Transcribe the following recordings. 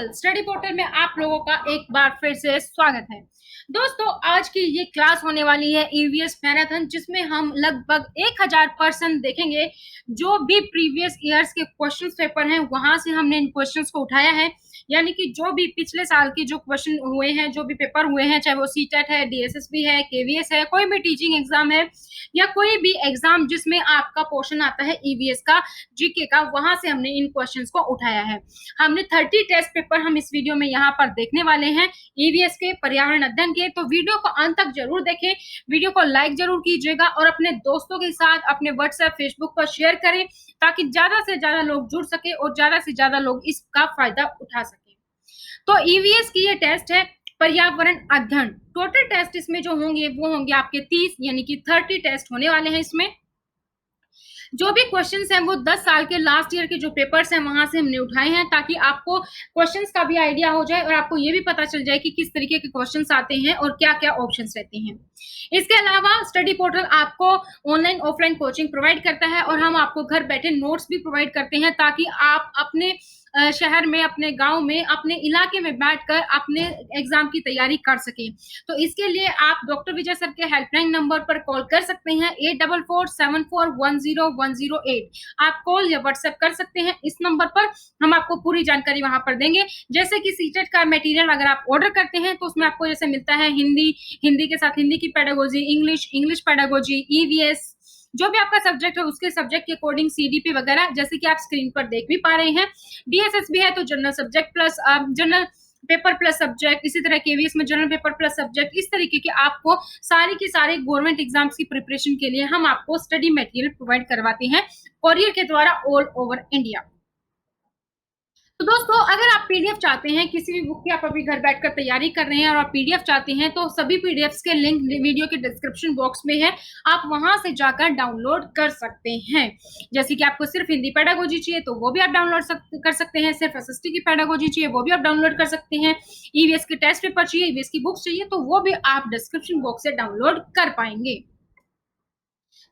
Portal study portal में आप लोगों का एक बार फिर से स्वागत है। दोस्तों, आज की ये क्लास होने वाली है ईवीएस मैराथन, जिसमें हम लगभग 1000% देखेंगे। जो भी प्रीवियस ईयर्स के क्वेश्चन पेपर हैं वहां से हमने इन क्वेश्चंस को उठाया है, यानी कि जो भी पिछले साल के जो क्वेश्चन हुए हैं, जो भी पेपर हुए हैं, चाहे वो सीटेट है, डीएसएसबी है, केवीएस है, कोई भी टीचिंग एग्जाम है या कोई भी एग्जाम जिसमें आपका क्वेश्चन आता है ईवीएस का, जीके का, वहां से हमने इन क्वेश्चंस को उठाया है। हमने 30 टेस्ट पेपर हम इस वीडियो में यहाँ पर देखने वाले हैं ईवीएस के, पर्यावरण अध्ययन के। तो वीडियो को अंत तक जरूर देखें, वीडियो को लाइक जरूर कीजिएगा और अपने दोस्तों के साथ अपने व्हाट्सएप, फेसबुक पर शेयर करें ताकि ज्यादा से ज्यादा लोग जुड़ सके और ज्यादा से ज्यादा लोग इसका फायदा उठा सके। तो ईवीएस की ये टेस्ट है पर्यावरण अध्ययन। टोटल टेस्ट इसमें जो होंगे वो होंगे आपके 30 यानी कि 30 टेस्ट होने वाले हैं। इसमें जो भी क्वेश्चंस हैं वो 10 साल के लास्ट ईयर के जो पेपर्स हैं वहां से हमने उठाए हैं, ताकि आपको क्वेश्चंस का भी आइडिया हो जाए और आपको ये भी पता चल जाए कि किस तरीके के क्वेश्चंस आते हैं और क्या क्या ऑप्शंस रहते हैं। इसके अलावा स्टडी पोर्टल आपको ऑनलाइन ऑफलाइन कोचिंग प्रोवाइड करता है और हम आपको घर बैठे नोट्स भी प्रोवाइड करते हैं, ताकि आप अपने शहर में, अपने गांव में, अपने इलाके में बैठकर अपने एग्जाम की तैयारी कर सकें। तो इसके लिए आप डॉक्टर विजय सर के हेल्पलाइन नंबर पर कॉल कर सकते हैं 8447410108। आप कॉल या व्हाट्सएप कर सकते हैं इस नंबर पर, हम आपको पूरी जानकारी वहां पर देंगे। जैसे कि सीटेट का मटेरियल अगर आप ऑर्डर करते हैं तो उसमें आपको जैसे मिलता है हिंदी के साथ हिंदी की पेडागोजी, इंग्लिश पेडागोजी, ईवीएस, जो भी आपका सब्जेक्ट है उसके सब्जेक्ट के अकॉर्डिंग सीडीपी वगैरह, जैसे कि आप स्क्रीन पर देख भी पा रहे हैं। डीएसएसबी है तो general subject plus general paper plus subject, इसी तरह केवीएस में जनरल पेपर प्लस सब्जेक्ट, इस तरीके के आपको सारे के सारे गवर्नमेंट एग्जाम्स की प्रिपरेशन के लिए हम आपको स्टडी मटेरियल प्रोवाइड करवाते हैं कोरियर के द्वारा ऑल ओवर इंडिया। तो दोस्तों, अगर आप पीडीएफ चाहते हैं, किसी भी बुक की आप अभी घर बैठकर तैयारी कर रहे हैं और आप पीडीएफ चाहते हैं, तो सभी पीडीएफ्स के लिंक वीडियो के डिस्क्रिप्शन बॉक्स में है, आप वहां से जाकर डाउनलोड कर सकते हैं। जैसे कि आपको सिर्फ हिंदी पेडागोजी चाहिए तो वो भी आप डाउनलोड कर सकते हैं, सिर्फ एसएसटी की पेडागोजी चाहिए वो भी आप डाउनलोड कर सकते हैं, ईवीएस के टेस्ट पेपर चाहिए, ईवीएस की बुक्स चाहिए तो वो भी आप डिस्क्रिप्शन बॉक्स से डाउनलोड कर पाएंगे।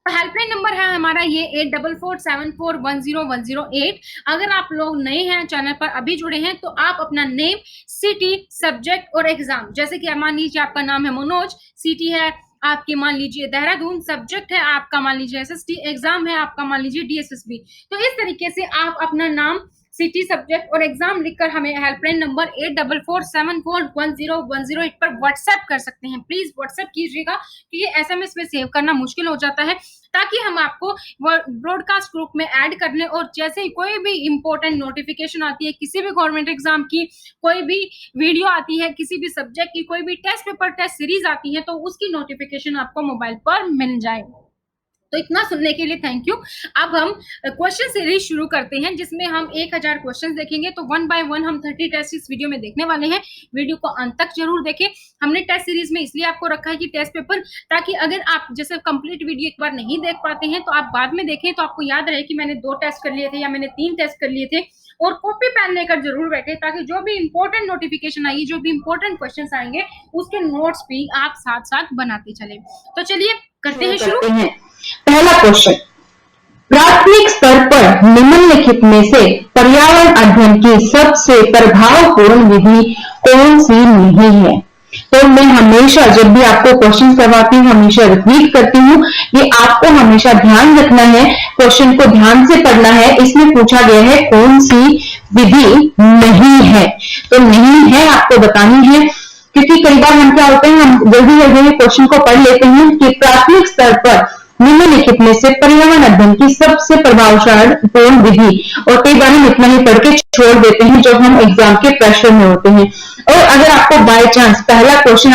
तो हेल्पलाइन नंबर है हमारा ये 8447410108। अगर आप लोग नए हैं चैनल पर, अभी जुड़े हैं, तो आप अपना नेम, सिटी, सब्जेक्ट और एग्जाम, जैसे कि मान लीजिए आपका नाम है मनोज, सिटी है आपकी मान लीजिए देहरादून, सब्जेक्ट है आपका मान लीजिए एसएसटी, एग्जाम है आपका मान लीजिए डीएसएसबी, तो इस तरीके से आप अपना नाम, सिटी, सब्जेक्ट और एग्जाम लिखकर हमें हेल्पलाइन नंबर 8447410108 पर व्हाट्सएप कर सकते हैं। प्लीज व्हाट्सएप कीजिएगा क्योंकि एसएमएस में सेव करना मुश्किल हो जाता है, ताकि हम आपको ब्रॉडकास्ट ग्रुप में ऐड कर लें और जैसे ही कोई भी इंपॉर्टेंट नोटिफिकेशन आती है, किसी भी गवर्नमेंट एग्जाम की कोई भी वीडियो आती है, किसी भी सब्जेक्ट की कोई भी टेस्ट पेपर टेस्ट सीरीज आती है, तो उसकी नोटिफिकेशन आपको मोबाइल पर मिल जाए। तो इतना सुनने के लिए थैंक यू। अब हम क्वेश्चन सीरीज शुरू करते हैं, जिसमें हम 1000 क्वेश्चंस देखेंगे। तो 1 बाय 1 हम 30 टेस्ट इस वीडियो में देखने वाले हैं। वीडियो को अंत तक जरूर देखें। हमने टेस्ट सीरीज में इसलिए आपको रखा है कि टेस्ट पेपर, ताकि अगर आप जैसे कंप्लीट वीडियो एक बार नहीं देख पाते हैं तो आप बाद में देखें तो आपको याद रहे कि मैंने 2 टेस्ट कर लिए थे या मैंने 3 टेस्ट कर लिए थे, और कॉपी पेन लेकर जरूर बैठे, ताकि जो भी इंपॉर्टेंट नोटिफिकेशन आएगी, जो भी इंपॉर्टेंट क्वेश्चंस आएंगे, उसके नोट्स भी आप साथ साथ बनाते चले। तो चलिए करते हैं शुरू। पहला क्वेश्चन, प्राथमिक स्तर पर निम्नलिखित में से पर्यावरण अध्ययन की सबसे प्रभावपूर्ण विधि कौन सी नहीं है? तो मैं हमेशा जब भी आपको क्वेश्चन करवाती हूँ हमेशा रिपीट करती हूँ, ये आपको हमेशा ध्यान रखना है, क्वेश्चन को ध्यान से पढ़ना है। इसमें पूछा गया है कौन सी विधि नहीं है, तो नहीं है आपको बतानी है, क्योंकि कई बार हम क्या होते हैं, हम जल्दी जल्दी क्वेश्चन को पढ़ लेते हैं कि प्राथमिक स्तर पर निम्नलिखित में से पर्यावरण अध्ययन की सबसे प्रभावशाली विधि, और कई बार हम इतना ही पढ़ के छोड़ देते हैं जब हम एग्जाम के प्रेशर में होते हैं। और अगर आपको बाय चांस पहला ऑप्शन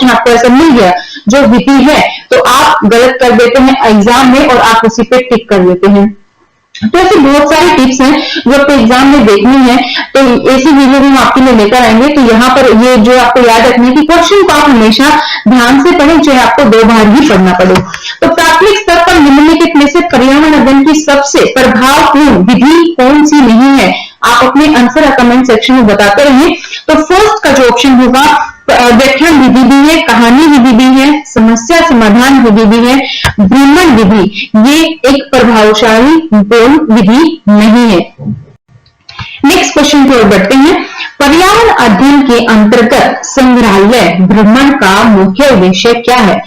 आपको ऐसा मिल गया जो विधि है, तो आप गलत कर देते हैं एग्जाम में और आप उसी पे टिक कर लेते हैं। तो ऐसे बहुत सारी टिप्स हैं जो आपको एग्जाम में देखनी है, तो ऐसी वीडियो हम आपके लिए लेकर आएंगे। तो यहाँ पर ये जो आपको याद रखना है कि क्वेश्चन को आप हमेशा ध्यान से पढ़ें, चाहे आपको 2 बार ही पढ़ना पड़े। तो प्राथमिक स्तर पर निम्नलिखित में से पर्यावरण अध्ययन की सबसे प्रभावपूर्ण विधि कौन सी नहीं है? आप अपने आंसर कमेंट सेक्शन में बताते रहिए। तो फर्स्ट का जो ऑप्शन होगा, व्याख्यान विधि भी है, कहानी विधि भी है, समस्या समाधान विधि भी है, भ्रमण विधि, ये एक प्रभावशाली विधि नहीं है। नेक्स्ट क्वेश्चन की ओर बढ़ते हैं। पर्यावरण अध्ययन के अंतर्गत संग्रहालय भ्रमण का मुख्य उद्देश्य क्या है?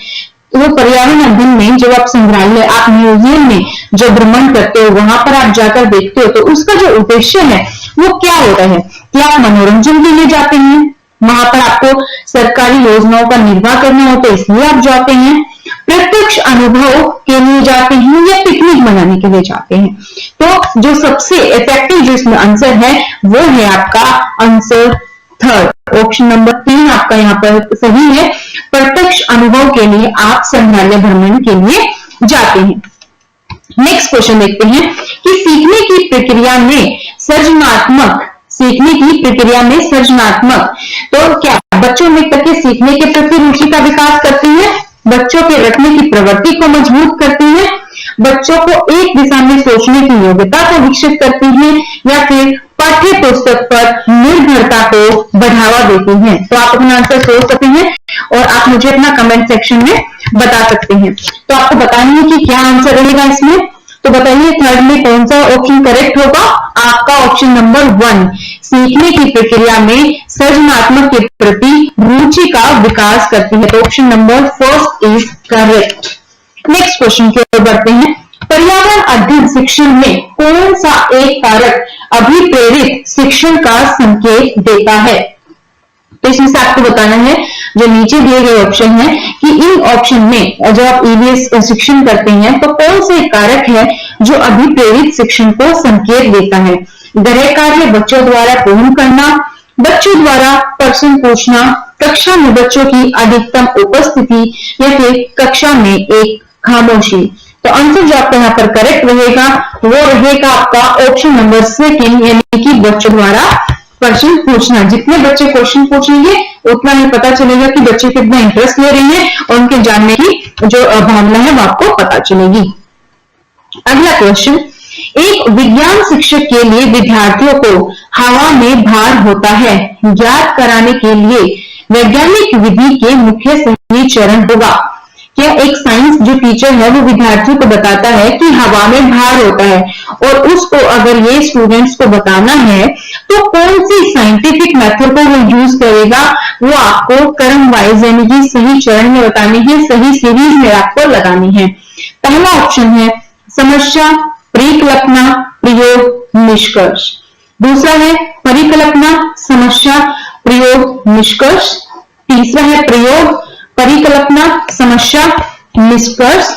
तो पर्यावरण अध्ययन में जब आप संग्रहालय, आप म्यूजियम में जब भ्रमण करते हो, वहां पर आप जाकर देखते हो, तो उसका जो उद्देश्य है वो क्या होता है? क्या आप मनोरंजन के लिए जाते हैं? वहां पर आपको सरकारी योजनाओं का निर्वाह करना होता है, इसलिए आप जाते हैं? प्रत्यक्ष अनुभव के लिए जाते हैं या पिकनिक मनाने के लिए जाते हैं? तो जो सबसे इफेक्टिव जो इसमें आंसर है वो है आपका आंसर थर्ड, ऑप्शन नंबर 3 आपका यहाँ पर सही है। प्रत्यक्ष अनुभव के लिए आप संग्रहालय भ्रमण के लिए जाते हैं। नेक्स्ट क्वेश्चन देखते हैं कि सीखने की प्रक्रिया में सृजनात्मक, तो क्या बच्चों में करके सीखने के प्रति रुचि का विकास करती है, बच्चों के रटने की प्रवृत्ति को मजबूत करती है, बच्चों को एक दिशा में सोचने की योग्यता को विकसित करती है, या फिर पाठ्य पुस्तक पर निर्भरता को बढ़ावा देती है? तो आप अपना आंसर सोच सकते हैं और आप मुझे अपना कमेंट सेक्शन में बता सकते हैं। तो आपको बताना है कि क्या आंसर रहेगा इसमें। तो बताइए थर्ड में कौन सा ऑप्शन करेक्ट होगा? आपका ऑप्शन नंबर 1, सीखने की प्रक्रिया में सृजनात्मक के प्रति रुचि का विकास करती है। तो option number first is correct. Next question की ओर बढ़ते हैं। पर्यावरण अध्ययन शिक्षण में कौन सा एक कारक अभिप्रेरित शिक्षण का संकेत देता है? तो इसमें से आपको बताना है, जो नीचे दिए गए ऑप्शन है, कि इन ऑप्शन में जब आप ईवीएस शिक्षण करते हैं तो कौन से कारक है जो अभिप्रेरित शिक्षण को संकेत देता है? गृह कार्य बच्चों द्वारा पूर्ण करना, बच्चों द्वारा प्रश्न पूछना, कक्षा में बच्चों की अधिकतम उपस्थिति, या फिर कक्षा में एक खामोशी? तो आंसर जो आपका यहाँ पर करेक्ट रहेगा वो रहेगा आपका ऑप्शन नंबर सेकंड, यानी कि बच्चों द्वारा प्रश्न पूछना। जितने बच्चे क्वेश्चन पूछेंगे उतना ही पता चलेगा कि बच्चे कितना इंटरेस्ट ले रहे हैं और उनके जानने की जो भावना है वो आपको पता चलेगी। अगला क्वेश्चन, एक विज्ञान शिक्षक के लिए विद्यार्थियों को हवा में भार होता है ज्ञात कराने के लिए वैज्ञानिक विधि के मुख्य सही चरण होगा? क्या एक साइंस जो टीचर है वो विद्यार्थियों को बताता है कि हवा में भार होता है, और उसको अगर ये स्टूडेंट्स को बताना है तो कौन सी साइंटिफिक मेथड को वो यूज करेगा, वो आपको क्रम वाइज यानी कि सही चरण में बतानी है, सही सीरीज में आपको लगानी है। पहला ऑप्शन है समस्या, परिकल्पना, प्रयोग, निष्कर्ष। दूसरा है परिकल्पना, समस्या, प्रयोग, निष्कर्ष। तीसरा है प्रयोग, परिकल्पना, समस्या, निष्कर्ष।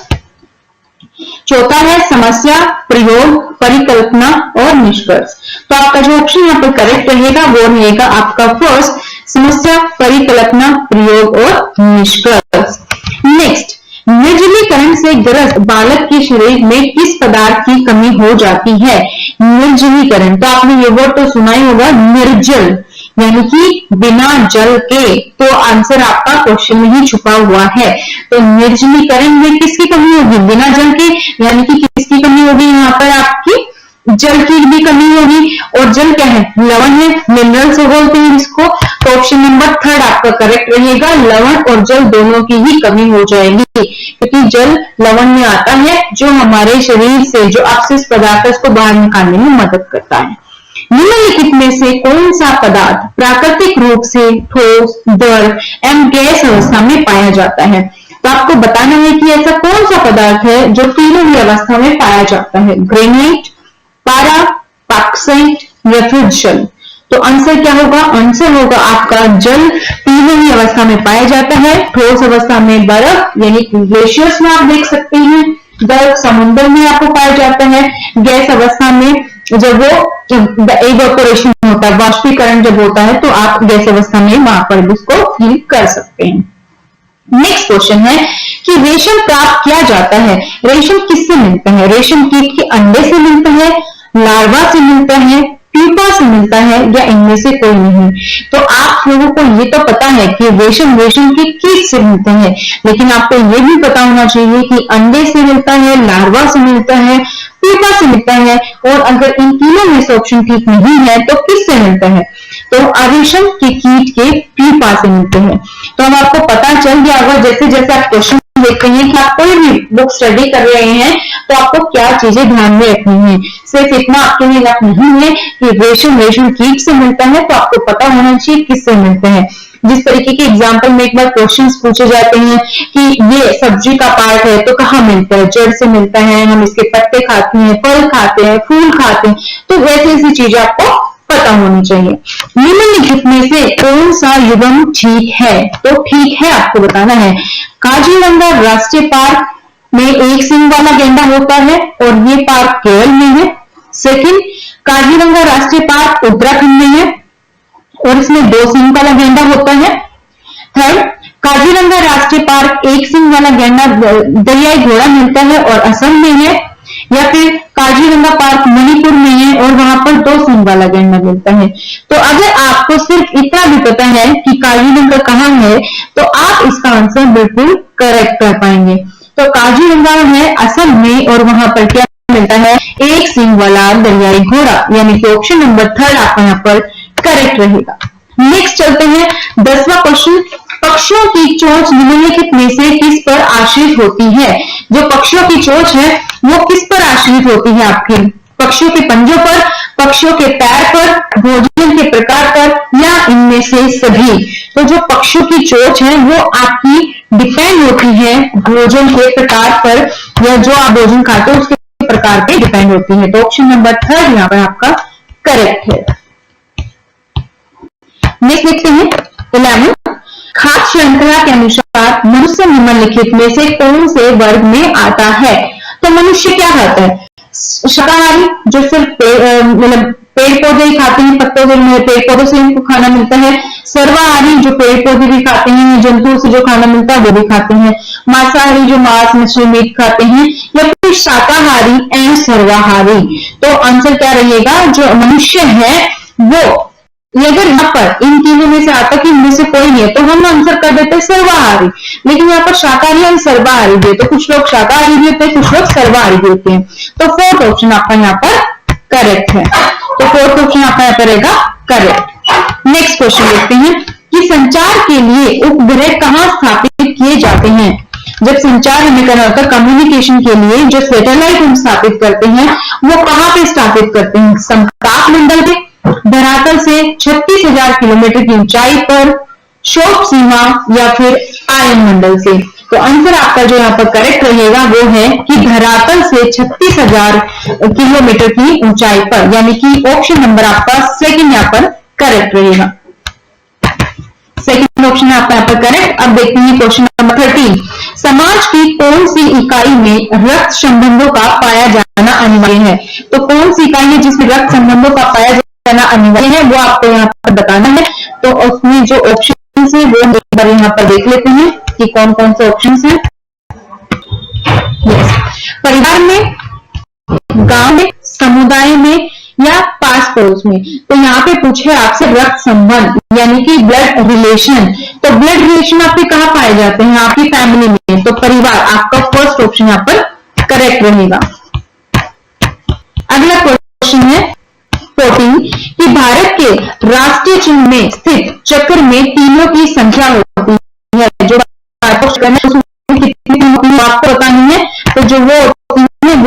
चौथा है समस्या, प्रयोग, परिकल्पना और निष्कर्ष। तो आपका जो ऑप्शन यहाँ पर करेक्ट रहेगा वो रहेगा आपका फर्स्ट, समस्या, परिकल्पना, प्रयोग और निष्कर्ष। नेक्स्ट, निर्जलीकरण से ग्रस्त बालक के शरीर में किस पदार्थ की कमी हो जाती है? निर्जलीकरण, तो आपने ये वर्ड तो सुना ही होगा, निर्जल यानी कि बिना जल के। तो आंसर आपका क्वेश्चन में ही छुपा हुआ है। तो निर्जलीकरण में किसकी कमी होगी? बिना जल के, यानी कि किसकी कमी होगी? यहाँ पर आपकी जल की भी कमी होगी। और जल क्या है? लवण है, मिनरल से बोलते हैं इसको। तो ऑप्शन नंबर थर्ड आपका करेक्ट रहेगा, लवण और जल दोनों की ही कमी हो जाएगी, क्योंकि जल लवण में आता है जो हमारे शरीर से जो अपशिष्ट पदार्थ है उसको बाहर निकालने में मदद करता है। निम्नलिखित में से कौन सा पदार्थ प्राकृतिक रूप से ठोस, द्रव एवं गैस अवस्था में पाया जाता है? तो आपको बताना है कि ऐसा कौन सा पदार्थ है जो तीनों ही अवस्था में पाया जाता है? ग्रेनाइट, पारा, बॉक्साइट या फिर जल? तो आंसर क्या होगा? आंसर होगा आपका जल तीनों ही अवस्था में पाया जाता है। ठोस अवस्था में बर्फ यानी ग्लेशियर्स में आप देख सकते हैं, द्रव समुद्र में आपको पाया जाता है, गैस अवस्था में जब वो इवेपोरेशन होता है, वाष्पीकरण जब होता है, तो आप गैस अवस्था में वहां पर भी इसको फील कर सकते हैं। नेक्स्ट क्वेश्चन है कि रेशम प्राप्त किया जाता है, रेशम किससे मिलता है? रेशम कीट के अंडे से मिलता है, लार्वा से मिलता है, प्यूपा से मिलता है, या इनमें से कोई नहीं? तो आप लोगों को ये तो पता है कि रेशम के कीट से मिलता है, लेकिन आपको ये भी पता होना चाहिए कि अंडे से मिलता है, लार्वा से मिलता है, प्यूपा से मिलता है, और अगर इन तीनों में से ऑप्शन ठीक नहीं है तो किससे मिलता है? तो रेशम के कीट के प्यूपा से मिलते हैं। तो अब आपको पता चल गया होगा, जैसे जैसे आप क्वेश्चन देखते हैं कि आप कोई भी बुक स्टडी कर रहे हैं तो आपको क्या चीजें ध्यान में रखनी है। सिर्फ इतना आपके लिए लक नहीं है कि रेशम कीट से मिलता है, तो आपको पता होना चाहिए किससे मिलते हैं। जिस तरीके के एग्जाम्पल में एक बार क्वेश्चंस पूछे जाते हैं कि ये सब्जी का पार्ट है तो कहाँ मिलता है, जड़ से मिलता है, हम इसके पत्ते खाते हैं, फल खाते हैं, फूल खाते हैं, तो वैसी ऐसी चीजें आपको पता होनी चाहिए। निम्नलिखित में से कौन सा युग्म ठीक है, तो ठीक है आपको बताना है। काजीरंगा राष्ट्रीय पार्क में एक सींग वाला गैंडा होता है और ये पार्क केरल में है। सेकंड, काजीरंगा राष्ट्रीय पार्क उत्तराखंड में है और इसमें 2 सींग वाला गैंडा होता है। थर्ड, काजीरंगा राष्ट्रीय पार्क एक सींग वाला गैंडा दरियाई घोड़ा मिलता है और असम में है। या फिर काजीरंगा पार्क मणिपुर में है और वहां पर 2 सींग वाला गैंडा मिलता है। तो अगर आपको सिर्फ इतना भी पता है कि काजीरंगा कहाँ है, तो आप इसका आंसर बिल्कुल करेक्ट कर पाएंगे। तो काजीरंगा है असम में और वहां पर क्या मिलता है, एक सींग वाला दरियाई घोड़ा, यानी कि ऑप्शन नंबर 3 आपका यहाँ पर करेक्ट रहेगा। नेक्स्ट चलते हैं 10वां क्वेश्चन। पक्षियों की चोंच निम्नलिखित में से किस पर आश्रित होती है। जो पक्षियों की चोंच है वो किस पर आश्रित होती है आपकी, पक्षियों के पंजों पर, पक्षियों के पैर पर, भोजन के प्रकार पर, या इनमें से सभी। तो जो पक्षियों की चोंच है वो आपकी डिपेंड होती है भोजन के प्रकार पर, या जो आप भोजन खाते हो उसके प्रकार पे डिपेंड होती है। तो ऑप्शन नंबर 3 यहाँ पर आपका करेक्ट है। नेक्स्ट देखते हैं 11। खाद्य श्रृंखला के अनुसार मनुष्य निम्नलिखित में से कौन से वर्ग में आता है। तो मनुष्य क्या खाता है, शाकाहारी जो सिर्फ मतलब पेड़ पौधे ही खाते हैं, पत्तों से पेड़ पौधों से इनको खाना मिलता है। सर्वाहारी जो पेड़ पौधे भी खाते हैं, जंतुओं से जो खाना मिलता है वो भी खाते हैं। मांसाहारी जो मांस मछली मीट खाते हैं, या फिर शाकाहारी एंड सर्वाहारी। तो आंसर क्या रहेगा, जो मनुष्य है वो, अगर यहाँ पर इन तीनों में से आता कि इनमें से कोई नहीं है तो हम आंसर कर देते हैं सर्वाहारी, लेकिन यहाँ पर शाकाहारी और सर्वाहारी भी है, तो कुछ लोग शाकाहारी भी होते हैं, कुछ लोग सर्वाहारी भी होते हैं। तो 4th ऑप्शन आपका यहाँ पर करेक्ट है। तो 4th ऑप्शन आपका यहाँ पर रहेगा करेक्ट। नेक्स्ट क्वेश्चन देखते हैं कि संचार के लिए उपग्रह कहाँ स्थापित किए जाते हैं। जब संचार हमें करना होता है, कम्युनिकेशन के लिए जो सैटेलाइट हम स्थापित करते हैं वो कहाँ पे स्थापित करते हैं, समताप मंडल पे, धरातल से 36,000 किलोमीटर की ऊंचाई पर, शोक सीमा, या फिर आयन मंडल से। तो आंसर आपका जो यहाँ पर करेक्ट रहेगा वो है कि धरातल से 36,000 किलोमीटर की ऊंचाई पर, यानी कि ऑप्शन नंबर आपका सेकंड यहाँ पर करेक्ट रहेगा। सेकंड ऑप्शन आपका यहाँ पर करेक्ट। अब देखते हैं क्वेश्चन नंबर 13। समाज की कौन सी इकाई में रक्त संबंधों का पाया जाना अनिवार्य है। तो कौन सी इकाई है जिसमें रक्त संबंधों का पाया जाना अनिवार्य है, वो आपको यहाँ पर बताना है। तो उसमें जो ऑप्शन है वो एक बार यहाँ पर देख लेते हैं कि कौन कौन से ऑप्शन हैं। परिवार में, गांव में, समुदाय में, या पास पड़ोस में। तो यहाँ पे पूछे आपसे रक्त संबंध यानी कि ब्लड रिलेशन। तो ब्लड रिलेशन आपके कहाँ पाए जाते हैं, आपकी फैमिली में। तो परिवार आपका फर्स्ट ऑप्शन यहाँ पर करेक्ट रहेगा। अगला क्वेश्चन है 14 कि भारत के राष्ट्रीय चिन्ह में स्थित चक्र में तीनों की संख्या होती है। जो आपको बतानी है, तो जो वो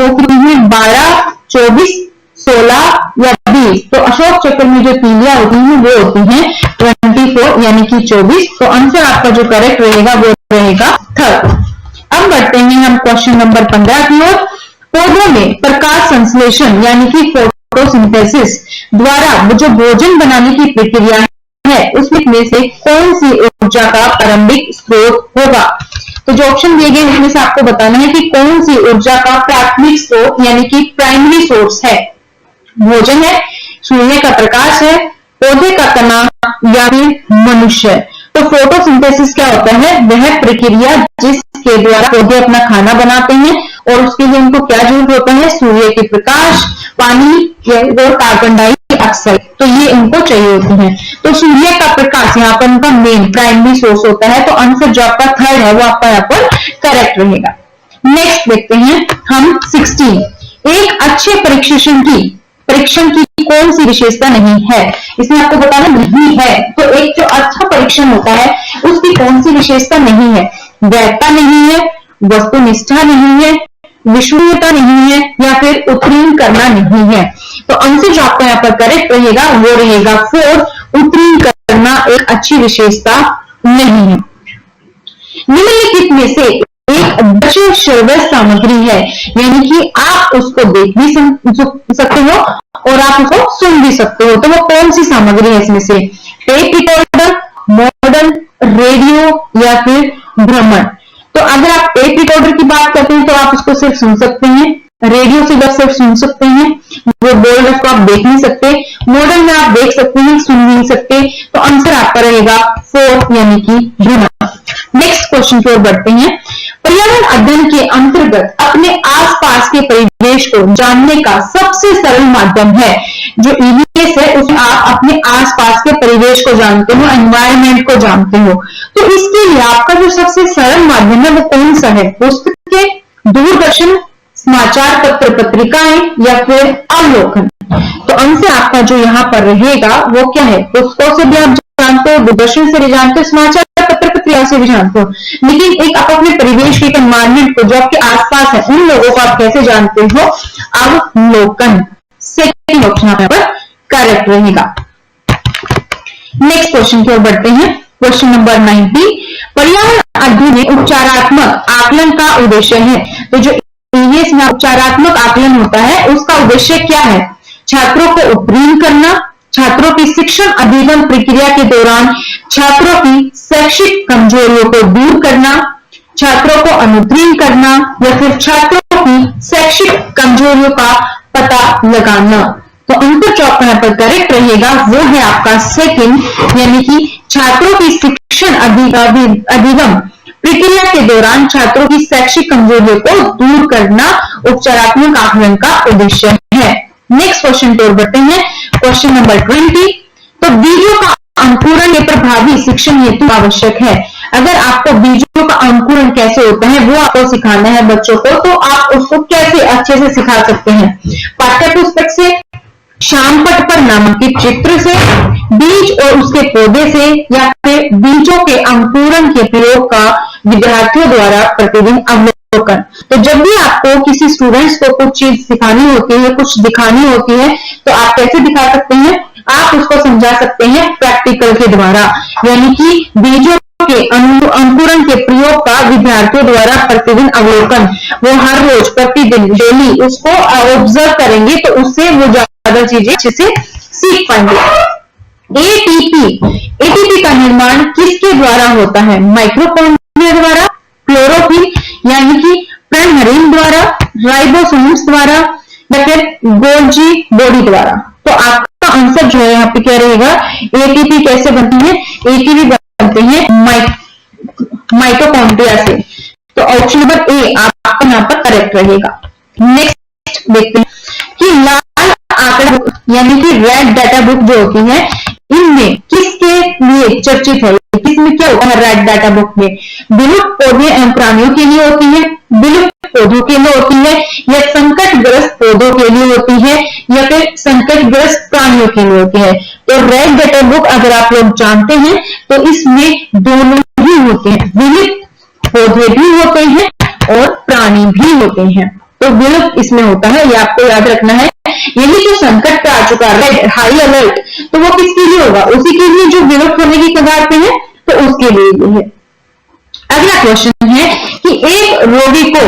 होती है 12, 24, 16 या 20। तो अशोक चक्र में जो तीलियां होती हैं वो होती हैं 24 यानी कि 24। तो आंसर आपका जो करेक्ट रहेगा वो रहेगा 3rd। अब बढ़ते हैं हम क्वेश्चन नंबर 15 की ओर। पौधों में प्रकाश संश्लेषण यानी कि फोटोसिंथेसिस द्वारा जो भोजन बनाने की प्रक्रिया है उसमें से कौन सी ऊर्जा का प्रारंभिक स्रोत होगा। तो जो ऑप्शन दिए गए उसमें से आपको बताना है कि कौन सी ऊर्जा का प्राथमिक स्रोत यानी कि प्राइमरी सोर्स है। भोजन है, सूर्य का प्रकाश है, पौधे का तना, या फिर मनुष्य। तो फोटोसिंथेसिस क्या होता है, वह प्रक्रिया जिसके द्वारा पौधे अपना खाना बनाते हैं और उसके लिए उनको क्या जरूरत होता है, सूर्य के प्रकाश, पानी और कार्बन डाइऑक्साइड। तो ये उनको चाहिए होती है। तो सूर्य का प्रकाश यहाँ पर उनका मेन प्राइमरी सोर्स होता है। तो आंसर जो आपका 3rd है वो आपका यहाँ पर करेक्ट रहेगा। नेक्स्ट देखते हैं हम 16। एक अच्छे परीक्षण की कौन सी विशेषता नहीं है। इसमें आपको बताना नहीं है। तो एक जो अच्छा परीक्षण होता है उसकी कौन सी विशेषता नहीं है, वैधता नहीं है, वस्तुनिष्ठा नहीं है, विश्वनीयता नहीं है या फिर उत्तीर्ण करना नहीं है। तो आंसर जो आपका यहाँ पर करेक्ट रहेगा वो रहेगा 4, उत्तीर्ण करना एक अच्छी विशेषता नहीं है। निम्नलिखित में से एक बचत सर्वर सामग्री है, यानी कि आप उसको देख भी सकते हो और आप उसको सुन भी सकते हो। तो वो कौन सी सामग्री है इसमें से? टेप रिकॉर्डर, मॉडल, रेडियो या फिर भ्रमण। तो अगर आप टेप रिकॉर्डर की बात करते हैं तो आप उसको सिर्फ सुन सकते हैं, रेडियो से आप सिर्फ सुन सकते हैं, वो बोल रहे उसको आप देख नहीं सकते, मॉडल में आप देख सकते हैं, सुन नहीं सकते। तो आंसर आपका रहेगा 4 यानी कि भ्रमण। नेक्स्ट क्वेश्चन की ओर बढ़ते हैं। पर्यावरण अध्ययन के अंतर्गत अपने आसपास के परिवेश को जानने का सबसे सरल माध्यम है। जो ईवीएस है उसमें आप अपने आसपास के परिवेश को जानते हो, एनवायरनमेंट को जानते हो। तो इसके लिए आपका जो सबसे सरल माध्यम है वो कौन सा है? पुस्तकें, दूरदर्शन, समाचार पत्र पत्रिकाएं या फिर अवलोकन। तो आंसर आपका जो यहाँ पर रहेगा वो क्या है? पुस्तकों से भी आप जानते हो, दूरदर्शन से भी जानते हो, समाचार पत्र पत्रिका से भी जानते हो, लेकिन एक आप अपने परिवेश के एनवायरनमेंट को जो आपके आसपास है उन लोगों को आप कैसे जानते हो? अवलोकन। सेकंड ऑप्शन यहाँ पर करेक्ट रहेगा। नेक्स्ट क्वेश्चन की ओर बढ़ते हैं। क्वेश्चन नंबर 90, पर्यावरण अध्ययन में उपचारात्मक आकलन का उद्देश्य है। तो जो ईवीएस में उपचारात्मक आकलन होता है उसका उद्देश्य क्या है? छात्रों को उत्तीर्ण करना, छात्रों की शिक्षण अभिगम प्रक्रिया के दौरान छात्रों की शैक्षिक कमजोरियों को दूर करना, छात्रों को अनुत्तीर्ण करना या फिर छात्रों की शैक्षिक कमजोरियों का पता लगाना। तो आंसर जो आपका यहाँ पर करेक्ट रहेगा वो है आपका सेकंड, यानी कि छात्रों की शिक्षण अभिगम प्रक्रिया के दौरान छात्रों की शैक्षिक कमजोरियों को दूर करना उपचारात्मक आकलन का उद्देश्य है। नेक्स्ट क्वेश्चन की ओर बढ़ते हैं। क्वेश्चन नंबर 20, तो बीजों का अंकुरण के प्रभावी शिक्षण हेतु आवश्यक है। अगर आपको बीजों का अंकुरण कैसे होता है वो आपको सिखाना है बच्चों को, तो आप उसको कैसे अच्छे से सिखा सकते हैं? पाठ्य पुस्तक से, शामपट पर नामांकित चित्र से, बीज और उसके पौधे से या फिर बीजों के अंकुरण के प्रयोग का विद्यार्थियों द्वारा प्रतिदिन अवलोकन। तो जब भी आपको किसी स्टूडेंट्स को कुछ चीज सिखानी होती है, कुछ दिखानी होती है, तो आप कैसे दिखा सकते हैं? आप उसको समझा सकते हैं प्रैक्टिकल के द्वारा, यानी कि बीजों के अंकुरण के प्रयोग का विद्यार्थियों द्वारा प्रतिदिन अवलोकन। वो हर रोज प्रतिदिन डेली उसको ऑब्जर्व करेंगे तो उससे वो ज्यादा चीजें अच्छे से सीख पाएंगे। एटीपी का निर्माण किसके द्वारा होता है? माइटोकॉन्ड्रिया द्वारा, क्लोरोफिल यानी कि प्रेनहरिन द्वारा, राइबोसोम्स द्वारा या फिर गोल्जी बॉडी द्वारा। तो आपका आंसर जो है यहाँ पे क्या रहेगा? एटीपी कैसे बनती है? एटीपी बनते हैं माइटोकॉन्ड्रिया से। तो ऑप्शन नंबर ए आपका यहाँ पर करेक्ट रहेगा। नेक्स्ट देखते हैं कि लाल आंकड़ा बुक यानी कि रेड डाटा बुक जो होती है इनमें किसके लिए चर्चित है? किसमें क्या होता है रेड डाटा बुक में? विलुप्त पौधे एवं प्राणियों के लिए होती है, विलुप्त पौधों के लिए होती है या संकटग्रस्त पौधों के लिए होती है या फिर संकटग्रस्त प्राणियों के लिए होती है? तो रेड डाटा बुक अगर आप लोग जानते हैं तो इसमें दोनों ही होते हैं, विलुप्त पौधे भी होते हैं और प्राणी भी होते हैं। तो विलुप्त इसमें होता है, ये आपको याद रखना है। यही जो संकट पे आ चुका है हाई अलर्ट, तो वो किसके लिए होगा? उसी के लिए जो विलुप्त होने की कगार पे है, तो उसके लिए है। अगला क्वेश्चन है कि एक रोगी को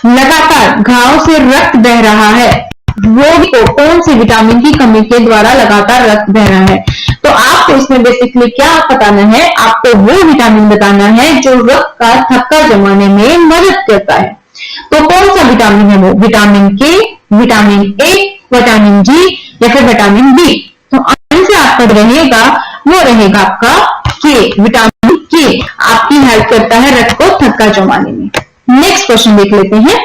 लगातार घाव से रक्त बह रहा है, रोगी को कौन से विटामिन की कमी के द्वारा लगातार रक्त बह रहा है? तो आपको इसमें बेसिकली क्या बताना है? आपको वो विटामिन बताना है जो रक्त का थक्का जमाने में मदद करता है। तो कौन सा विटामिन है वो? विटामिन के, विटामिन ए, विटामिन जी या फिर विटामिन बी? तो आंसर आपका रहेगा वो रहेगा आपका के, विटामिन के आपकी हेल्प करता है रक्त को थक्का जमाने में। नेक्स्ट क्वेश्चन देख लेते हैं।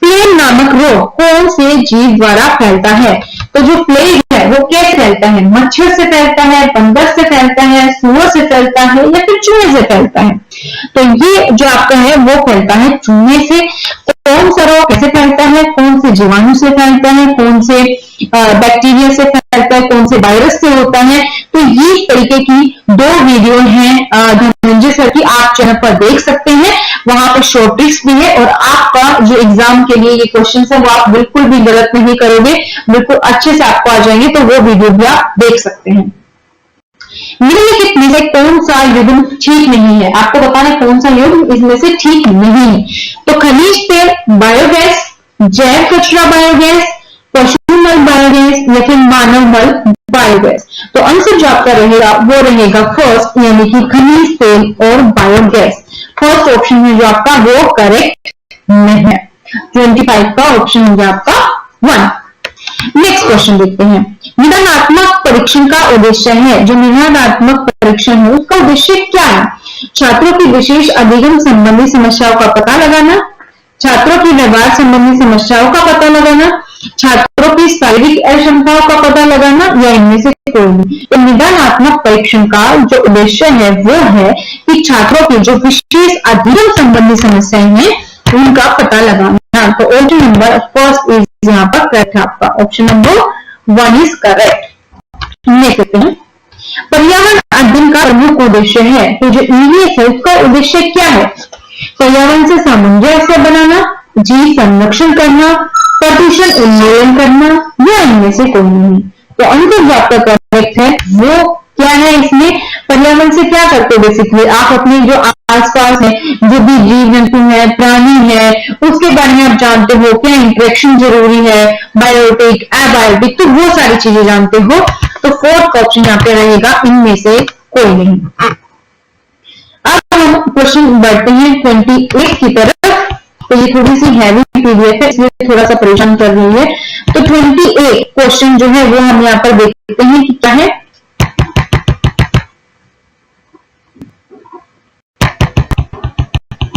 प्लेग नामक रोग कौन से जीव द्वारा फैलता है? तो जो प्लेग है वो कैसे फैलता है? मच्छर से फैलता है, बंदर से फैलता है, सुअर से फैलता है या फिर चूहे से फैलता है? तो ये जो आपका है वो फैलता है चूहे से। कौन सा रोग कैसे फैलता है? कौन से जीवाणु से फैलता है? कौन से बैक्टीरिया से फैलता फैलता है, कौन से वायरस से होता है। तो ये तरीके की 2 वीडियो हैं धनंजय सर की, आप चैनल पर देख सकते हैं। वहां पर शॉर्ट ट्रिक्स भी है और आपका जो एग्जाम के लिए ये क्वेश्चन है वो आप बिल्कुल भी गलत नहीं करोगे, बिल्कुल अच्छे से आपको आ जाएंगे। तो वो वीडियो भी आप देख सकते हैं। निम्नलिखित में से कौन सा युग्म ठीक नहीं है, आपको बताना है कौन सा युग्म इसमें से ठीक नहीं है। तो खनिज तेल बायोगैस, जैव कचरा बायोगैस, पशु मल बायोगैस या फिर मानव मल बायोगैस। तो आंसर जो आपका रहेगा वो रहेगा फर्स्ट, यानी कि खनिज तेल और बायोगैस। फर्स्ट ऑप्शन है जो आपका वो करेक्ट नहीं है। 25 का ऑप्शन हो गया आपका 1। नेक्स्ट क्वेश्चन देखते हैं। निदानात्मक परीक्षण का उद्देश्य है, जो निदानात्मक परीक्षण है उसका उद्देश्य क्या है? छात्रों की विशेष अधिगम संबंधी समस्याओं का पता लगाना, छात्रों की व्यवहार संबंधी समस्याओं का पता लगाना, छात्रों की शारीरिक अक्षमताओं का पता लगाना, या इनमें से कोई नहीं। तो निदानात्मक परीक्षण का जो उद्देश्य है वो है कि छात्रों की जो विशेष अधिगम संबंधी समस्याएं हैं उनका पता लगाना। तो ऑप्शन नंबर फर्स्ट इज यहाँ पर करेक्ट है आपका, ऑप्शन नंबर 1 इज करेक्ट। देखते हैं पर्यावरण अध्ययन का प्रमुख उद्देश्य है, तो जो ईवीएस है उसका उद्देश्य क्या है? पर्यावरण से सामंजस्य बनाना, जीव संरक्षण करना, प्रदूषण उन्मूलन करना, या इनमें से कोई नहीं। तो आंसर जो आपका करेक्ट है वो क्या है? इसमें पर्यावरण से क्या करते हो? बेसिकली आप अपने जो आसपास है, जो भी जीव जंतु है, प्राणी है, उसके बारे में आप जानते हो, क्या इंटरेक्शन जरूरी है, बायोटिक एबायोटिक, तो वो सारी चीजें जानते हो। तो फोर्थ ऑप्शन यहाँ पे रहेगा इनमें से कोई नहीं। अब हम क्वेश्चन बढ़ते हैं 28 की तरफ। तो ये थोड़ी सी हैवी पीडीएफ है इसलिए थोड़ा सा परेशान कर रही है। तो 28 क्वेश्चन जो है वो हम यहाँ पर देखते हैं कि क्या है।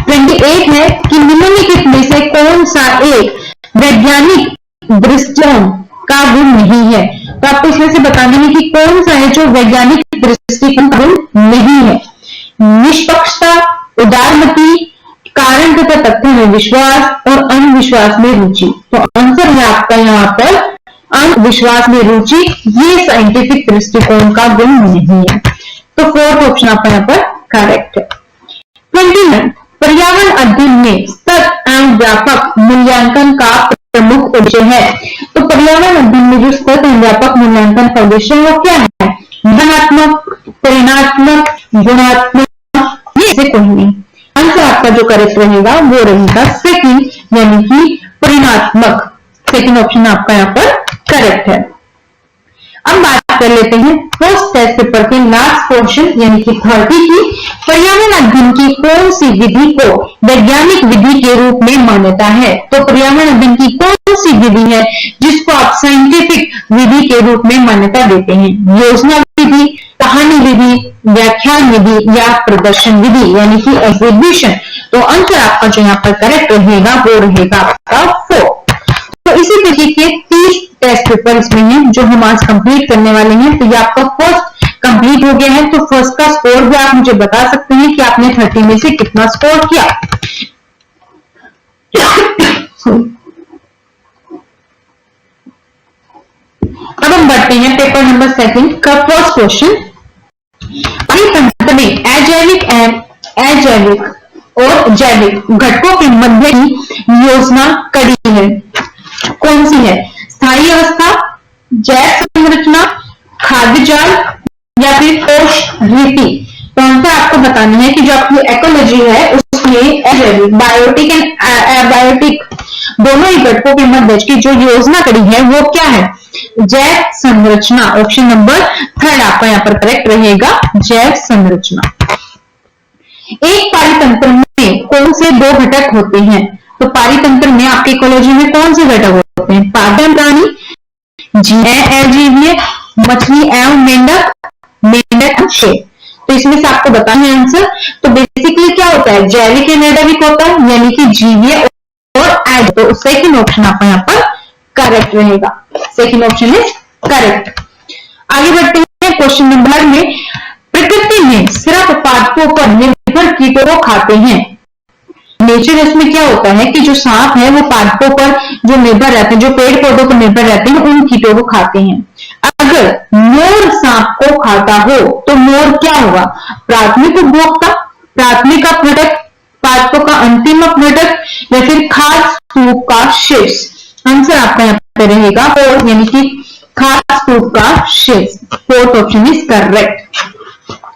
28 है कि निम्नलिखित में से कौन सा एक वैज्ञानिक दृष्टिकोण का गुण नहीं है। तो आपको इसमें से बताना है कि कौन सा है जो वैज्ञानिक दृष्टिकोण का गुण नहीं है। निष्पक्षता, उदारमति, कारण तथा तथ्य में विश्वास और अंधविश्वास में रुचि। तो आंसर है आपका यहाँ पर अंधविश्वास में रुचि, ये साइंटिफिक दृष्टिकोण का गुण नहीं है। तो फोर्थ ऑप्शन आपका यहाँ पर करेक्ट है। 29 पर्यावरण अध्ययन में सतत एवं व्यापक मूल्यांकन का प्रमुख उद्देश्य है। तो पर्यावरण अध्ययन में जो सतत एवं व्यापक मूल्यांकन का उद्देश्य है वो क्या है? धनात्मक, परिणात्मक, गुणात्मक, ये से कोई नहीं। आंसर आपका जो करेक्ट रहेगा वो रहेगा सेकंड, यानी कि परिणात्मक। सेकंड ऑप्शन आपका यहाँ पर करेक्ट है। अब बात कर लेते हैं फर्स्ट टेस्ट पेपर के लास्ट क्वेश्चन यानी कि 30 की। पर्यावरण अध्ययन की कौन सी विधि को वैज्ञानिक विधि के रूप में मान्यता है? तो पर्यावरण अध्ययन की कौन सी विधि है जिसको आप साइंटिफिक विधि के रूप में मान्यता देते हैं? योजना विधि, कहानी विधि, व्याख्यान विधि, या प्रदर्शन विधि यानी कि एग्जीबिशन। तो आंसर आपका जो यहाँ पर करेक्ट रहेगा वो रहेगा आपका 4। तो इसी तरीके के 30 टेस्ट पेपर इसमें हैं जो हम आज कंप्लीट करने वाले हैं। तो ये आपका फर्स्ट कंप्लीट हो गया है। तो फर्स्ट का स्कोर भी आप मुझे बता सकते हैं कि आपने 30 में से कितना स्कोर किया। अब हम बढ़ते हैं पेपर नंबर 2 का फर्स्ट क्वेश्चन। परितंत्र में अजैविक एवं अजैविक और जैविक घटकों के मध्य की योजना कड़ी है, कौन सी है? स्थायी अवस्था, जैव संरचना, खाद्य जाल, या फिर कोश रीति। तो आंसर आपको बताना है कि जो आपकी इकोलॉजी है उसमें अजैविक, बायोटिक एंड एबायोटिक दोनों ही घटकों के मध्य की जो योजना कड़ी है वो क्या है? जैव संरचना। ऑप्शन नंबर 3 आपका यहाँ पर करेक्ट रहेगा, जैव संरचना। एक पारितंत्र में कौन से 2 घटक होते हैं? तो पारितंत्र में आपके इकोलॉजी में कौन से घटक होते हैं? पादप प्राणी, अजीवीय, मछली एवं मेंढक, मेंढक शेर। तो इसमें से आपको बताना है आंसर। तो बेसिकली क्या होता है? जैविक एंड एडैविक होता है यानी कि जीवीय और एड। तो सेकंड ऑप्शन आपका यहाँ पर करेक्ट रहेगा, सेकंड ऑप्शन इज करेक्ट। आगे बढ़ते हैं क्वेश्चन नंबर में। प्रकृति में सिर्फ पादपों पर निर्भर कीटों को खाते हैं। नेचर इसमें क्या होता है कि जो सांप है वो पादपों पर जो निर्भर रहते हैं, जो पेड़ पौधों पर निर्भर रहते हैं, उन कीटों को खाते हैं। अगर मोर सांप को खाता हो तो मोर क्या होगा? प्राथमिक उपभोक्ता, प्राथमिक अपघटक, पादपों का अंतिम अपघटक, या फिर खाद्य स्तूप का शीर्ष? आंसर आपका यहाँ पे रहेगा फोर्थ, यानी कि खाद्य स्तूप का शीर्ष। Fourth option is correct.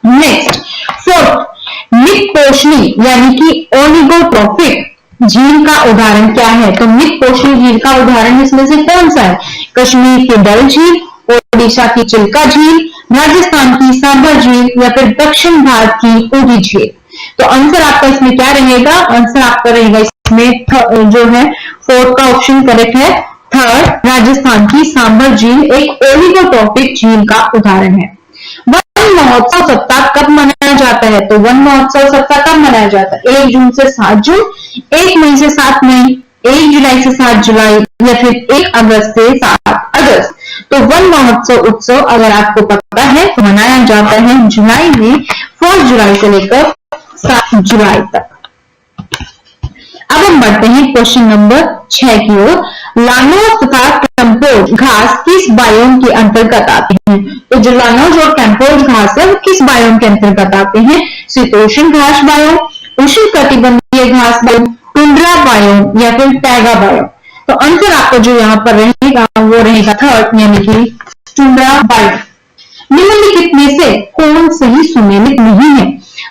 Next, fourth, निकपोषणी यानी कि ओलिगोट्रोफिक झील का उदाहरण क्या है? तो निकपोषणी झील का उदाहरण इसमें से कौन सा है? कश्मीर की डल झील, ओडिशा की चिल्का झील, राजस्थान की सांभर झील, या फिर दक्षिण भारत की उगी झील? तो आंसर आपका इसमें क्या रहेगा? आंसर आपका रहेगा इसमें जो है फोर्थ का ऑप्शन करेक्ट है, थर्ड, राजस्थान की सांभर झील एक ओलिगोट्रोफिक झील का उदाहरण है। वन महोत्सव सप्ताह कब मनाया जाता है? तो वन महोत्सव सप्ताह कब मनाया जाता है? 1 जून से 7 जून, 1 मई से 7 मई, 1 जुलाई से 7 जुलाई, या फिर 1 अगस्त से 7 अगस्त? तो वन महोत्सव उत्सव अगर आपको पता है तो मनाया जाता है जुलाई में, 1 जुलाई से लेकर 7 जुलाई तक। अब हम बढ़ते हैं क्वेश्चन नंबर 6 की ओर। लानोज तथा कैम्पोज घास किस बायोम के अंतर्गत आते हैं? तो जो लानोज और कैम्पोज घास है वो किस बायोम के अंतर्गत आते हैं? शीतोष्ण घास बायोम, उष्णकटिबंधीय घास बायोम, टुंड्रा बायोम, या फिर टैगा बायोम? तो आंसर आपको जो यहाँ पर रहेगा वो रहेगा थर्ड, यानी कि टुंड्रा बायोम। निम्नलिखित में से कौन सही सुमेलित नहीं है?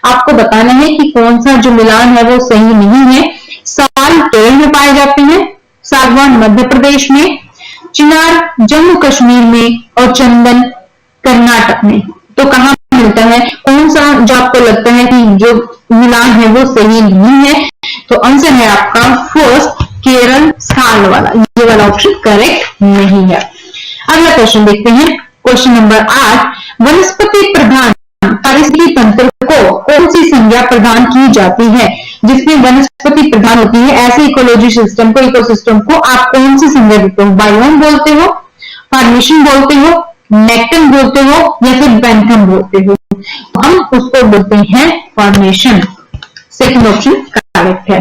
आपको बताना है कि कौन सा जो मिलान है वो सही नहीं है। साल केरल में पाए जाते हैं, सागवान मध्य प्रदेश में, चिनार जम्मू कश्मीर में, और चंदन कर्नाटक में। तो कहां मिलता है? कौन सा जो आपको लगता है कि जो मिलान है वो सही नहीं है? तो आंसर है आपका फर्स्ट, केरल साल वाला, ये वाला ऑप्शन करेक्ट नहीं है। अगला क्वेश्चन देखते हैं, क्वेश्चन नंबर 8। वनस्पति प्रधान पारिस्थितिकी तंत्र को कौन सी संज्ञा प्रदान की जाती है? जिसमें वनस्पति प्रधान होती है ऐसे इकोलॉजी सिस्टम को, इकोसिस्टम को आप कौन सी संज्ञा देते हो? बायोम बोलते हो, फॉर्मेशन बोलते हो, नेक्टम बोलते हो, या फिर बेंथम बोलते हो? तो हम उसको बोलते हैं फॉर्मेशन। सेकंड ऑप्शन करेक्ट है।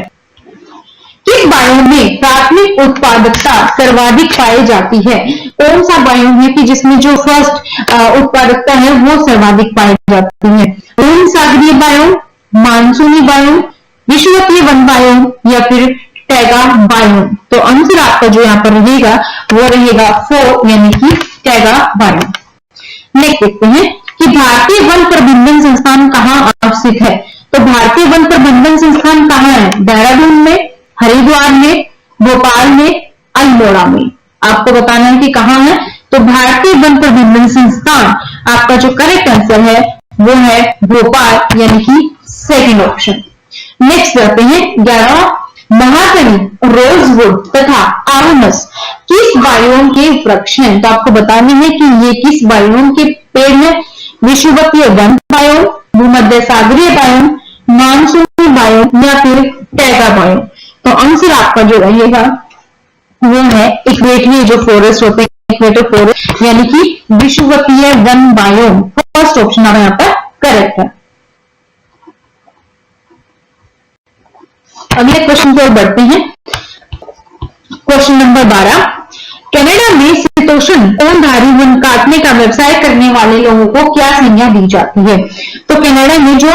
किस बायोम में प्राथमिक उत्पादकता सर्वाधिक पाई जाती है? कौन सा बायोम है कि जिसमें जो फर्स्ट उत्पादकता है वो सर्वाधिक पाई जाती है? ऊन सागरीय बायोम, मानसूनी बायोम, विषुवतीय वन बायोम, या फिर टैगा बायोम? तो आंसर आपका जो यहाँ पर रहेगा वो रहेगा 4, यानी कि टैगा बायोम। नेक्स्ट देखते हैं कि भारतीय वन प्रबंधन संस्थान कहाँ स्थित है? तो भारतीय वन प्रबंधन संस्थान कहाँ है? देहरादून में, हरिद्वार में, भोपाल में, अल्मोड़ा में? आपको बताना है कि कहां है। तो भारतीय वन प्रबंधन संस्थान आपका जो करेक्ट आंसर है वो है भोपाल, यानी कि सेकंड ऑप्शन। नेक्स्ट करते हैं 11वां, महागनी, रोजवुड तथा आउनस किस बायोम के वृक्ष हैं? तो आपको बताना है कि ये किस बायोम के पेड़ है? विषुवतीय वन बायोम, भूमध्य सागरीय बायोम, मानसूनी बायोम, या फिर टैगा बायोम? तो आंसर आपका जो रहेगा वो है इक्वेटरी जो फॉरेस्ट होते हैं, इक्वेटर फॉरेस्ट, यानी कि विषुवतीय वन बायोम। फर्स्ट ऑप्शन हमारे यहाँ पर करेक्ट है। अगले क्वेश्चन की ओर बढ़ते हैं, क्वेश्चन नंबर 12। कनाडा में शीतोष्ण कोणधारी वन काटने का व्यवसाय करने वाले लोगों को क्या संज्ञा दी जाती है? तो कनाडा में जो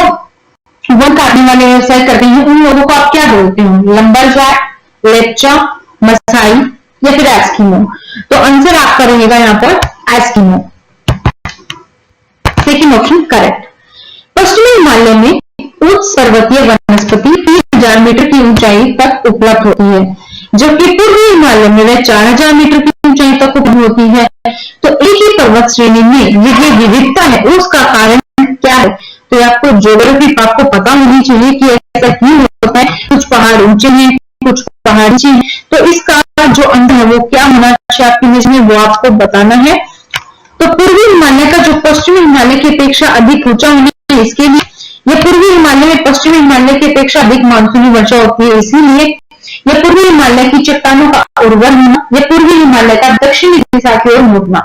वन काटने वाले व्यवसाय करते हैं उन लोगों को आप क्या बोलते हो? लंबरजैक, लेप्चा, मसाई, या फिर एस्किमो? तो आंसर आपका रहेगा यहाँ पर एस्किमो। Second option correct. पश्चिमी हिमालय में उच्च पर्वतीय वनस्पति 3000 मीटर की ऊंचाई तक उपलब्ध होती है, जबकि पूर्वी हिमालय में वह 4000 मीटर की ऊंचाई तक उपलब्ध होती है। तो एक ही पर्वत श्रेणी में ये विविधता है, उसका कारण क्या है? तो आपको ज्योग्राफी आपको पता होनी चाहिए कि ऐसा क्यों होता है। कुछ पहाड़ ऊंचे हैं, कुछ पहाड़ नीचे हैं, तो इसका जो अंतर है वो क्या होना चाहिए आपकी इमेज में, वो आपको बताना है। तो पूर्वी हिमालय का जो पश्चिमी हिमालय की अपेक्षा अधिक ऊंचा होना है, इसके लिए यह पूर्वी हिमालय में पश्चिमी हिमालय की अपेक्षा अधिक मानसूनी वर्षा होती है, इसीलिए यह पूर्वी हिमालय की चट्टानों का उर्वर होना, यह पूर्वी हिमालय का दक्षिणी दिशा की ओर मुड़ना।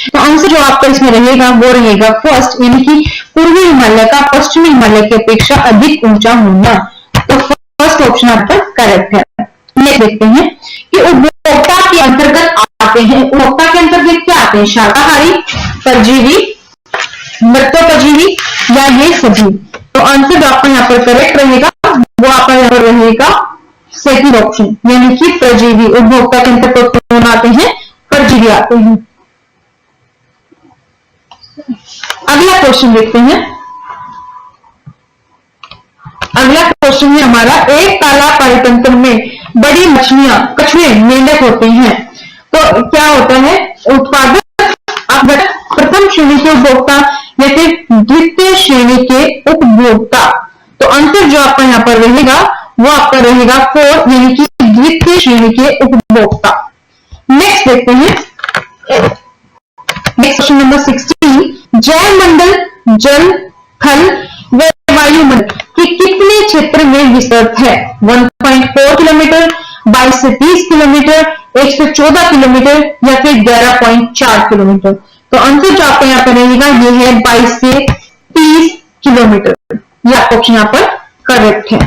तो आंसर जो आपका इसमें रहेगा वो रहेगा फर्स्ट, यानी कि पूर्वी हिमालय का पश्चिमी हिमालय की अपेक्षा अधिक ऊंचा होना। तो फर्स्ट ऑप्शन आपका करेक्ट है। नेक्स्ट देखते हैं कि उपभोक्ता के अंतर्गत आते हैं, उपभोक्ता के अंतर्गत क्या आते हैं? शाकाहारी, परजीवी, मृतोपजीवी या ये सभी? तो आंसर जो आपका यहाँ पर करेक्ट रहेगा वो आपका यहाँ पर रहेगा सेकंड ऑप्शन, यानी कि परजीवी। उपभोक्ता के अंतर्गत कौन आते हैं? परजीवी आते हैं। अगला क्वेश्चन देखते हैं। अगला क्वेश्चन है हमारा, एक तालाब परितंत्र में बड़ी मछलियां, कछुए, मेंढक होते हैं, तो क्या होता है? उत्पादक, प्रथम श्रेणी के उपभोक्ता या फिर द्वितीय श्रेणी के उपभोक्ता? तो आंसर जो आपका यहाँ पर रहेगा वो आपका रहेगा 4, यानी कि द्वितीय श्रेणी के उपभोक्ता। नेक्स्ट देखते हैं, नेक्स्ट क्वेश्चन नंबर 16, जैव मंडल जल, थल व वायुमंडल के कितने क्षेत्र में विस्तृत है? 1.4 किलोमीटर, 22 से 30 किलोमीटर, 114 किलोमीटर या फिर 11.4 किलोमीटर? तो आंसर जो आपका यहाँ पर रहेगा ये है 22 से 30 किलोमीटर। यह ऑप्शन यहाँ पर करेक्ट है।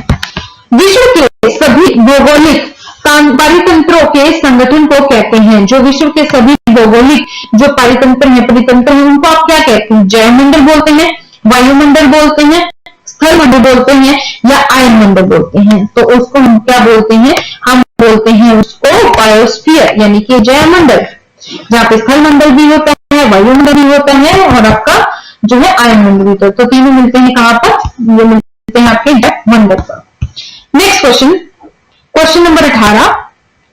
विश्व के सभी भौगोलिक पारितंत्रों के संगठन को कहते हैं? जो विश्व के सभी भौगोलिक जो पारितंत्र है, परितंत्र है, उनको आप क्या कहते हैं? जैव मंडल बोलते हैं, वायुमंडल बोलते हैं, स्थल मंडल बोलते हैं या आयन मंडल बोलते हैं? तो उसको हम क्या बोलते हैं? हम बोलते हैं उसको बायोस्फीयर, यानी कि जैव मंडल, जहाँ पे स्थल मंडल भी होता है, वायुमंडल भी होता है और आपका जो है आयन मंडल भी होता है। तो तीनों मिलते हैं कहां पर? ये मिलते हैं आपके जैव मंडल पर। नेक्स्ट क्वेश्चन, क्वेश्चन नंबर 18,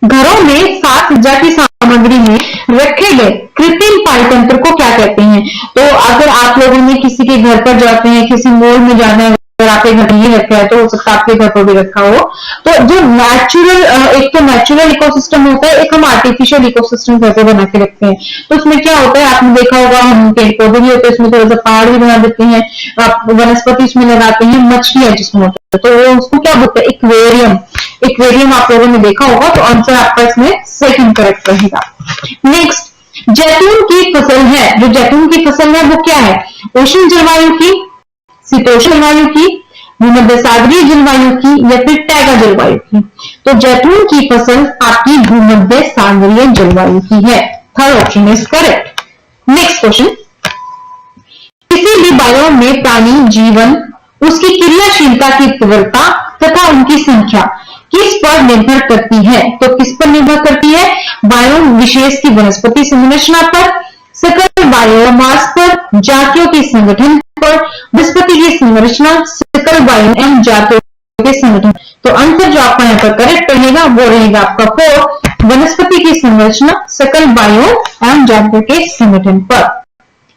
घरों में साज सज्जा की सामग्री में रखे गए कृत्रिम पारितंत्र को क्या कहते हैं? तो अगर आप लोगों ने किसी के घर पर जाते हैं, किसी मॉल में जाना है, अगर आपके घर में रखा है तो हो सकता है आपके घर पर भी रखा हो। तो जो नेचुरल, एक तो नेचुरल इकोसिस्टम होता है, एक हम आर्टिफिशियल इकोसिस्टम कैसे बना के रखते हैं। तो उसमें क्या होता है, आपने देखा होगा, हम पेड़ पौधे भी होते हैं, उसमें थोड़ा सा पहाड़ भी बना देते हैं, वनस्पति उसमें लगाते हैं, मछलियां जिसमें होता है, तो उसको क्या बोलते हैं? एक्वेरियम। एक्वेरियम आप लोगों ने देखा होगा। तो आंसर आपका इसमें सेकंड करेक्ट रहेगा। नेक्स्ट, जैतून की फसल है, जो जैतून की फसल है वो क्या है? उष्ण जलवायु की, शीतोष्ण जलवायु की, भूमध्य सागरीय जलवायु की या फिर टैगा जलवायु की? तो जैतून की फसल आपकी भूमध्य सागरीय जलवायु की है। Third option is correct. Next question, किसी भी बायोम में प्राणी जीवन, उसकी क्रियाशीलता की तीव्रता तथा उनकी संख्या किस पर निर्भर करती है? तो किस पर निर्भर करती है? बायोम विशेष की वनस्पति संरचना पर, सकल बायोमास पर, जातियों के संगठन पर, वनस्पति की संरचना, सकल बायो एवं जातियों के संगठन। तो आंसर जो आपका यहाँ पर करेक्ट रहेगा वो रहेगा आपका 4, वनस्पति की संरचना, सकल बायो एवं जातियों के संगठन पर।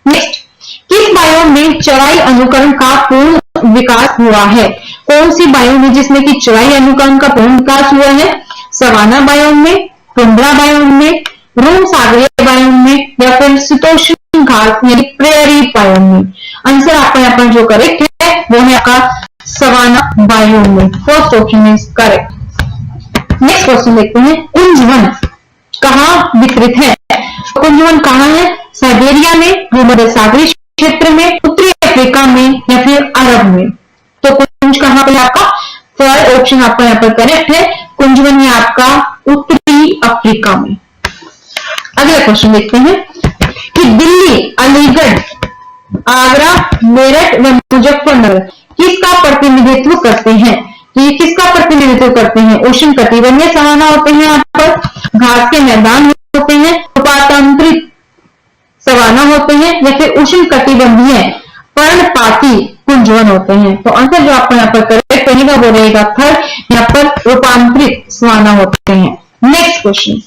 नेक्स्ट, किस बायोम में चराई अनुकरण का पूर्ण विकास हुआ है? कौन सी बायोम है जिसमें कि चराई अनुकरण का पूर्ण विकास हुआ है? सवाना बायोम में, टुंड्रा बायोम में, रोम सागरीय बायोम में या फिर शीतोष्ण घास यानी प्रेयरी बायोम में? आंसर आपका यहाँ पर जो करेक्ट है वो है आपका सवाना बायोम में। First option is correct. Next question देखते हैं, कुंजवन कहाँ वितरित है? कुंजवन कहाँ है? साइबेरिया में, भूमध्य सागरीय क्षेत्र में, उत्तरी अफ्रीका में या फिर अरब में? तो कुंज कहाँ पे आपका? थर्ड ऑप्शन आपका यहाँ पर करेक्ट है, कुंजवन है आपका उत्तरी अफ्रीका में। अगला क्वेश्चन देखते हैं कि दिल्ली, अलीगढ़, आगरा, मेरठ व मुजफ्फरनगर किसका प्रतिनिधित्व करते हैं? तो ये किसका प्रतिनिधित्व करते हैं? उष्ण कटिबंधीय सवाना होते हैं, यहाँ पर घास के मैदान होते हैं, उपातांतरित सवाना होते हैं या फिर उष्ण कटिबंधीय पर्णपाती कुंजवन होते हैं? तो आंसर जो आपको यहाँ पर करेक्ट रहेगा वो रहेगा थर्ड, यहाँ पर रूपांतरित सवाना होते हैं। नेक्स्ट क्वेश्चन,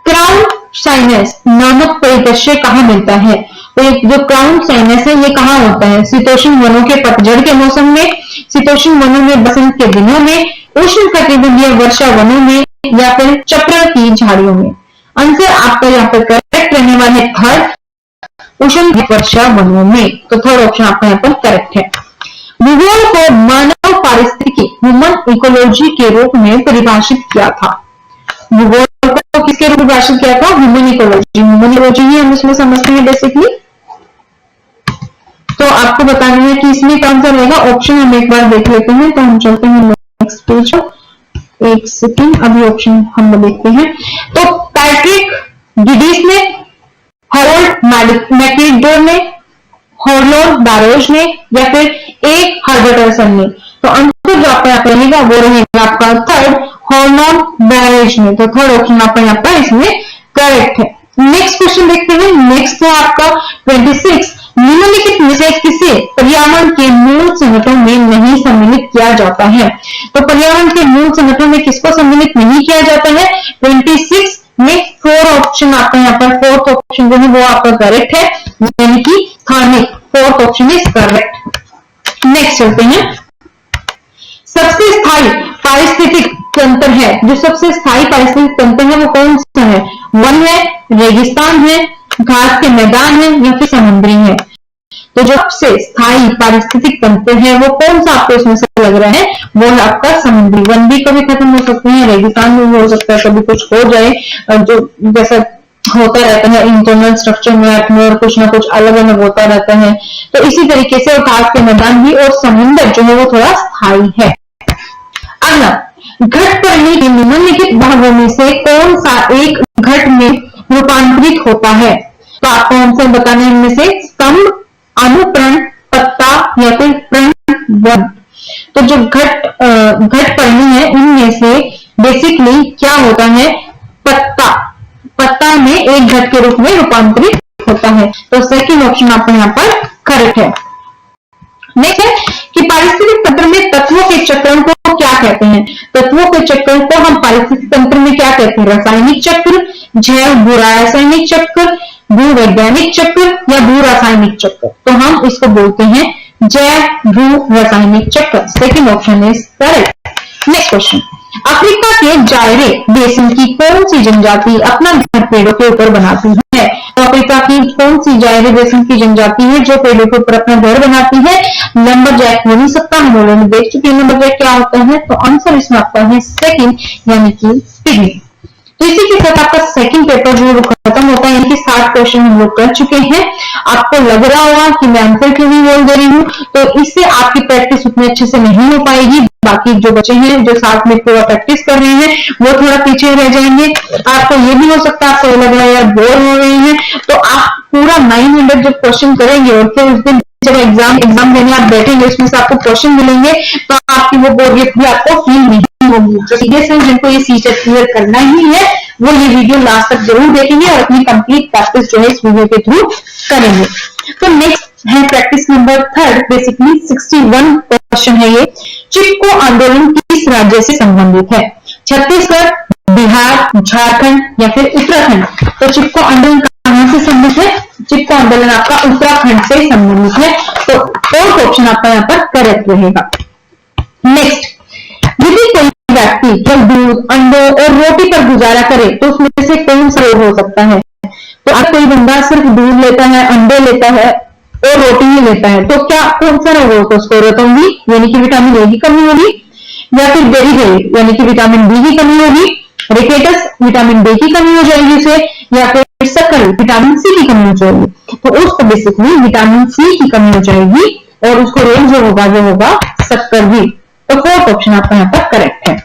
क्राउन साइनस नामक परिदृश्य कहाँ मिलता है? तो जो क्राउन साइनस है ये कहाँ होता है? शीतोष्ण वनों के पतझड़ के मौसम में, शीतोष्ण वनों में बसंत के दिनों में, उष्ण कटिबंधीय वर्षा वनों में या फिर चक्र की झाड़ियों में? आंसर आपका यहाँ पर करेक्ट रहने वाला है थर्ड, उष्ण वर्षा वनों में। तो थर्ड ऑप्शन आपका यहाँ पर करेक्ट है। भूगोल को मानव पारिस्थितिकी, ह्यूमन इकोलॉजी के रूप में परिभाषित किया था। भूगोल को किसके रूप में परिभाषित किया था? Human ecology. ह्यूमन इकोलॉजी ही हम इसमें समझते हैं बेसिकली। तो आपको बताना है कि इसमें कौन सा रहेगा ऑप्शन। हम एक बार देख लेते हैं, तो हम चलते हैं नेक्स्ट पेज। एक सेकंड, अभी ऑप्शन हम देखते हैं। तो पैट्रिक गिडीस ने, हेरोल्ड मैकिडोर ने, हॉर्लोन बारोज ने, या फिर ए हर्बर्टसन ने। तो आंसर जो आपका यहाँ पर रहेगा वो रहेगा आपका थर्ड, हॉर्लोन बारोज ने। तो थर्ड ऑप्शन आपका यहाँ पर इसमें करेक्ट है। नेक्स्ट क्वेश्चन देखते हैं। नेक्स्ट है आपका 26, निम्नलिखित में से किसे पर्यावरण के मूल संगठन में नहीं सम्मिलित किया जाता है? तो पर्यावरण के मूल संगठन में किसको सम्मिलित नहीं किया जाता है? 26 में 4 ऑप्शन आपका यहाँ पर, फोर्थ ऑप्शन जो है वो आपका करेक्ट है, यानी कि स्थानिक, fourth option is correct. Next चलते हैं। सबसे स्थायी पारिस्थितिक तंत्र है, जो सबसे स्थायी पारिस्थितिक तंत्र है वो कौन सा है? वन है, रेगिस्तान है, घास के मैदान है, या फिर समुद्री है? तो जो सबसे स्थायी पारिस्थितिक तंत्र है वो कौन सा आपको इसमें से लग रहा है? वो है आपका समुद्री। वन भी कभी खत्म हो सकते हैं, रेगिस्तान भी हो सकता है, कभी कुछ हो जाए, जो जैसा होता रहता है इंटरनल स्ट्रक्चर में अपने, और कुछ ना कुछ अलग अलग होता रहता है। तो इसी तरीके से घास के मैदान भी और समुद्र जो है वो थोड़ा स्थायी है। अगला, घट पर्णी के निम्नलिखित भागों में से कौन सा एक घट में रूपांतरित होता है? तो आपको आंसर बताना है इनमें से, स्तंभ, अनुप्रण, पत्ता, या फिर प्रण। तो जो घट पर्णी है इनमें से बेसिकली क्या होता है? पत्ता में एक घट के रूप में रूपांतरित होता है। तो सेकंड ऑप्शन आपका यहाँ पर करेक्ट है। नेक्स्ट है कि पारिस्थितिक तंत्र में तत्वों के चक्रण को क्या कहते हैं? तत्वों के चक्र को हम पारिस्थितिक तंत्र में क्या कहते हैं? रासायनिक चक्र, जैव भू रासायनिक चक्र, भूवैज्ञानिक चक्र, या भू रासायनिक चक्र? तो हम इसको बोलते हैं जैव भू रासायनिक चक्र। Second option is correct. Next question, Africa के जायरे बेसिन की कौन सी जनजाति अपना घर पेड़ों के ऊपर बनाती है? तो अफ्रीका की कौन सी जायरे बेसिन की जनजाति है जो पेड़ों के ऊपर अपना घर बनाती है? लंबरजैक हो नहीं सकता, हम ऑलरेडी देख चुके हैं लंबरजैक क्या होता है। तो आंसर इसमें आता है सेकंड, यानी कि पिग्मी। तो इसी के साथ आपका सेकंड पेपर जो है वो खत्म होता है, यानी कि 60 क्वेश्चन हम लोग कर चुके हैं। आपको लग रहा होगा कि मैं आंसर क्यों नहीं बोल दे रही हूँ, तो इससे आपकी प्रैक्टिस उतनी अच्छे से नहीं हो पाएगी। बाकी जो बच्चे हैं जो साथ में पूरा प्रैक्टिस कर रहे हैं वो थोड़ा पीछे रह जाएंगे। आपको ये भी हो सकता है आपको लग रहा है यार बोर हो रहे हैं, तो आप पूरा 900 जब क्वेश्चन करेंगे और फिर उस दिन जब एग्जाम देने आप बैठेंगे उसमें से आपको क्वेश्चन मिलेंगे, तो आपकी वो बोरियत भी आपको फील नहीं होगी। जो सीरियस है जिनको ये सीचर क्लियर करना ही है वो ये वीडियो लास्ट तक जरूर देखेंगे और अपनी कंप्लीट प्रैक्टिस जो है इस वीडियो के थ्रू करेंगे। तो नेक्स्ट है प्रैक्टिस नंबर 3, बेसिकली 61 क्वेश्चन है ये। चिपको आंदोलन किस राज्य से संबंधित है? छत्तीसगढ़, बिहार, झारखंड, या फिर उत्तराखंड? तो चिपको आंदोलन कहां से संबंधित है? चिपको आंदोलन आपका उत्तराखंड से संबंधित है। तो फोर्थ ऑप्शन आपका यहाँ पर करेक्ट रहेगा। नेक्स्ट, यदि कोई व्यक्ति जब दूध, अंडों और रोटी पर गुजारा करे तो उसमें से कौन सा रोग हो सकता है? तो अगर कोई बंदा सिर्फ दूध लेता है, अंडे लेता है और रोटी ही लेता है, तो क्या कौन सा रोग होगा उसको? रोटोंगी यानी कि विटामिन ए की कमी होगी, या फिर बेरीबेरी यानी कि विटामिन बी की कमी होगी, रिकेटस विटामिन डी की कमी हो जाएगी उसे, या फिर शक्कर विटामिन सी की कमी हो जाएगी। तो उसको बेसिकली विटामिन सी की कमी हो जाएगी और उसको रोग जो होगा वो होगा शक्कर भी। तो फोर्थ ऑप्शन आपका यहाँ पर करेक्ट है।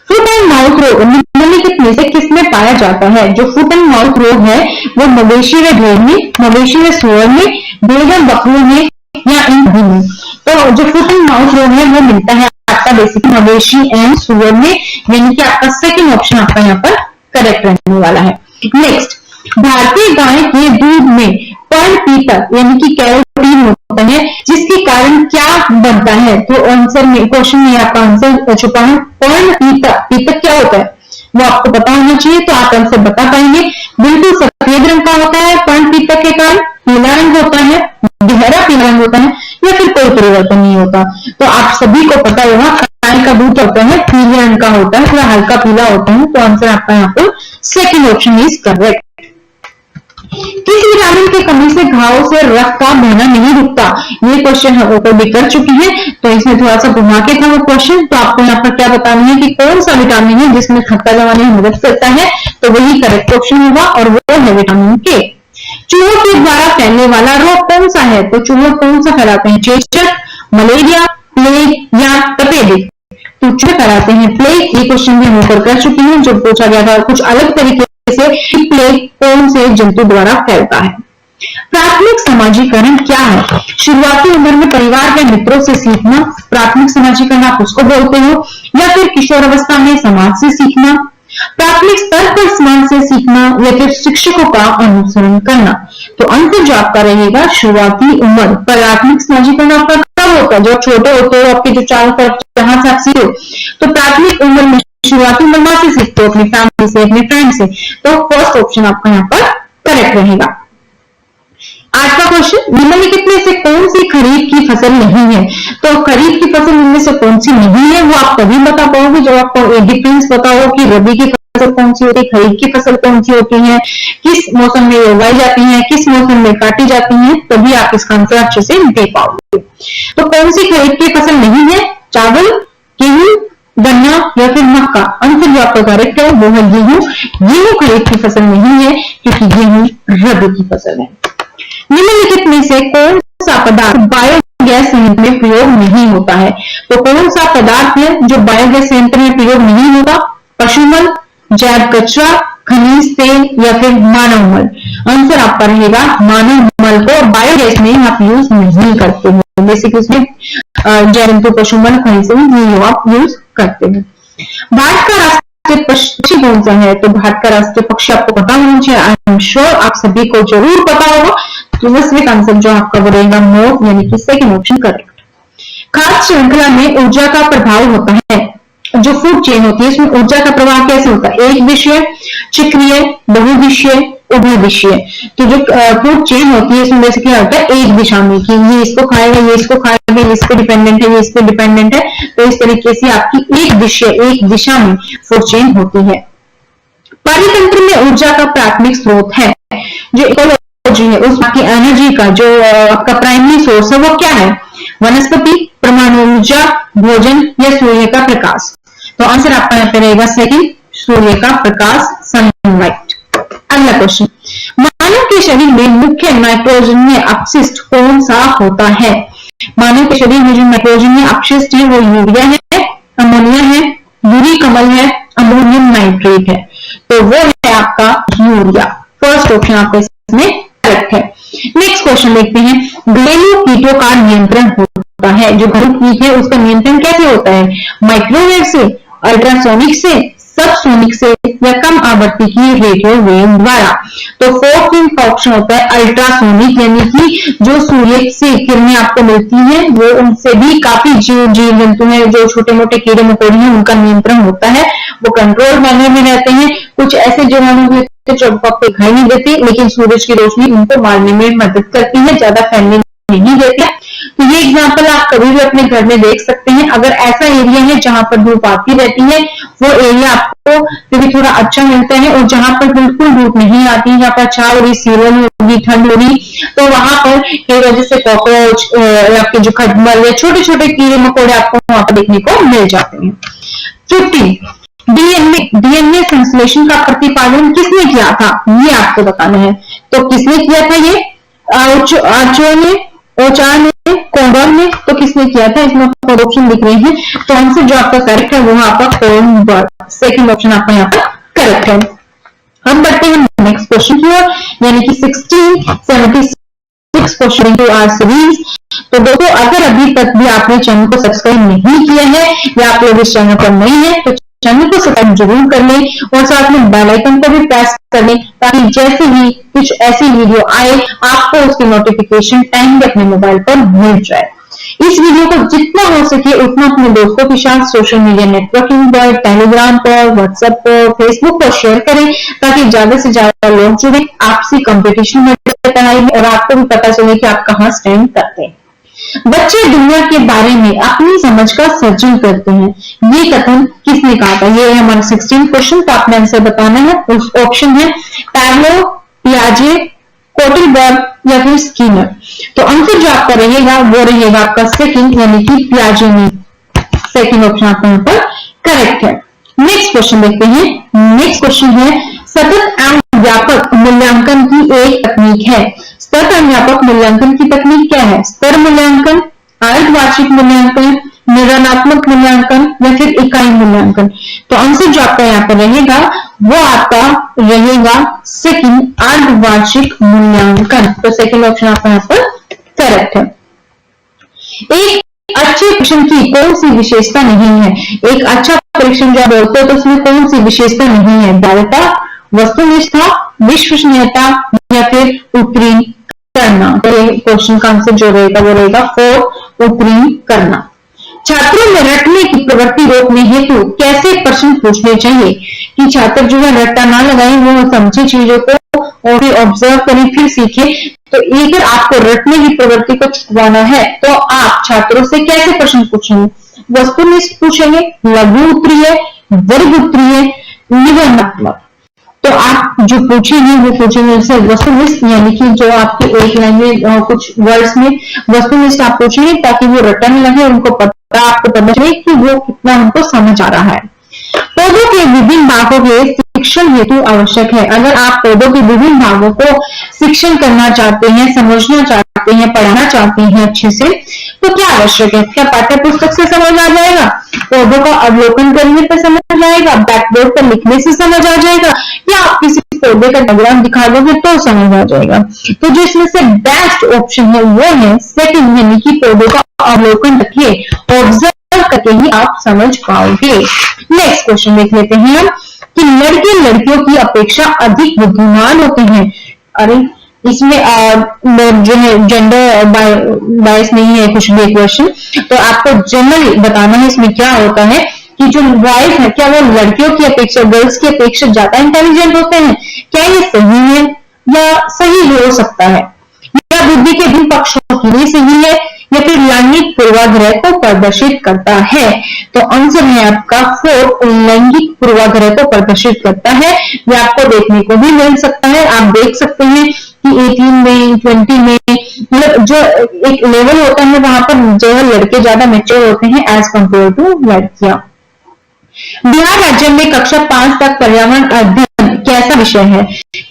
फुट एंड माउथ रोग निम्नलिखित में से किसमें पाया जाता है? जो फुट एंड माउथ रोग है वो मवेशी व भेड़ में, मवेशी व सूअर में, भेड़ बकरियों में, या इन सभी में? तो जो फुट एंड माउथ रोग है वो मिलता है आपका बेसिकली मवेशी एंड सूअर में, यानी कि आपका सेकंड ऑप्शन आपका यहाँ पर करेक्ट रहने वाला है। नेक्स्ट, भारतीय गाय के दूध में पर्णपितक यानी कि कैरोटीन होता है, जिसके कारण क्या बनता है? तो आंसर में क्वेश्चन में आपका आंसर छुपा है पर्णपितक। पितक क्या होता है वो आपको पता होना चाहिए, तो आप आंसर बता पाएंगे। बिल्कुल सफेद रंग का होता है पर्णपितक के कारण, पीला रंग होता है, गहरा पीला रंग होता है, या फिर कोई परिवर्तन नहीं होता। तो आप सभी को पता होगा गाय का दूध होता है पीले रंग का होता है, थोड़ा हल्का पीला होता है। तो आंसर आपका यहाँ पर सेकंड ऑप्शन इज करेक्ट। किस विटामिन की कमी से घाव से रक्त का बहना नहीं रुकता? ये क्वेश्चन हम ऊपर भी कर चुकी है, तो इसमें थोड़ा सा घुमा के था वो क्वेश्चन। तो आपको यहाँ पर क्या बताना है कि कौन सा विटामिन है जिसमें थक्का जमाने में मदद करता है? तो वही करेक्ट ऑप्शन होगा और वो है विटामिन के। चूहों के द्वारा फैलने वाला रोग कौन सा है? तो चूहे कौन सा फैलाते हैं? चेचक, मलेरिया, प्लेग, या तपेदिक? तो चूहे फैलाते हैं प्लेग। ये क्वेश्चन भी हम ऊपर कर चुकी है, जो पूछा गया था कुछ अलग तरीके से करेंगे कि प्लेग कौन से जंतु द्वारा फैलता है। प्राथमिक समाजीकरण क्या है? शुरुआती उम्र में परिवार या मित्रों से सीखना, प्राथमिक समाजीकरण आप उसको बोलते हो, या फिर किशोर अवस्था में समाज से सीखना, प्राथमिक स्तर पर समाज से सीखना, या फिर शिक्षकों का अनुसरण करना। तो आंसर जो आपका रहेगा शुरुआती उम्र। प्राथमिक समाजीकरण आपका कब होता है? जब छोटे होते हो, आपके जो चारों तरफ जहां से आप सीखो, तो प्राथमिक उम्र में शुरुआती उम्र में से सीखते हो, अपनी फैमिली से, अपने फ्रेंड से। तो फर्स्ट ऑप्शन आपका यहाँ पर करेक्ट रहेगा। आज का क्वेश्चन, निम्नलिखित में से कौन सी खरीफ की फसल नहीं है? तो खरीफ की फसल इनमें से कौन सी नहीं है वो आप तभी बता पाओगे जब आपको डिफरेंस पता हो कि रबी की फसल कौन सी होती है, खरीफ की फसल कौन सी होती है, किस मौसम में उगाई जाती है, किस मौसम में काटी जाती है, तभी आप इसका आंसर अच्छे से दे पाओगे। तो कौन सी खरीफ की फसल नहीं है? चावल, गेहूं, गन्ना या फिर मक्का। आंसर जो आपका करेक्ट है वो है गेहूं। गेहूं खरीफ की फसल नहीं है क्योंकि गेहूं रबी की फसल है। निम्नलिखित में से कौन सा पदार्थ बायोगैस संयंत्र में प्रयोग नहीं होता है? तो कौन सा पदार्थ है जो बायोगैस संयंत्र में प्रयोग नहीं होता? पशुमल, जैव कचरा, खनिज तेल या फिर मानव मल। आंसर आपका रहेगा मानव मल को बायोगैस में आप यूज नहीं करते हैं। बेसिकली उसमें जैव जंतु, पशुमल, खनिज तेल आप यूज करते हैं। भारत का राष्ट्रीय पक्षी कौन सा है? तो भारत का राष्ट्रीय पक्षी आपको पता होना चाहिए। आई एम श्योर आप सभी को जरूर पता होगा। तो वैश्विक आंसर जो आपका वो रहेगा मोर, यानी कि सेकंड ऑप्शन करेक्ट। खाद्य श्रृंखला में ऊर्जा का प्रभाव होता है। जो फूड चेन होती है इसमें ऊर्जा का प्रभाव कैसे होता है? एक विषय, चक्रीय, बहुविषय, उभयविषय। तो जो फूड चेन होती है इसमें जैसे क्या होता है, एक दिशा में कि ये इसको खाएगा, ये इसको खाएगा, ये इस पे डिपेंडेंट है, ये इस पे डिपेंडेंट है। तो इस तरीके से आपकी एक विषय, एक दिशा में फूड चेन होती है। परितंत्र में ऊर्जा का प्राथमिक स्रोत है। जो इकोलॉजी है उसकी एनर्जी का जो आपका प्राइमरी सोर्स है वो क्या है? वनस्पति, परमाणु ऊर्जा, भोजन या सूर्य का प्रकाश। तो आंसर आपका यहाँ पे रहेगा सेकंड, सूर्य का प्रकाश, सनलाइट। अगला क्वेश्चन, मानव के शरीर में मुख्य नाइट्रोजनीय अपशिष्ट कौन सा होता है? मानव के शरीर में जो नाइट्रोजनीय अपशिष्ट है वो यूरिया है, अमोनिया है, यूरिक अम्ल है, अमोनियम नाइट्रेट है। तो वो है आपका यूरिया। फर्स्ट ऑप्शन आपका इसमें करेक्ट है। नेक्स्ट क्वेश्चन देखते हैं, घरेलू कीटों का नियंत्रण होता है। जो घरेलू कीट है उसका नियंत्रण कैसे होता है? माइक्रोवेव से, अल्ट्रासोनिक से, सबसोनिक से या कम आवृत्ति की रेडियो वेव द्वारा। तो फोर्थ ऑप्शन होता है अल्ट्रासोनिक, यानी कि जो सूर्य से किरणें आपको मिलती हैं वो उनसे भी काफी जीव जंतु हैं, जो छोटे मोटे कीड़े मकोड़े हैं उनका नियंत्रण होता है। वो कंट्रोल मैनर में रहते हैं। कुछ ऐसे जीवाणु भी जो आपको दिखाई नहीं देते लेकिन सूरज की रोशनी उनको मारने में मदद करती है, ज्यादा फैलने नहीं देते। तो ये एग्जांपल आप कभी भी अपने घर में देख सकते हैं। अगर ऐसा एरिया है जहां पर धूप आती रहती है वो एरिया आपको भी थोड़ा अच्छा मिलता है, और जहां पर बिल्कुल धूप नहीं आती, जहां पर छाव हो रही, सीलन होगी, ठंड हो रही, तो वहां पर कई वजह से कॉकरोच, आपके जो खटमल या छोटे छोटे कीड़े मकोड़े आपको वहां पर देखने को मिल जाते हैं। 15 डीएनए संश्लेषण का प्रतिपादन किसने किया था? ये आपको बताना है। तो किसने किया था ये? आर्चो ने, ओचार ने, कोंडॉन ने। तो किसने किया था? इसमें ऑप्शन दिख रहे हैं। तो आंसर जो आपका करेक्ट है वो आपका कोनबर्ग, सेकंड ऑप्शन आपका यहाँ पर करेक्ट है। हम बढ़ते हैं नेक्स्ट क्वेश्चन की ओर, यानी कि 1676 क्वेश्चन टू आवर सीरीज। तो दोस्तों अगर अभी तक भी आपने चैनल को सब्सक्राइब नहीं किया है या आप लोग इस चैनल पर नहीं है तो चैनल को सब्सक्राइब जरूर कर लें और साथ में बेल आइकन को भी प्रेस कर लें, ताकि जैसे ही कुछ ऐसी वीडियो आए आपको उसकी नोटिफिकेशन टाइम पे अपने मोबाइल पर मिल जाए। इस वीडियो को जितना हो सके उतना अपने दोस्तों के साथ सोशल मीडिया नेटवर्किंग पर, टेलीग्राम पर, व्हाट्सएप पर, फेसबुक पर शेयर करें, ताकि ज्यादा से ज्यादा लोग जुड़े, आपसी कंपटीशन में पढ़ाई में, और आपको भी पता चले कि आप कहाँ स्टैंड करते हैं। बच्चे दुनिया के बारे में अपनी समझ का सर्जन करते हैं, ये कथन किसने कहा था? ये है हमारा 16 क्वेश्चन। तो आपने आंसर बताना है। उस ऑप्शन है पैवलोव, पियाजे, कोटलबर्ग या फिर स्किनर। तो आंसर जो आपका रहेगा वो रहेगा आपका सेकंड, यानी कि पियाजे ने। सेकंड ऑप्शन आपका यहाँ पर करेक्ट है। नेक्स्ट क्वेश्चन देखते हैं। नेक्स्ट क्वेश्चन है, सतत एवं व्यापक मूल्यांकन की एक तकनीक है। सतत एवं व्यापक मूल्यांकन की तकनीक क्या है? स्तर मूल्यांकन, अर्धवार्षिक मूल्यांकन, निर्णयात्मक मूल्यांकन या फिर इकाई मूल्यांकन। तो आंसर जो आपका यहाँ पर रहेगा वो आपका रहेगा सेकंड, अर्धवार्षिक मूल्यांकन। तो सेकंड ऑप्शन आपका यहाँ पर करेक्ट है। एक अच्छे परीक्षण की कौन सी विशेषता नहीं है? एक अच्छा परीक्षण जो बोलते हैं तो उसमें कौन सी विशेषता नहीं है? वैधता, वस्तुनिष्ठता, विश्वसनीयता या फिर उत्तीर्ण करना। तो ये क्वेश्चन का आंसर जो रहेगा वो रहेगा 4, उत्तीर्ण करना। छात्रों में रटने की प्रवृत्ति रोकने हेतु कैसे प्रश्न पूछने चाहिए कि छात्र जो है रट्टा ना लगाए, वो समझे चीजों को और फिर ऑब्जर्व करें फिर सीखे। तो अगर आपको रटने की प्रवृत्ति को छुड़वाना है तो आप छात्रों से कैसे प्रश्न पूछेंगे? वस्तुनिष्ठ पूछेंगे, लघु उत्तरीय, वर्ग उत्तरीय, निबंधात्मक। तो आप जो पूछेंगे वो पूछेंगे जैसे वस्तुनिष्ठ, यानी कि जो आपकी एक लाइन में कुछ वर्ड्स में वस्तुनिष्ठ आप पूछेंगे ताकि वो रटने लगे, उनको पता, आपको पता चले कि वो कितना उनको समझ आ रहा है। पौधों के विभिन्न भागों के शिक्षण हेतु आवश्यक है। अगर आप पौधों के विभिन्न भागों को शिक्षण करना चाहते हैं, समझना चाहते हैं, पढ़ाना चाहते हैं अच्छे से, तो क्या आवश्यक है? क्या पाठ्य पुस्तक से समझ आ जाएगा? पौधों का अवलोकन करने पर समझ आएगा? ब्लैकबोर्ड पर लिखने से समझ आ जाएगा? या आप किसी पौधे का डायग्राम दिखा दोगे तो समझ आ जाएगा? तो जो इसमें से बेस्ट ऑप्शन है वो है सेकंड, यानी कि पौधों का अवलोकन रखिए, ऑब्जर्व करके ही आप समझ पाओगे। नेक्स्ट क्वेश्चन देख लेते हैं हम कि लड़के लड़कियों की अपेक्षा अधिक बुद्धिमान होते हैं। अरे इसमें जो है जेंडर बायस नहीं है कुछ भी क्वेश्चन, तो आपको जनरली बताना है इसमें क्या होता है कि जो बॉयज है क्या वो लड़कियों की अपेक्षा, गर्ल्स की अपेक्षा ज्यादा इंटेलिजेंट होते हैं? क्या ये सही है या सही हो सकता है? या बुद्धि के भिन्न पक्षों के लिए सही है या फिर लैंगिक पूर्वाग्रह को प्रदर्शित करता है? तो आंसर है आपका 4, लैंगिक पूर्वाग्रह को प्रदर्शित करता है। ये आपको देखने को भी मिल सकता है। आप देख सकते हैं कि 18 में, 20 में, मतलब जो एक लेवल होता है वहां पर जो है लड़के ज्यादा मेच्योर होते हैं एज कंपेयर टू लड़कियां। बिहार राज्य में कक्षा 5 तक पर्यावरण अध्ययन कैसा विषय है?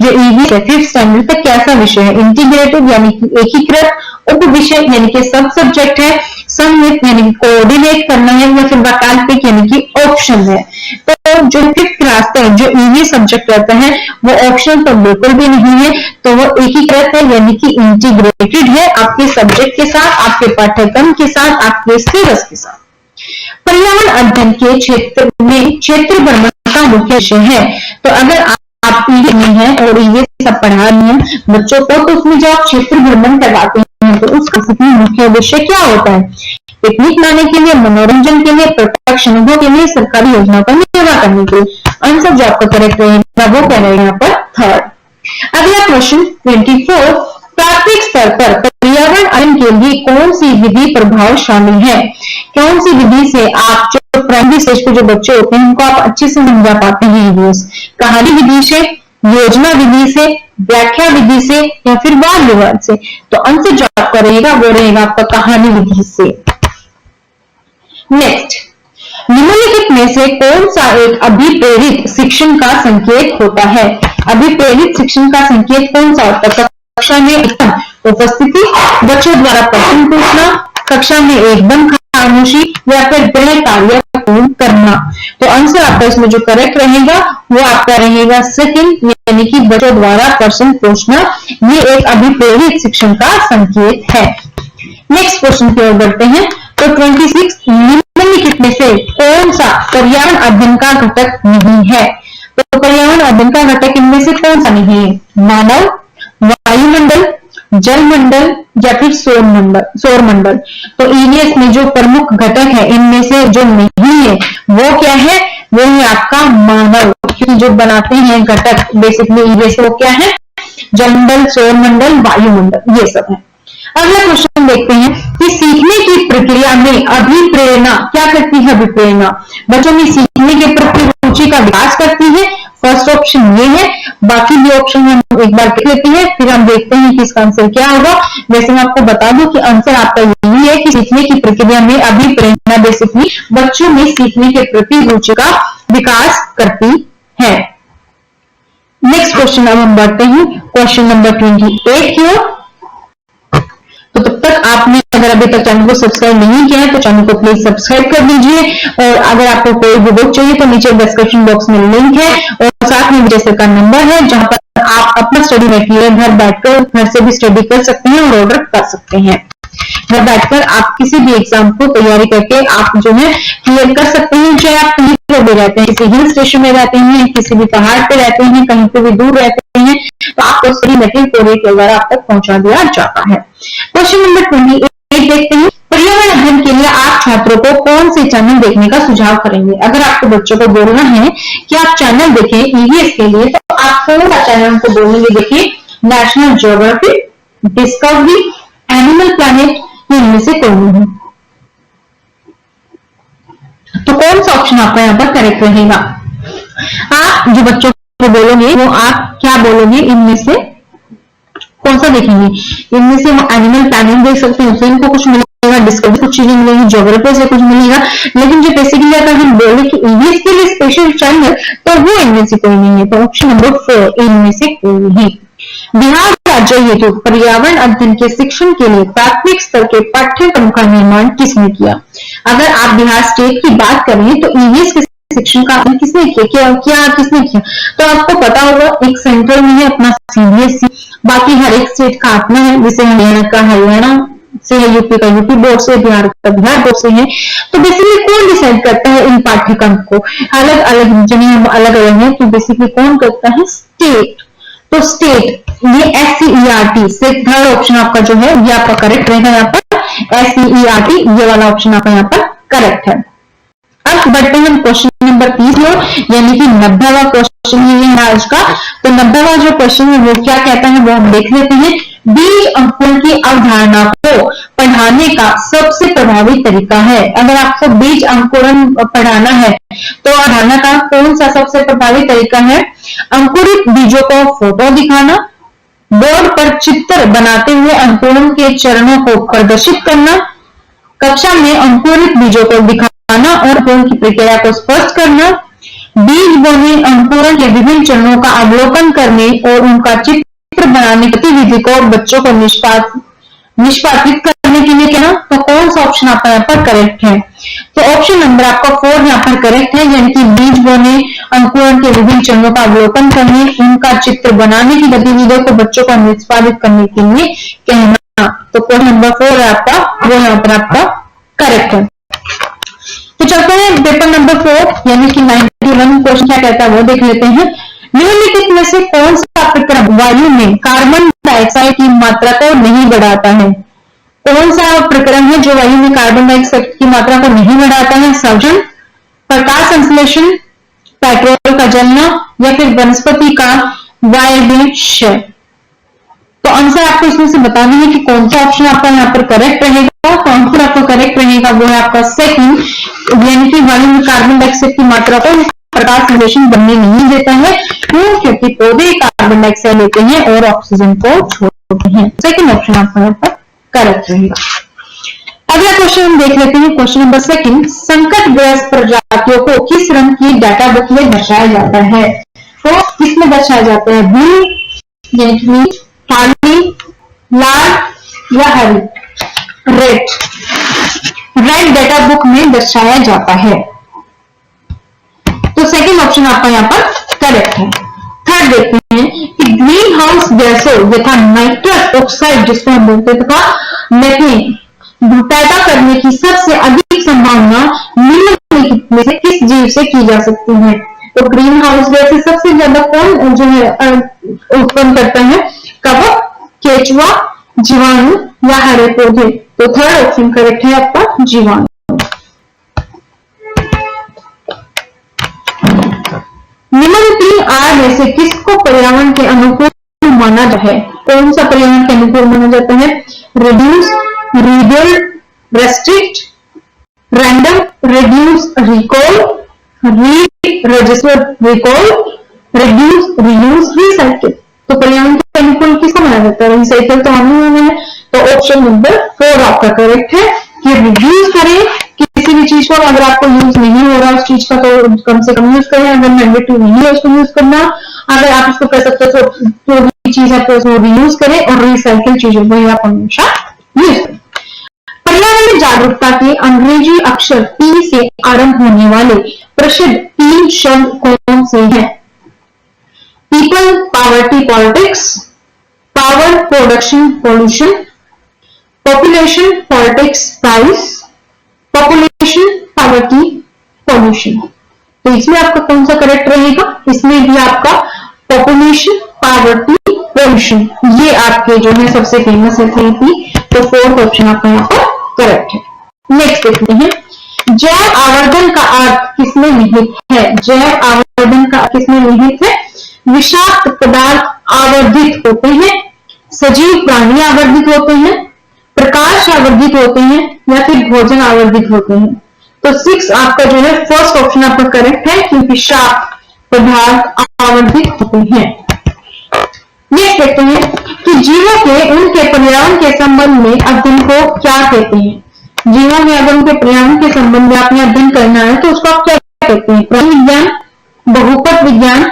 जो ईवी है 5th स्टैंडर्ड तक कैसा विषय है? इंटीग्रेटेड यानी कि एकीकृत, उप विषय यानी कि सब सब्जेक्ट है, समन्वित यानी कि कोऑर्डिनेट करना है, या फिर वैकल्पिक यानी कि ऑप्शन है। तो जो 5th क्लास तक जो ईवी सब्जेक्ट रहता है वो ऑप्शन तो बिल्कुल भी नहीं है, तो वो एकीकृत है यानी कि इंटीग्रेटेड है आपके सब्जेक्ट के साथ, आपके पाठ्यक्रम के साथ, आपके सिलेबस के साथ। पर्यावरण अध्ययन के क्षेत्र में क्षेत्र भ्रमण का मुख्य विषय है। तो अगर आप में है और ये सब पढ़ा रही हैं बच्चों को, तो उसमें जो आप क्षेत्र भ्रमण करवाते हैं तो उसका मुख्य विषय क्या होता है? पिकनिक मनाने के लिए, मनोरंजन के लिए, प्रत्यक्ष अनुभव के लिए, सरकारी योजनाओं का निर्वाह करने के लिए। आंसर जो आपका करेक्ट रहेगा वो क्या रहेगा यहाँ पर 3rd। अगला क्वेश्चन 24, प्राथमिक स्तर पर पर्यावरण अध्ययन के लिए कौन सी विधि प्रभावशाली है? कौन सी विधि से आप जो प्राइमरी स्टेज पे जो बच्चे होते हैं उनको आप अच्छे से समझा पाते हैं? कहानी विधि से, योजना विधि से, व्याख्या विधि से या फिर वाद विवाद से? तो आंसर जो आपका रहेगा वो रहेगा आपका कहानी विधि से। नेक्स्ट, निम्नलिखित में से कौन सा एक अभिप्रेरित शिक्षण का संकेत होता है? अभिप्रेरित शिक्षण का संकेत कौन सा होता है? कक्षा में एकदम उपस्थिति, बच्चों द्वारा प्रश्न पूछना, कक्षा में एकदम खामोशी या फिर गृह कार्य पूर्ण करना? तो आंसर आपका इसमें जो करेक्ट रहेगा वो आपका रहेगा सेकंड, यानी कि बच्चों द्वारा प्रश्न पूछना। ये एक अभिप्रेरित शिक्षण का संकेत है। नेक्स्ट क्वेश्चन की ओर बढ़ते हैं। तो 26, निम्नलिखित में से कौन सा पर्यावरण अध्ययन का घटक नहीं है? तो पर्यावरण अध्ययन का घटक इनमें से कौन सा नहीं है? मानव, वायुमंडल, जलमंडल या फिर सौरमंडल। तो ईवीएस में जो प्रमुख घटक है इनमें से जो नहीं है वो क्या है? वो है आपका मानव, क्योंकि जो बनाते हैं घटक बेसिकली ईवीएस वो क्या है? जलमंडल, सौरमंडल, वायुमंडल, ये सब है। अगला क्वेश्चन देखते हैं कि सीखने की प्रक्रिया में अभिप्रेरणा क्या करती है? अभिप्रेरणा बच्चों में सीखने के प्रति रुचि का विकास करती है। फर्स्ट ऑप्शन ये है, बाकी भी ऑप्शन हम एक बार देख लेते हैं फिर हम देखते हैं कि इसका आंसर क्या होगा। वैसे मैं आपको बता दूं कि आंसर आपका यही है कि सीखने की प्रक्रिया में अभिप्रेरणा बेसिकली बच्चों में सीखने के प्रति रुचि का विकास करती है। नेक्स्ट क्वेश्चन अब हम बढ़ते हैं क्वेश्चन नंबर 28 की ओर। तो तब तक आपने अगर अगर अभी तक चैनल को सब्सक्राइब नहीं किया है तो चैनल को प्लीज सब्सक्राइब कर दीजिए। और अगर आपको कोई भी बुक चाहिए तो नीचे डिस्क्रिप्शन बॉक्स में लिंक है और साथ में विजय सर का नंबर है, जहां पर आप अपना स्टडी मटेरियल घर बैठकर घर से भी स्टडी कर सकते हैं और ऑर्डर कर सकते हैं। घर बैठकर आप किसी भी एग्जाम को तैयारी करके आप जो है क्लियर कर सकते हैं, चाहे आप कहीं पर भी रहते हैं, किसी हिल स्टेशन में रहते हैं, किसी भी पहाड़ पे रहते हैं, कहीं पे भी दूर रहते हैं, तो आपको स्टडी मटेरियल कोरियर के द्वारा आप तक पहुंचा दिया जाता है। क्वेश्चन नंबर 28 देखते हैं। पर्यावरण अध्ययन के लिए आप छात्रों को कौन से चैनल देखने का सुझाव करेंगे? अगर आपको बच्चों को बोलना है कि आप चैनल देखें ईवीएस के लिए, तो आप कौन सा चैनल को बोलेंगे? देखिए, national geography, discovery, animal planet, इनमें से कोई नहीं। तो कौन सा ऑप्शन आपका यहाँ पर करेक्ट रहेगा? आप जो बच्चों को बोलोगे वो आप क्या बोलोगे? इनमें से कौन सा देखेंगे? इनमें से एनिमल प्लैनेट देख सकते हैं, उससे इनको कुछ मिलेगा, डिस्कवरी कुछ चीजें मिलेगी, ज्योग्राफी से कुछ मिलेगा, लेकिन जो बेसिकली अगर हम बोले कि ईवीएस के लिए स्पेशल चैनल, तो वो इनमें से कोई नहीं है। तो ऑप्शन नंबर 4 इनमें से कोई नहीं। बिहार राज्य हेतु पर्यावरण अध्ययन के शिक्षण के लिए प्राथमिक स्तर के पाठ्यक्रम का निर्माण किसने किया? अगर आप बिहार स्टेट की बात करें तो ईवीएस के शिक्षण का किसने किया? किसने किया? तो आपको पता होगा, एक सेंट्रल में है अपना सीबीएसई, बाकी हर एक स्टेट का अपना है, जैसे हरियाणा का हरियाणा से है, यूपी का यूपी बोर्ड से, बिहार का बिहार बोर्ड से है। तो बेसिकली कौन डिसाइड करता है इन पाठ्यक्रम को? अलग अलग जगह अलग अलग है, तो बेसिकली कौन करता है? स्टेट। तो स्टेट, ये SCERT से थर्ड ऑप्शन आपका जो है ये आपका करेक्ट रहेगा। यहाँ पर SCERT ये वाला ऑप्शन आपका यहाँ पर करेक्ट है। अब बढ़ते हैं क्वेश्चन नंबर 30 में, यानी कि 90वां क्वेश्चन है आज का। तो 90वां जो क्वेश्चन है वो क्या कहता है वो हम देख लेते हैं। बीज अंकुरण की अवधारणा को पढ़ाने का सबसे प्रभावी तरीका है। अगर आपको बीज अंकुरण पढ़ाना है तो अवधारणा का कौन सा सबसे प्रभावी तरीका है? अंकुरित बीजों को फोटो दिखाना, बोर्ड पर चित्र बनाते हुए अंकुरण के चरणों को प्रदर्शित करना, कक्षा में अंकुरित बीजों को दिखाना और अंकुरण की प्रक्रिया को स्पष्ट करना, बीज बोने अंकुरण के विभिन्न चरणों का अवलोकन करने और उनका चित्र बनाने की गतिविधि को बच्चों को निष्पादित करने के लिए कहना। तो कौन सा ऑप्शन आपका यहाँ पर करेक्ट है? तो ऑप्शन नंबर आपका 4 यहाँ पर करेक्ट है, यानी कि बीज बोने अंकुरण के विभिन्न चरणों का अवलोकन करने, उनका चित्र बनाने की गतिविधियों को बच्चों को निष्पादित करने के लिए कहना। तो क्वेश्चन नंबर 4 है आपका, वो यहाँ पर आपका करेक्ट है। तो चलते हैं पेपर नंबर 4 यानी कि 91 क्वेश्चन क्या कहता है वो देख लेते हैं। निम्नलिखित में से कौन सा प्रक्रम वायु में कार्बन डाइऑक्साइड की मात्रा को नहीं बढ़ाता है? कौन सा प्रक्रम है जो वायु में कार्बन डाइऑक्साइड की मात्रा को नहीं बढ़ाता है? सवजन, प्रकाश संश्लेषण, पेट्रोल का जलना, या फिर वनस्पति का वायवीय क्षय। तो आंसर आपको इसमें से बताना है कि कौन सा ऑप्शन आपका यहाँ पर करेक्ट रहेगा। तो आंसर आपका करेक्ट रहेगा वो है आपका सेकंड, यानी कि वायु में कार्बन डाइऑक्साइड की मात्रा को प्रकाश संश्लेषण बनने नहीं देता है। क्यों? क्योंकि पौधे कार्बन डाइऑक्साइड लेते हैं और ऑक्सीजन को छोड़ते हैं। सेकंड ऑप्शन आपका यहाँ पर करेक्ट रहेगा। अगला क्वेश्चन हम देख लेते हैं, क्वेश्चन नंबर 2। संकटग्रस्त प्रजातियों को किस रंग की डाटा बुक में दर्शाया जाता है? तो किसमें दर्शाया जाता है? ब्लू, यानी कि काली, लाल या हरी? रेड डाटा बुक में दर्शाया जाता है। तो सेकंड ऑप्शन आपका यहाँ पर करेक्ट है। थर्ड देखते हैं कि ग्रीन हाउस गैसों यथा नाइट्रस ऑक्साइड, जिसको हम बोलते थे मीथेन, पैदा करने की सबसे अधिक संभावना निम्नलिखित में से किस जीव से की जा सकती है? तो ग्रीन हाउस गैसें सबसे ज्यादा कौन जो है उत्पन्न करता है? कवक, केचुआ, जीवाणु या हरे पौधे? तो थर्ड ऑप्शन करेक्ट है आपका जीवाणु। निम्न 3 आर में से किसको पर्यावरण के अनुकूल माना जाता है? कौन सा पर्यावरण के अनुकूल माना जाता है? Reduce, rebuild, restrict, random, reduce, recall, register, recall, reduce, reuse, recycle. तो पर्यावरण के अनुकूल किसको माना जाता है? रिसाइकिल तो आने है। तो ऑप्शन नंबर 4 आपका करेक्ट है कि रिड्यूस करें किसी भी चीज को। अगर आपको यूज नहीं हो रहा उस चीज का तो कम से कम यूज करें, अगर नेगेटिव नहीं है उसको यूज करना। अगर आप इसको कर सकते हो तो भी चीज है तो उसको रीयूज करें, और रिसाइकिल चीजों को आप हमेशा यूज करें। राष्ट्रीय जागरूकता के अंग्रेजी अक्षर P से आरंभ होने वाले प्रसिद्ध 3 शब्द कौन से हैं? People, poverty, politics, power, production, pollution, population, politics, price, population, poverty, pollution. तो इसमें आपका कौन सा करेक्ट रहेगा? इसमें भी आपका पॉपुलेशन, पावर्टी, पॉल्यूशन, ये आपके जो है सबसे फेमस है 3P। तो 4th ऑप्शन आपका यहाँ पर करेक्ट है। नेक्स्ट देखते हैं, जैव आवर्धन का अर्थ किसमें निहित है? जैव आवर्धन का किसमें निहित है? विषाक्त पदार्थ आवर्धित होते हैं, सजीव प्राणी आवर्धित होते हैं, प्रकाश आवर्धित होते हैं, या फिर भोजन आवर्धित होते हैं। तो 6 आपका जो है फर्स्ट ऑप्शन आपका करेक्ट है कि विषाक्त पदार्थ आवर्धित होते हैं। नेक्स्ट देखते हैं कि जीवों के उनके पर्यावरण के संबंध में अध्ययन को क्या कहते हैं? जीवों में अगर उनके पर्यावरण के संबंध में आपने अध्ययन करना है तो उसको आप क्या कहते हैं? प्राणी विज्ञान, बहुपद विज्ञान,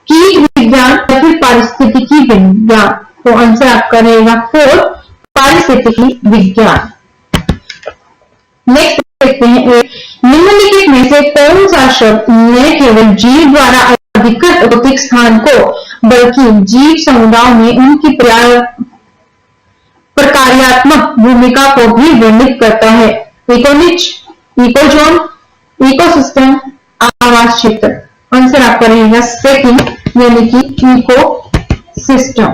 कीट विज्ञान, या फिर पारिस्थितिकी विज्ञान। तो आंसर आपका रहेगा 4, पारिस्थितिकी विज्ञान। नेक्स्ट देखते हैं, निम्नलिखित में से कौन सा शब्द न केवल जीव द्वारा अधिकृत भौतिक स्थान को बल्कि जीव समुदाय में उनकी प्रकार्यात्मक भूमिका को भी वर्णित करता है? इकोनिच, इकोजोन, इकोसिस्टम, आवास क्षेत्र। आंसर आपका रहेगा सेकंड, यानी कि इकोसिस्टम।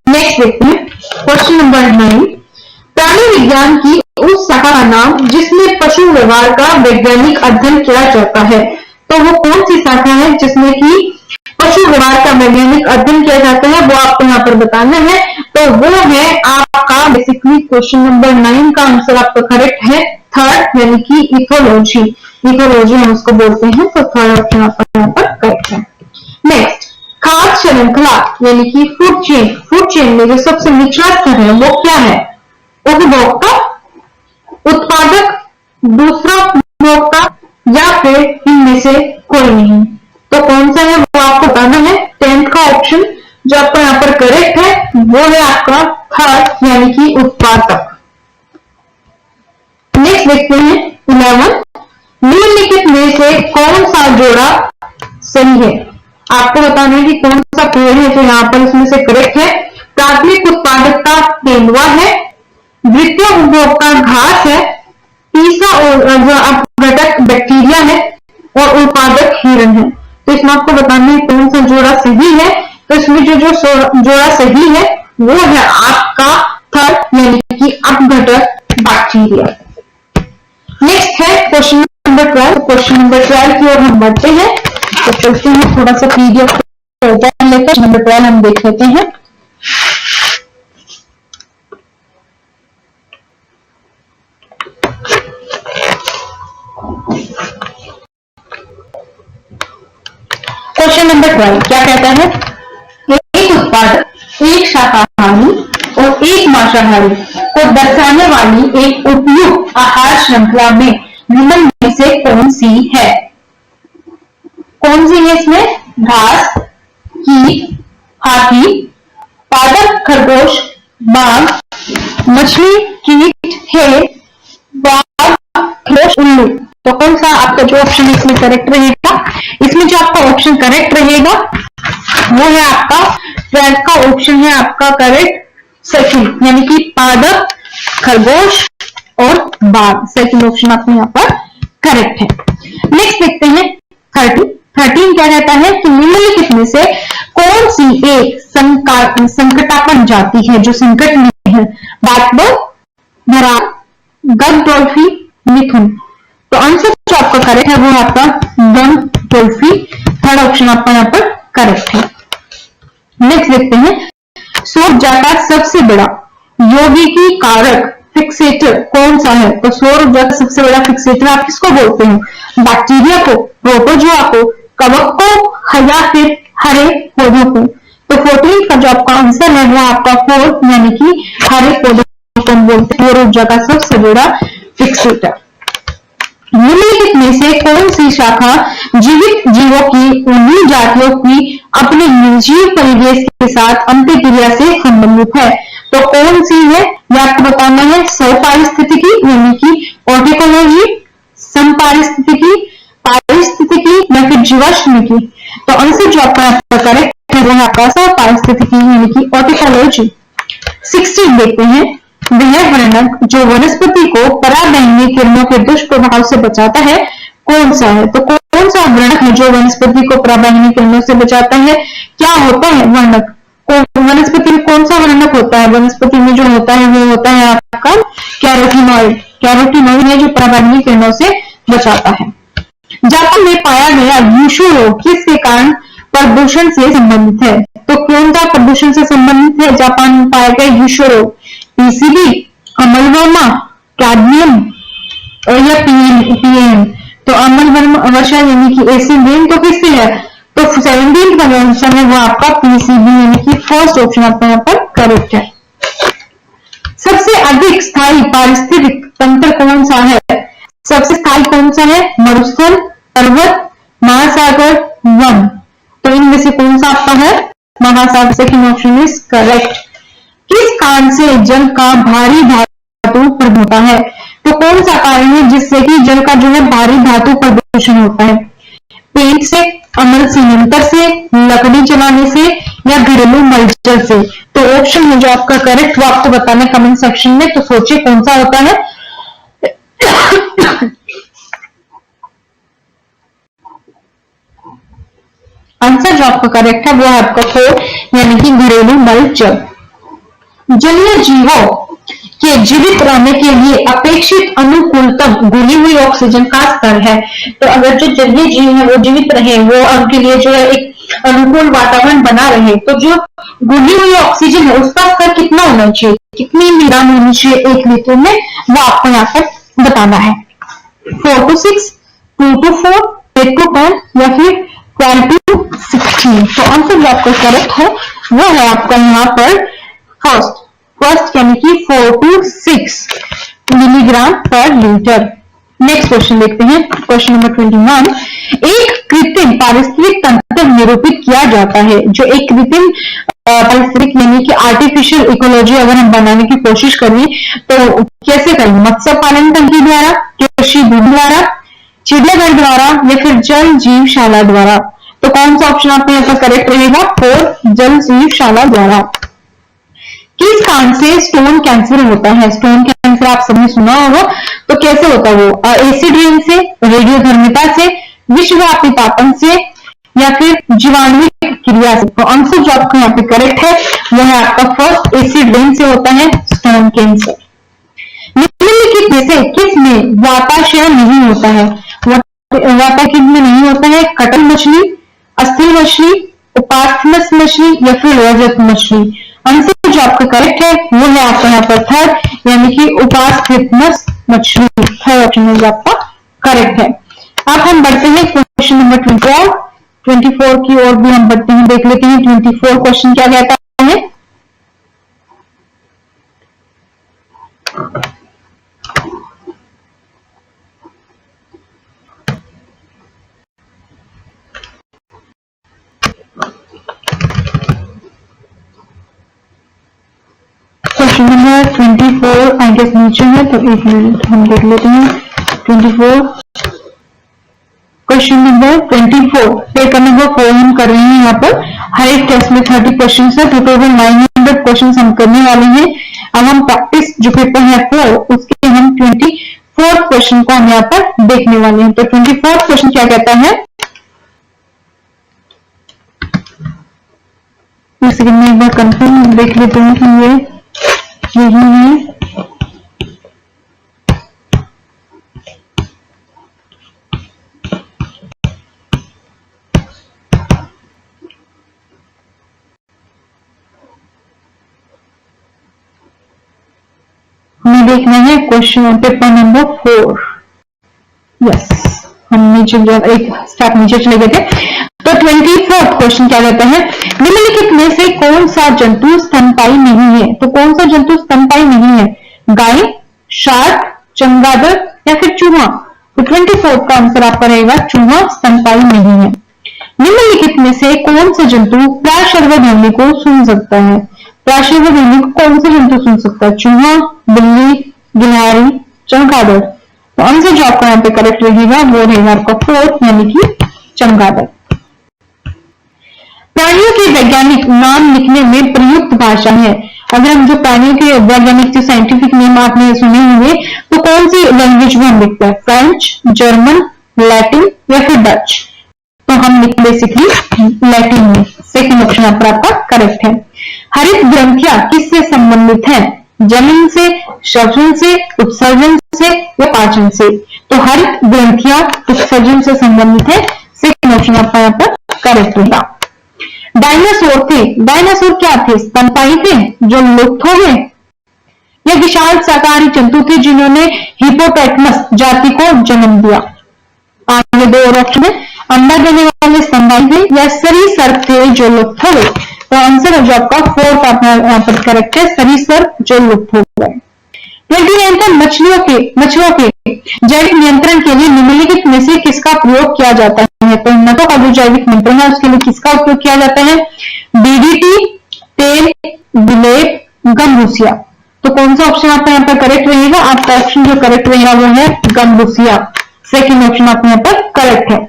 नेक्स्ट देखते हैं क्वेश्चन नंबर 9, प्राणी विज्ञान की उस शाखा का नाम जिसमें पशु व्यवहार का वैज्ञानिक अध्ययन किया जाता है? तो वो कौन सी शाखा है जिसमें कि पशु व्यवहार का वैज्ञानिक अध्ययन किया जाता है? वो आपको यहाँ पर बताना है। तो वो है आपका बेसिकली क्वेश्चन नंबर 9 का आंसर आपका करेक्ट है 3rd, यानी कि इथोलॉजी। इथोलॉजी हम उसको बोलते हैं। तो 3rd ऑप्शन आपका यहाँ पर करेक्ट है। नेक्स्ट, खाद्य श्रृंखला यानी कि फूड चेन। फूड चेन में जो सबसे निचला स्तर है वो क्या है? उपभोक्ता, उत्पादक, दूसरा उपभोक्ता, या फिर इनमें से कोई नहीं। तो कौन सा है वो आपको बताना है। 10th का ऑप्शन जो आपका यहाँ पर करेक्ट है वो है आपका 3rd, यानी कि उत्पादक। नेक्स्ट देखते हैं 11, निम्नलिखित में से कौन सा जोड़ा सही है? आपको बताना है कि कौन सा पेड़ है जो यहाँ पर इसमें से करेक्ट है। प्राथमिक उत्पादकता तेंदुआ है, द्वितीय उपभोक्ता घास है, तीसरा घटक बैक्टीरिया है, और उत्पादक हिरण है। तो इसमें आपको बताना है कौन सा जोड़ा सही है। तो इसमें जो जोड़ा सही है वो है आपका 3rd, यानी कि अपघटक बैक्टीरिया। नेक्स्ट है क्वेश्चन नंबर 12। क्वेश्चन नंबर 12 की ओर हम बढ़ते हैं। तो चलते हैं थोड़ा सा पीडीएफ लेकर नंबर 12 हम देख लेते हैं। क्वेश्चन नंबर 12 क्या कहता है? एक उत्पादक, एक शाकाहारी और एक मांसाहारी को दर्शाने वाली एक उपयुक्त आहार श्रृंखला में निम्न में से कौन सी है? कौन सी है इसमें? घास, कीट, हाथी, पादप, खरगोश, बाघ, मछली, कीट, है, बाघ, खरगोश, उल्लू। तो कौन सा आपका जो ऑप्शन इसमें करेक्ट रहेगा? इसमें जो आपका ऑप्शन करेक्ट रहेगा वो है आपका 12th का ऑप्शन है आपका करेक्ट सेकंड, यानी कि पादप, खरगोश और बाघ। सेकंड ऑप्शन आपको यहाँ पर करेक्ट है। नेक्स्ट देखते हैं 13 क्या कहता है कि निम्नलिखित में से कौन सी एक संकटापन्न जाति है जो संकट में है? बैटबर्ड, भरार, गग डॉल्फिन, मिथुन। तो आंसर जो आपका करेक्ट है वो आपका गग डॉल्फिन। 3rd ऑप्शन आपका यहाँ पर करेक्ट है। नेक्स्ट देखते हैं सौर ऊर्जा का सबसे बड़ा यौगिकी कारक फिक्सेटर कौन सा है? तो सौर ऊर्जा का सबसे बड़ा फिक्सेटर आप किसको बोलते हैं? बैक्टीरिया को, प्रोटोजोआ को, कवक को, या फिर हरे पौधों को। तो 14 का जो आपका आंसर है वो आपका 4, यानी कि हरे पौधों को बोलते हैं सौर ऊर्जा का सबसे बड़ा फिक्सेटर। निम्नलिखित में से कौन सी शाखा जीवित जीवों की उन्हीं जातियों की अपने निर्जीव परिवेश के साथ अंतःक्रिया से संबंधित है? तो कौन सी है? यह आपको बताना है स्वपारिस्थितिकी यानी कि ऑर्टिकोलॉजी, समपारिस्थितिकी, पारिस्थितिकी या फिर जीवाश्मिकी। तो आंसर जो आपका करेक्ट है वो है आपका स्वपारिस्थितिकी यानी कि ऑर्टिकोलॉजी। 16 देखते हैं, वह वर्णक जो वनस्पति को पराबैंगनी किरणों के दुष्प्रभाव से बचाता है कौन सा है? तो कौन सा वर्णक है जो वनस्पति को पराबैंगनी किरणों से बचाता है? क्या होता है वर्णक? वनस्पति में कौन सा वर्णक होता है? वनस्पति में जो होता है वो होता है आपका कैरोटीनॉइड। कैरोटीनॉइड है जो पराबैंगनी किरणों से बचाता है। जापान में पाया गया यूशु रोग किसके कारण प्रदूषण से संबंधित है? तो कौन सा प्रदूषण से संबंधित है? जापान में पाया गया यूशु रोग, पीसीबी, अम्लवर्मा, कैडमियम या पीएम। तो अम्ल वर्षा यानी कि एसिड रेन तो किससे है? तो 17 का आंसर है वो आपका पीसीबी यानी कि फर्स्ट ऑप्शन आपका यहाँ पर करेक्ट है। सबसे अधिक स्थायी पारिस्थितिक तंत्र कौन सा है? सबसे स्थायी कौन सा है? मरुस्थल, पर्वत, महासागर, वन। तो इनमें से कौन सा आपका है? महासागर। Second option is correct. किस कारण से जल का भारी धातु प्रदूषण होता है? तो कौन सा कारण है जिससे कि जल का जो है भारी धातु प्रदूषण होता है? पेंट से, अम्ल सीमेंटर से, लकड़ी जलाने से या घरेलू मलजल से। तो ऑप्शन है जो आपका करेक्ट वो आपको बताना है कमेंट सेक्शन में। तो सोचिए कौन सा होता है। आंसर जो आपका करेक्ट है वो है आपका 4 यानी कि घरेलू मलजल। जलीय जीवों के जीवित रहने के लिए अपेक्षित अनुकूलतम घुली हुई ऑक्सीजन का स्तर है। तो अगर जो जलीय जीव है वो जीवित रहे, वो उनके लिए जो है एक अनुकूल वातावरण बना रहे, तो जो घुली हुई ऑक्सीजन है उसका स्तर कितना होना चाहिए, कितनी मिलीग्राम होनी चाहिए 1 लीटर में, वो आपको यहाँ पर बताना है। 4 to 6, 2 to 4, 8 to 10 या फिर 12 to 16। तो आंसर जो आपका करेक्ट है वो है आपका यहाँ पर फर्स्ट यानी कि 4 to 6 मिलीग्राम पर लीटर। नेक्स्ट क्वेश्चन देखते हैं, क्वेश्चन नंबर 21। एक कृत्रिम पारिस्थितिक तंत्र निरूपित किया जाता है। जो एक कृत्रिम पारिस्थितिक यानी कि आर्टिफिशियल इकोलॉजी अगर हम बनाने की कोशिश करें तो कैसे करें? मत्स्य पालन तंत्र द्वारा, कृषि विधि द्वारा, चिड़ियाघर द्वारा या फिर जल जीवशाला द्वारा। तो कौन सा ऑप्शन आपके यहाँ पर करेक्ट रहेगा? 4 जल जीवशाला द्वारा। किस कारण से स्टोन कैंसर होता है? स्टोन कैंसर आप सबने सुना होगा। तो कैसे होता है वो? एसिड रेन से, रेडियोधर्मिता से, विश्वव्यापी तापन से या फिर जीवाणुविक क्रिया से। तो आंसर जो आपका यहाँ पे करेक्ट है वो है आपका फर्स्ट, एसिड रेन से होता है स्टोन कैंसर। निम्नलिखित में से किसमें वाताशय नहीं होता है? वाताशय में नहीं होता है कटल मछली, अस्थिल मछली, उपास्थ्यमस मछली या फिर रजत मछली। आंसर जो आपका करेक्ट है वो है आपका यहाँ पर 3rd यानी कि उपास्थ्यमस मछली। 3rd ऑप्शन जो आपका करेक्ट है। अब हम बढ़ते हैं क्वेश्चन नंबर 24 की ओर भी हम बढ़ते हैं, देख लेते हैं 24 क्वेश्चन क्या कहता है। क्वेश्चन नंबर 24 आई गेस नीचे है, तो 1 मिनट हम देख लेते हैं। 24 क्वेश्चन नंबर 24 पेपर नंबर 4 हम कर रहे हैं। यहाँ पर हर एक टेस्ट में 30 क्वेश्चन है, तो टोटल 900 क्वेश्चन हम करने वाले हैं। अब हम प्रैक्टिस जो पेपर है 4 उसके हम 24 क्वेश्चन को हम यहाँ पर देखने वाले हैं। तो 24 क्वेश्चन क्या कहता है, एक सेकंड में एक बार कंफर्म देख लेते हैं कि ये यही है। हमें देखना है क्वेश्चन पेपर नंबर 4। यस, हम नीचे एक स्टेप नीचे चले गए थे। तो 24 क्वेश्चन क्या कहता है, निम्नलिखित में से कौन सा जंतु स्तनपायी नहीं है? तो कौन सा जंतु स्तनपायी नहीं है? गाय, शार्क, चमगादड़ या फिर चूहा। तो 24 का आंसर आपका रहेगा चूहा स्तनपायी नहीं है। निम्नलिखित में से कौन सा जंतु प्राशर्व ध्वनि को सुन सकता है? राष्ट्रीय ध्वनि को कौन सा जंतु सुन सकता है? चूहा, बिल्ली, गिलहरी, चमगादड़। तो आंसर जो आपका यहाँ पे करेक्ट रहेगा वो रहेगा आपका फोर्थ यानी कि चमगादड़। प्राणियों के वैज्ञानिक नाम लिखने में प्रयुक्त भाषा है। अगर हम जो प्राणियों के वैज्ञानिक जो साइंटिफिक नेम आपने सुने होंगे तो कौन सी लैंग्वेज में हम लिखते हैं? फ्रेंच, जर्मन, लैटिन या फिर डच? तो हम लिख बेसिकली लैटिन में। सेकंड ऑप्शन आपका करेक्ट है। हरित ग्रंथियां किससे संबंधित है? जलन से, श्वसन से, उत्सर्जन से या पाचन से? तो हरित ग्रंथियां उत्सर्जन से संबंधित है। सेकंड ऑप्शन आपका यहाँ पर करेक्ट रहेगा। डायनासोर थे, डायनासोर क्या थे? स्तनपायी थे जो लुप्त हो गए, या विशाल शाकाहारी जंतु थे जिन्होंने हिपोपोटामस जाति को जन्म दिया? आगे दो और ऑप्शन है, अंडा देने वाले स्तनपायी थे या सरीसृप थे जो लुप्त हो गए? तो आंसर जो आपका फोर्थ आपका यहाँ पर करेक्ट है, सरीसृप जो लुप्त हो गए। 29 पर मछलियों के जैविक नियंत्रण के लिए निम्नलिखित में से किसका प्रयोग किया जाता है? तो नटों का जो जैविक नियंत्रण है उसके लिए किसका उपयोग किया जाता है? डीडीटी, तेल, विलेप, गंबूसिया। तो कौन सा ऑप्शन आपका यहाँ पर करेक्ट रहेगा? आपका ऑप्शन जो करेक्ट रहेगा वो है गंबूसिया। सेकेंड ऑप्शन आपका यहाँ पर करेक्ट है।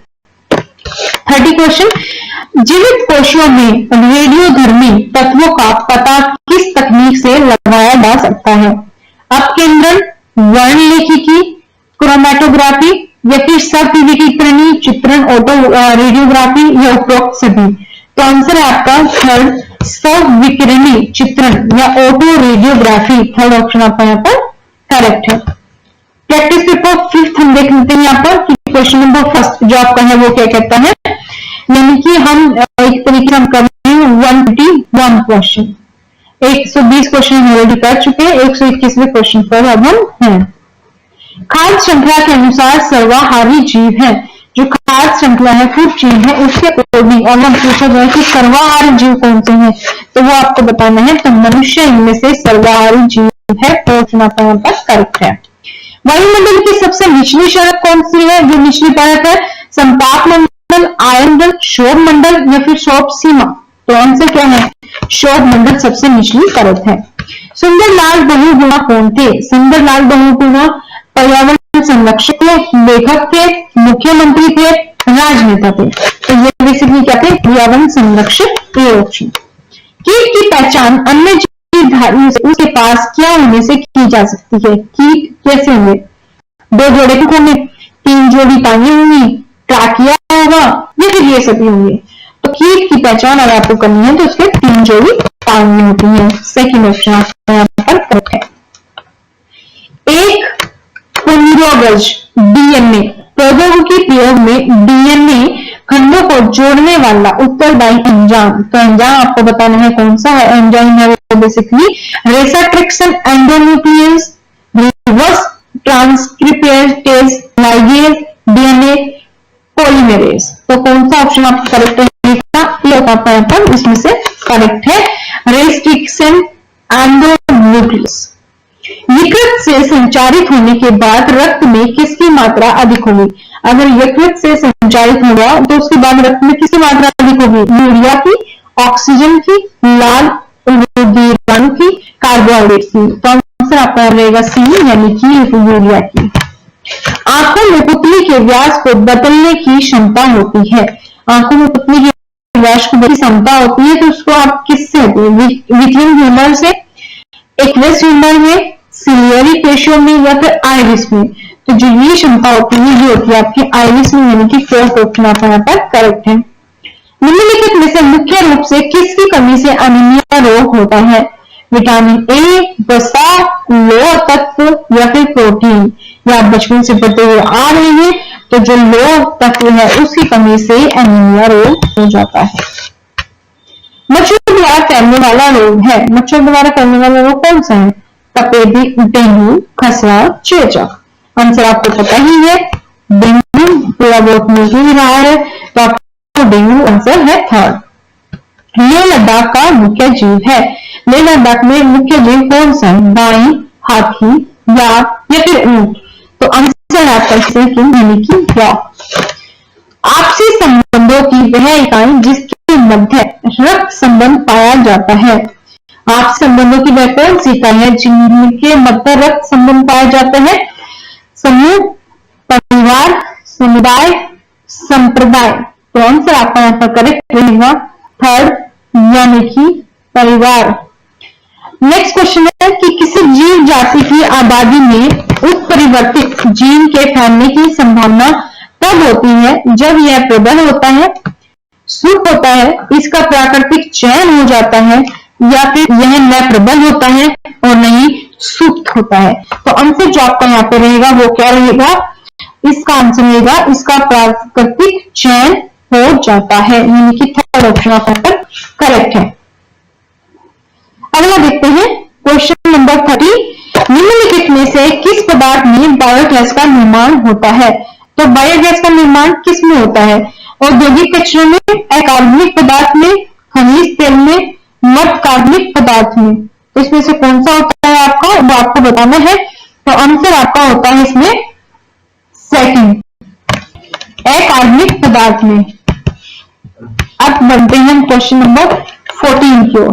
30 क्वेश्चन, जीवित कोशियों में रेडियोधर्मी तत्वों का पता किस तकनीक से लगाया जा सकता है? अपकेंद्रण, वर्णलेखिकी, क्रोमैटोग्राफी या फिर सविकिरणीय चित्रण, ऑटो रेडियोग्राफी या उपरोक्त सभी? तो आंसर है आपका थर्ड, सविकिरणीय चित्रण या ऑटो रेडियोग्राफी। थर्ड ऑप्शन आपका यहाँ पर करेक्ट है। प्रैक्टिस पेपर 5 हम देख लेते हैं यहाँ पर कि क्वेश्चन नंबर फर्स्ट जो आपका है वो क्या कहता है, यानी कि हम एक तरीके से हम कर रहे हैं 121 क्वेश्चन। 120 क्वेश्चन हम ऑलरेडी कर चुके हैं, 121वें क्वेश्चन पर अब हम हैं। खाद्य श्रृंखला के अनुसार सर्वाहारी जीव है, जो खाद्य श्रृंखला है, फूड चेन है, उसके अकॉर्डिंग और हम पूछा जाए कि सर्वाहारी जीव कौन से हैं तो वो आपको बताना है। तो मनुष्य इनमें से सर्वाहारी जीव है, तो ऑप्शन आपका यहाँ पर करेक्ट है। वायुमंडल की सबसे निचली परत कौन सी है? जो निचली परत है, संपात मंडल, आयनदल, शोभ मंडल या फिर शोभ सीमा? तो आंसर क्या है? शोभ मंडल सबसे निचली परत है। सुंदरलाल बहुगुणा कौन थे? सुंदरलाल बहुगुणा पर्यावरण संरक्षक थे, लेखक थे, मुख्यमंत्री थे, राजनेता थे? तो ये बेसिकली क्या थे? पर्यावरण संरक्षक। ये ऑप्शन। कीट की पहचान अन्य जीवधारी से उसके पास क्या होने से की जा सकती है? कीट कैसे होंगे? 2 जोड़े होंगे, 3 जोड़ी टांगे होंगी, ट्राकिया होगा या फिर ये सभी होंगे? तो कीट की पहचान अगर आपको करनी है तो उसके 3 जोड़ी टांगे होती है। सेकंड ऑप्शन आपका यहाँ पर करेक्ट है। एक पूर्वज डीएनए प्रौद्योगिकी प्रयोग में डीएनए खंडों को जोड़ने वाला उत्तरदायी एंजाइम, तो एंजाइम आपको बताना है कौन सा है एंजाइम है वो basically restriction endonuclease, reverse transcriptase, ligase, DNA polymerase. तो कौन सा ऑप्शन आपका करेक्ट रहेगा? ये आपका यहाँ पर इसमें से करेक्ट है, रेस्ट्रिक्शन एंडोन्यूक्लियस। यकृत से संचारित होने के बाद रक्त में किसकी मात्रा अधिक होगी? अगर यकृत से संचारित होगा तो उसके बाद रक्त में किसकी मात्रा अधिक होगी? यूरिया की, ऑक्सीजन की, लाल रुधिराणु की, कार्बोहाइड्रेट की? तो आंसर आपका रहेगा सी यानी कि यूरिया की। आंखों में पुतली के व्यास को बदलने की क्षमता होती है। आंखों में पुतली के व्यास को बदलने की क्षमता होती है तो उसको आप किससे होती है? विट्रियम ह्यूमर से, एक्वेस ह्यूमर में, सिलियरी पेशियों में या फिर आइरिस में? तो जो ये क्षमता होती है ये होती है आपकी आइरिस में, यानी कि फोर्थ ऑप्शन आपका यहाँ पर करेक्ट है। निम्नलिखित में से मुख्य रूप से किसकी कमी से अनीमिया रोग होता है? विटामिन ए, वसा, लोह तत्व या फिर प्रोटीन? या आप बचपन से पढ़ते हुए आ रहे हैं तो जो लोह तत्व है उसकी कमी से अनीमिया रोग हो जाता है। मच्छरों द्वारा फैलने वाला रोग है, मच्छर द्वारा फैलने वाला रोग कौन सा है? तपेदिक, डेंगू, खसरा, चेचक? आंसर आपको पता ही है डेंगू, पूरा बहुत मिल ही रहा है तो आपको डेंगू आंसर है थर्ड। लेह लद्दाख का मुख्य जीव है, लेह लद्दाख में मुख्य जीव कौन सा है? गाय, हाथी, याक या फिर ऊंट? तो आंसर आपका यानी कि याक। आपसी संबंधों की वह इकाई जिसके मध्य रक्त संबंध पाया जाता है, आपसी संबंधों की वह कौन सी इकाई है जिनके मध्य रक्त संबंध पाया जाता है? समूह, परिवार, समुदाय, संप्रदाय। तो आंसर आपका यहाँ पर करेक्ट रहेगा थर्ड, यानी कि परिवार। नेक्स्ट क्वेश्चन है कि किसी जीव जाति की आबादी में उत्परिवर्तित जीन के फैलने की संभावना तब होती है जब यह प्रबल होता है, सुख होता है, इसका प्राकृतिक चयन हो जाता है, या फिर यह न प्रबल होता है और न ही सुप्त होता है। तो आंसर जो आपका यहाँ पे रहेगा वो क्या रहेगा? इसका आंसर रहेगा इसका प्राकृतिक चयन हो जाता है, यानी कि थर्ड ऑप्शन आपका करेक्ट है। अगला देखते हैं क्वेश्चन नंबर 30। निम्नलिखित में से किस पदार्थ में बायोगैस का निर्माण होता है? तो बायोगैस का निर्माण किस में होता है? औद्योगिक कचरे में, अकार्बनिक पदार्थ में, खनिज तेल में, मर्द कार्बनिक पदार्थ में। तो इसमें से कौन सा होता है आपका, वो आपको बताना है। तो आंसर आपका होता है इसमें सेकंड, अकार्बनिक पदार्थ में। अब बढ़ते हैं क्वेश्चन नंबर 14 की ओर।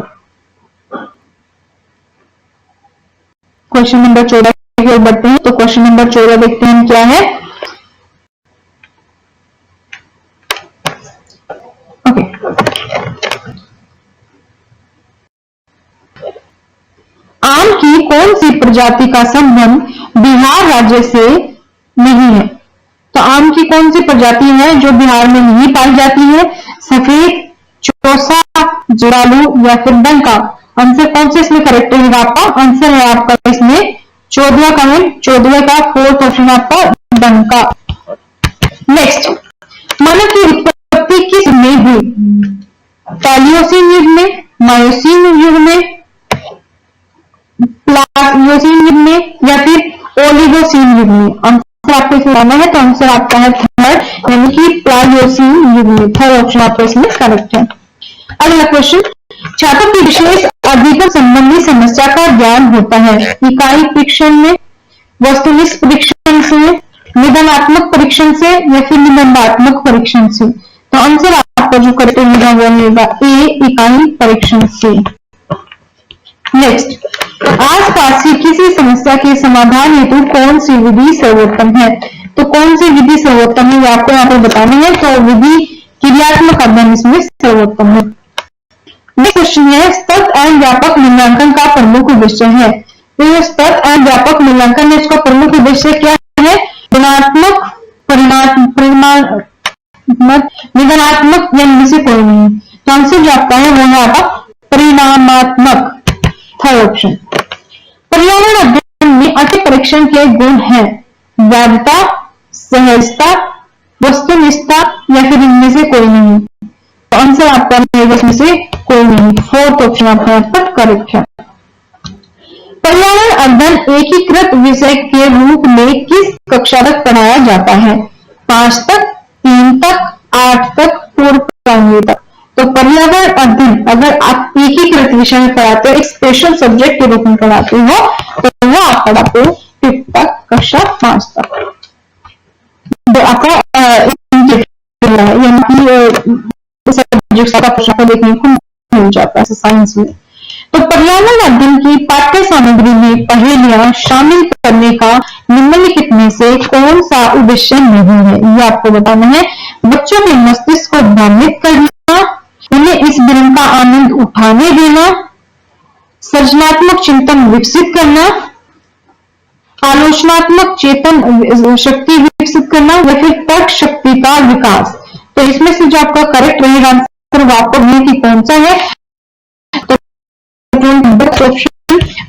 क्वेश्चन नंबर 14 की ओर बढ़ते हैं। तो क्वेश्चन नंबर 14 देखते हैं क्या है। ओके, आम की कौन सी प्रजाति का संबंध बिहार राज्य से नहीं है? तो आम की कौन सी प्रजाति है जो बिहार में नहीं पाई जाती है? सफेद, चौसा, जड़ालू या फिर डंका। आंसर कौन से इसमें करेक्ट रहेगा आपका? आंसर है आपका इसमें 14 कमेंट 14 का फोर्थ ऑप्शन आपका डंका। नेक्स्ट, मानव की उत्पत्ति किस में हुई? पैलियोसीन युग में, मायोसीन युग में, प्लासियोसीन युग में या फिर ओलिगोसीन युग में? आंसर आपको इसमें आना है। तो आंसर आपका है थर्ड, यानी कि प्लासियोसीन युग में। थर्ड ऑप्शन आपका इसमें करेक्ट है। अगला क्वेश्चन, छात्रों की विशेष अधिगम संबंधी समस्या का ज्ञान होता है इकाई परीक्षण में, वस्तुनिष्ठ परीक्षण से, निबंधात्मक परीक्षण से या फिर निबंधात्मक परीक्षण से? तो आंसर आपका जो करेक्ट होगा वो होगा ए, इकाई परीक्षण से। नेक्स्ट, आसपास की किसी समस्या के समाधान हेतु कौन सी विधि सर्वोत्तम है? तो कौन सी विधि सर्वोत्तम है आपको यहाँ पर बताना है। तो विधि क्रियात्मक अध्ययन इसमें सर्वोत्तम है। नेक्स्ट क्वेश्चन है, सतत एवं व्यापक मूल्यांकन का प्रमुख उद्देश्य है। तो ये सतत एवं व्यापक मूल्यांकन है, इसका प्रमुख उद्देश्य क्या है? गुणात्मक, निगमनात्मक या इनमें से कोई नहीं। तो आंसर जो आपका है वो है आपका परिणामात्मक, थर्ड ऑप्शन। पर्यावरण अध्ययन में अति परीक्षण के गुण हैं वैधता, सहजता, वस्तुनिष्ठता या फिर इनमें से कोई नहीं। तो आंसर आपका रहेगा इसमें से कोई नहीं, फोर्थ ऑप्शन आपका यहाँ पर करेक्ट है। पर्यावरण अध्ययन एकीकृत विषय के रूप में किस कक्षा तक पढ़ाया जाता है? 5 तक, 3 तक, 8 तक, पूर्व प्राइमरी तक। तो पर्यावरण अध्ययन अगर आप एकीकृत विषय में पढ़ाते हो, एक स्पेशल सब्जेक्ट के रूप में पढ़ाते हो, तो वो आप पढ़ाते हो 5th तक, कक्षा 5 तक। तो आपका सब्जेक्ट का प्रश्न देखने को मिल जाता है साइंस में। तो पर्यावरण अध्ययन की पाठ्य सामग्री में पहेलियां शामिल करने का निम्नलिखित में से कौन सा उद्देश्य नहीं है? ये आपको बताना है। बच्चों के मस्तिष्क को भ्रमित करना, उन्हें इस ब्रह्म का आनंद उठाने देना, सृजनात्मक चिंतन विकसित करना, आलोचनात्मक चेतन शक्ति विकसित करना या फिर तर्क शक्ति का विकास। तो इसमें से जो आपका करेक्ट रहेगा आंसर वो आपको कि कौन सा है? तो ऑप्शन,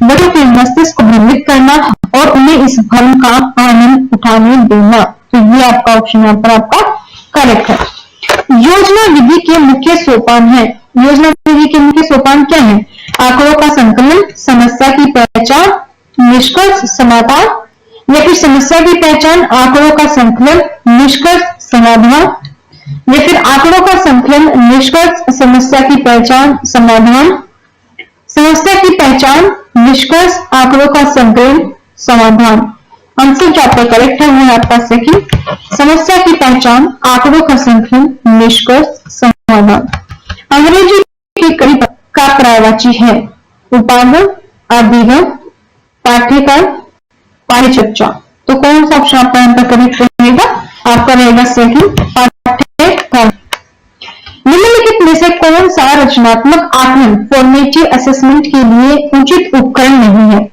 बच्चों के मस्तिष्क को भ्रमित करना और उन्हें इस भ्रम का आनंद उठाने देना। तो ये आपका ऑप्शन यहाँ पर आपका करेक्ट है। योजना विधि के मुख्य सोपान है। योजना विधि के मुख्य सोपान क्या है? आंकड़ों का संकलन, समस्या की पहचान, निष्कर्ष, समाधान या फिर समस्या की पहचान, आंकड़ों का संकलन, निष्कर्ष, समाधान या फिर आंकड़ों का संकलन, निष्कर्ष, समस्या की पहचान, समाधान, समस्या की पहचान, निष्कर्ष, आंकड़ों का संकलन, समाधान। आंसर जो आपका करेक्ट है वो है आपका सेकंड, समस्या की पहचान, आंकड़ों का संकलन, निष्कर्ष, समाधान। अंग्रेजी की कई का पर्यायवाची है उपागम, अधिगम, पाठ्यक्रम, परिचर्चा। तो कौन सा ऑप्शन आपका यहाँ पर करेक्ट रहेगा? आपका रहेगा सेकंड, पाठ्यक्रम। निम्नलिखित में से कौन सा रचनात्मक आकलन फॉर्मेटिव असेसमेंट के लिए उचित उपकरण नहीं है?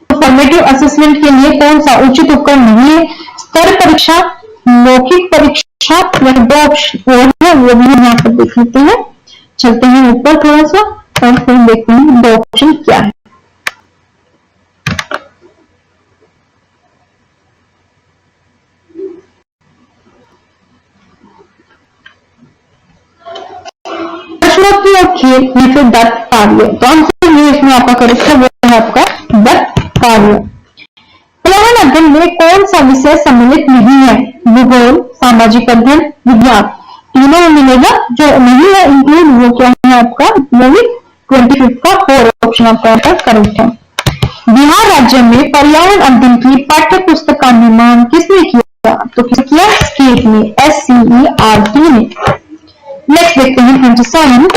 तो फॉर्मेटिव असेसमेंट के लिए कौन सा उचित उपकरण नहीं है? स्तर परीक्षा, मौखिक परीक्षा या दो ऑप्शन और है, वो भी हम यहाँ पर देख लेते हैं। चलते हैं ऊपर थोड़ा सा और फिर देखते हैं दो ऑप्शन क्या है। प्रश्नोत्तरी और खेल या फिर दत्त कार्य। तो आंसर ये इसमें आपका करेक्ट है, वो है आपका दत्त कार्य। पर्यावरण अध्ययन में कौन सा विषय सम्मिलित नहीं है? भूगोल, सामाजिक अध्ययन, विज्ञान। तीनों में मिलेगा, जो नहीं है इंक्लूड वो क्या है आपका? वो भी 25 का 4 ऑप्शन आपका करेक्ट है। बिहार राज्य में पर्यावरण अध्ययन की पाठ्य पुस्तक का निर्माण किसने किया? तो किसने किया? स्टेट में, SCERT ने। नेक्स्ट देखते हैं 27।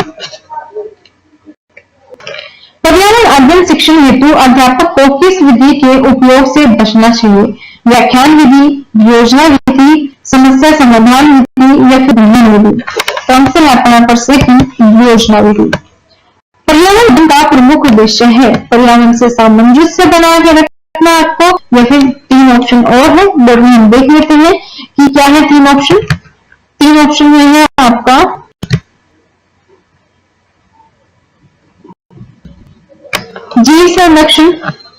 पर्यावरण अध्ययन शिक्षण हेतु अध्यापक को किस विधि के उपयोग से बचना चाहिए? व्याख्यान विधि, योजना विधि, समस्या समाधान विधि या फिर भिन्न विधि? तो आंसर यहाँ पर सेकंड, योजना विधि। पर्यावरण अध्ययन का प्रमुख उद्देश्य है पर्यावरण से सामंजस्य बना के रखना आपको, या फिर तीन ऑप्शन और है, वो भी हम देख लेते हैं कि क्या है तीन ऑप्शन। तीन ऑप्शन में है आपका जीव संरक्षण,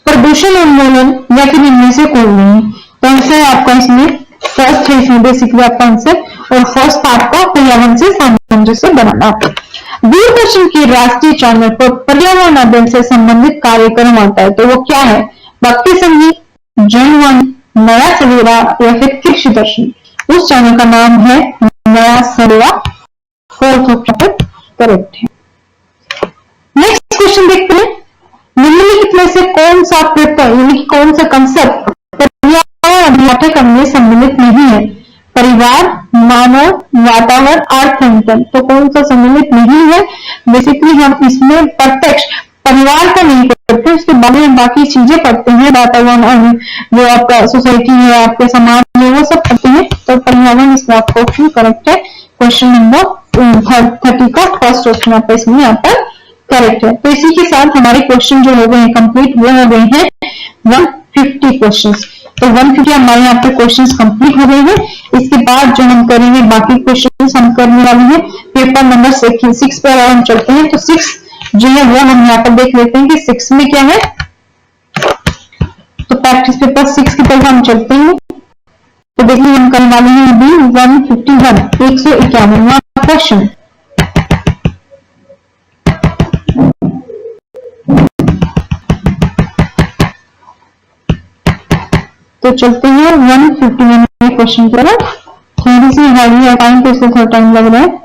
प्रदूषण उन्मूलन या फिर इनमें से कोई नहीं। तो आंसर आपका इसमें फर्स्ट है, इसमें बेसिकली आपका आंसर, और फर्स्ट आपका पर्यावरण से सामंजस्य बनाना। दूरदर्शन की राष्ट्रीय चैनल पर पर्यावरण अध्ययन से संबंधित कार्यक्रम आता है, तो वो क्या है? भक्ति संगीत, जनवाणी, नया सवेरा या फिर कृषि दर्शन? उस चैनल का नाम है नया सवेरा, फोर्थ ऑप्शन करेक्ट है। नेक्स्ट क्वेश्चन देखते हैं, निम्नलिखित में से कौन सा पेपर यानी कौन सा कंसेप्ट पर्यावरण पाठ्यक्रम में सम्मिलित नहीं है? परिवार, मानव, वातावरण, अर्थतंत्र। तो कौन सा सम्मिलित नहीं है? बेसिकली हम इसमें प्रत्यक्ष परिवार का नहीं पढ़ते, उसके बारे में बाकी चीजें पढ़ते हैं, वातावरण, जो आपका सोसाइटी है, आपके समाज है, वो सब पढ़ते हैं। तो पर्यावरण इसमें आपका ऑप्शन करेक्ट है। क्वेश्चन नंबर 30 का फर्स्ट ऑप्शन आपका इसमें यहाँ पर करेक्ट है। तो इसी के साथ हमारे क्वेश्चन जो हो गए हैं कंप्लीट, वो हो गए हैं 150 क्वेश्चंस। तो 150 हमारे यहाँ पे क्वेश्चंस कंप्लीट हो गए हैं। इसके बाद जो हम करेंगे बाकी क्वेश्चंस हम करने वाले हैं पेपर नंबर 6 पर हम चलते हैं। तो 6 जो है वो हम यहाँ पर देख लेते हैं कि 6 में क्या है। तो प्रैक्टिस पेपर 6 की तरफ हम चलते हैं। तो देखिए हम करने वाले हैं अभी 151 151वां क्वेश्चन। तो चलते हैं 151 क्वेश्चन की तरफ। थोड़ी सी हार्डली है टाइम, तो इससे थोड़ा टाइम लग रहा है।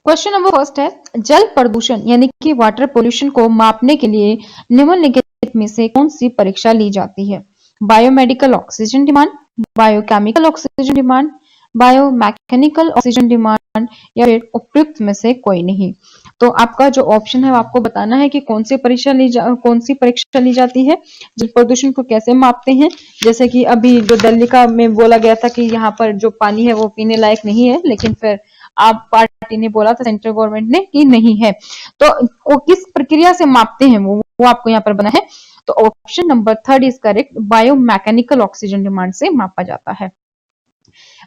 क्वेश्चन नंबर फर्स्ट है, जल प्रदूषण यानी कि वाटर पोल्यूशन को मापने के लिए निम्नलिखित में से कौन सी परीक्षा ली जाती है? Biomedical oxygen demand, biochemical oxygen demand, biomechanical oxygen demand या फिर उपयुक्त में से कोई नहीं। तो आपका जो ऑप्शन है आपको बताना है कि कौन सी परीक्षा ली जाती है, जल प्रदूषण को कैसे मापते हैं। जैसे कि अभी जो दिल्ली का में बोला गया था कि यहाँ पर जो पानी है वो पीने लायक नहीं है, लेकिन फिर आप पार्टी ने बोला था, सेंट्रल गवर्नमेंट ने, कि नहीं है। तो वो किस प्रक्रिया से मापते हैं वो आपको यहाँ पर बना है। तो option number 3 is correct, biomechanical oxygen demand से मापा जाता है।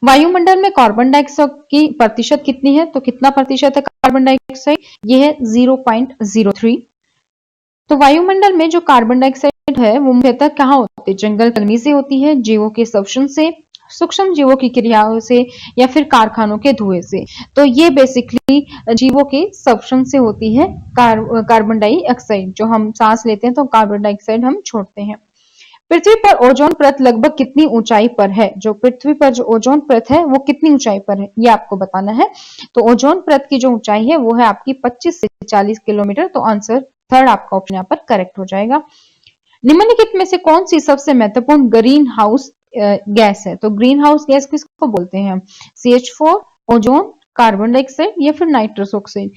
वायुमंडल में कार्बन डाइऑक्साइड की प्रतिशत कितनी है? तो कितना प्रतिशत है कार्बन डाइऑक्साइड? ये है 0.03। तो वायुमंडल में जो कार्बन डाइऑक्साइड है वो मुख्यतः कहाँ होती है? जंगल अग्नि से होती है, जीवों के श्वसन से, सूक्ष्म जीवों की क्रियाओं से या फिर कारखानों के धुएं से। तो ये बेसिकली जीवों के श्वसन से होती है कार्बन डाइऑक्साइड। जो हम सांस लेते हैं तो कार्बन डाइऑक्साइड हम छोड़ते हैं। पृथ्वी पर ओजोन परत लगभग कितनी ऊंचाई पर है? जो पृथ्वी पर जो ओजोन परत है वो कितनी ऊंचाई पर है, ये आपको बताना है। तो ओजोन परत की जो ऊंचाई है वो है आपकी 25 से 40 किलोमीटर। तो आंसर 3 आपका ऑप्शन यहाँ पर करेक्ट हो जाएगा। निम्नलिखित में से कौन सी सबसे महत्वपूर्ण ग्रीन हाउस गैस है? तो ग्रीन हाउस गैस किसको बोलते हैं? CH4, ओजोन, कार्बन डाइऑक्साइड या फिर नाइट्रस ऑक्साइड?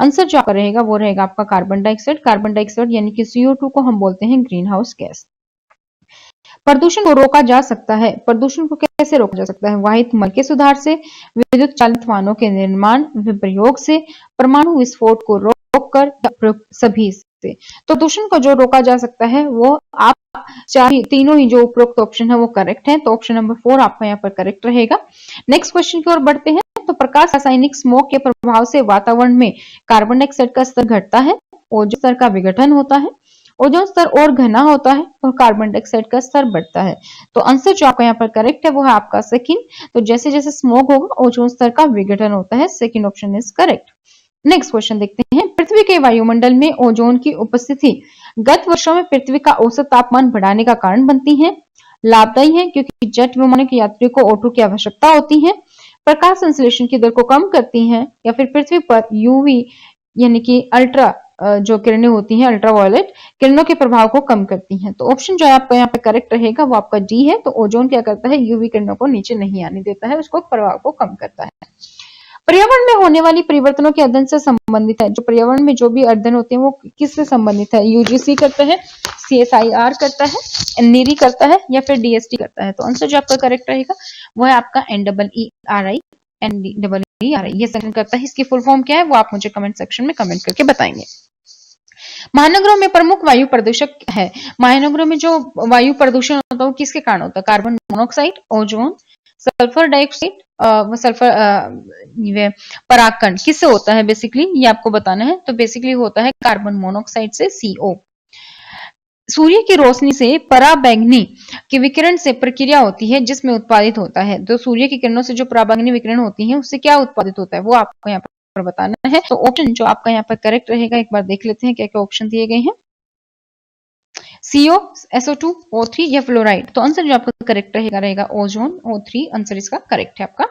आंसर जो आपका रहेगा वो रहेगा आपका कार्बन डाइऑक्साइड। कार्बन डाइऑक्साइड यानी कि CO2 को हम बोलते हैं ग्रीन हाउस गैस। प्रदूषण को रोका जा सकता है। प्रदूषण को कैसे रोका जा सकता है? वाहित मल के सुधार से, विद्युत चालित वाहनों के निर्माण व प्रयोग से, परमाणु विस्फोट को रोककर या सभी से। तो प्रदूषण को जो रोका जा सकता है वो आप तीनों ही जो उपरोक्त ऑप्शन है वो करेक्ट है। तो ऑप्शन नंबर 4 आपका यहाँ पर करेक्ट रहेगा। नेक्स्ट क्वेश्चन की ओर बढ़ते हैं। तो प्रकाश रासायनिक स्मोक के प्रभाव से वातावरण में कार्बन डाइऑक्साइड का स्तर घटता है, ओजोन स्तर का विघटन होता है, ओजोन स्तर और घना होता है और कार्बन डाइऑक्साइड का स्तर बढ़ता है। तो आंसर जो आपका यहाँ पर करेक्ट है वो है आपका सेकंड। तो जैसे जैसे स्मोक होगा ओजोन स्तर का विघटन होता है। Second option is correct. Next question देखते हैं। पृथ्वी के वायुमंडल में ओजोन की उपस्थिति गत वर्षों में पृथ्वी का औसत तापमान बढ़ाने का कारण बनती है, लाभदायी है क्योंकि जेट विमानों के यात्रियों को O2 की आवश्यकता होती है, प्रकाश संश्लेषण की दर को कम करती है, या फिर पृथ्वी पर यूवी यानी कि अल्ट्रा जो किरणें होती हैं, अल्ट्रावायलेट किरणों के प्रभाव को कम करती हैं। तो ऑप्शन जो है आपका यहाँ पे करेक्ट रहेगा वो आपका डी है। तो ओजोन क्या करता है? यूवी किरणों को नीचे नहीं आने देता है, उसको प्रभाव को कम करता है। पर्यावरण में होने वाली परिवर्तनों के अध्ययन से संबंधित है। जो पर्यावरण में जो भी अध्ययन होते हैं वो किससे संबंधित है? यूजीसी करता है, CSIR करता है, NERI करता है या फिर DST करता है? तो आंसर जो आपका करेक्ट रहेगा वो है आपका NEERI ये सेकंड करता है। इसकी फुल फॉर्म क्या है वो आप मुझे कमेंट सेक्शन में कमेंट करके बताएंगे। महानगरों में प्रमुख वायु प्रदूषक है। महानगरों में जो वायु प्रदूषण होता है वो किसके कारण होता है? Carbon monoxide, ozone, sulphur dioxide, sulphur परागकण किससे होता है? बेसिकली ये आपको बताना है। तो बेसिकली होता है कार्बन मोनोऑक्साइड से, CO। सूर्य की रोशनी से पराबैंगनी के विकिरण से प्रक्रिया होती है जिसमें उत्पादित होता है। तो सूर्य की किरणों से जो पराबैंगनी विकिरण होती है उससे क्या उत्पादित होता है वो आपको यहाँ पर बताना है। तो ऑप्शन जो आपका यहाँ पर करेक्ट रहेगा एक बार देख लेते हैं क्या क्या ऑप्शन दिए गए हैं। CO, SO2, O3 या फ्लोराइड? तो आंसर जो आपका करेक्ट रहेगा ओजोन, O3 आंसर इसका करेक्ट है आपका।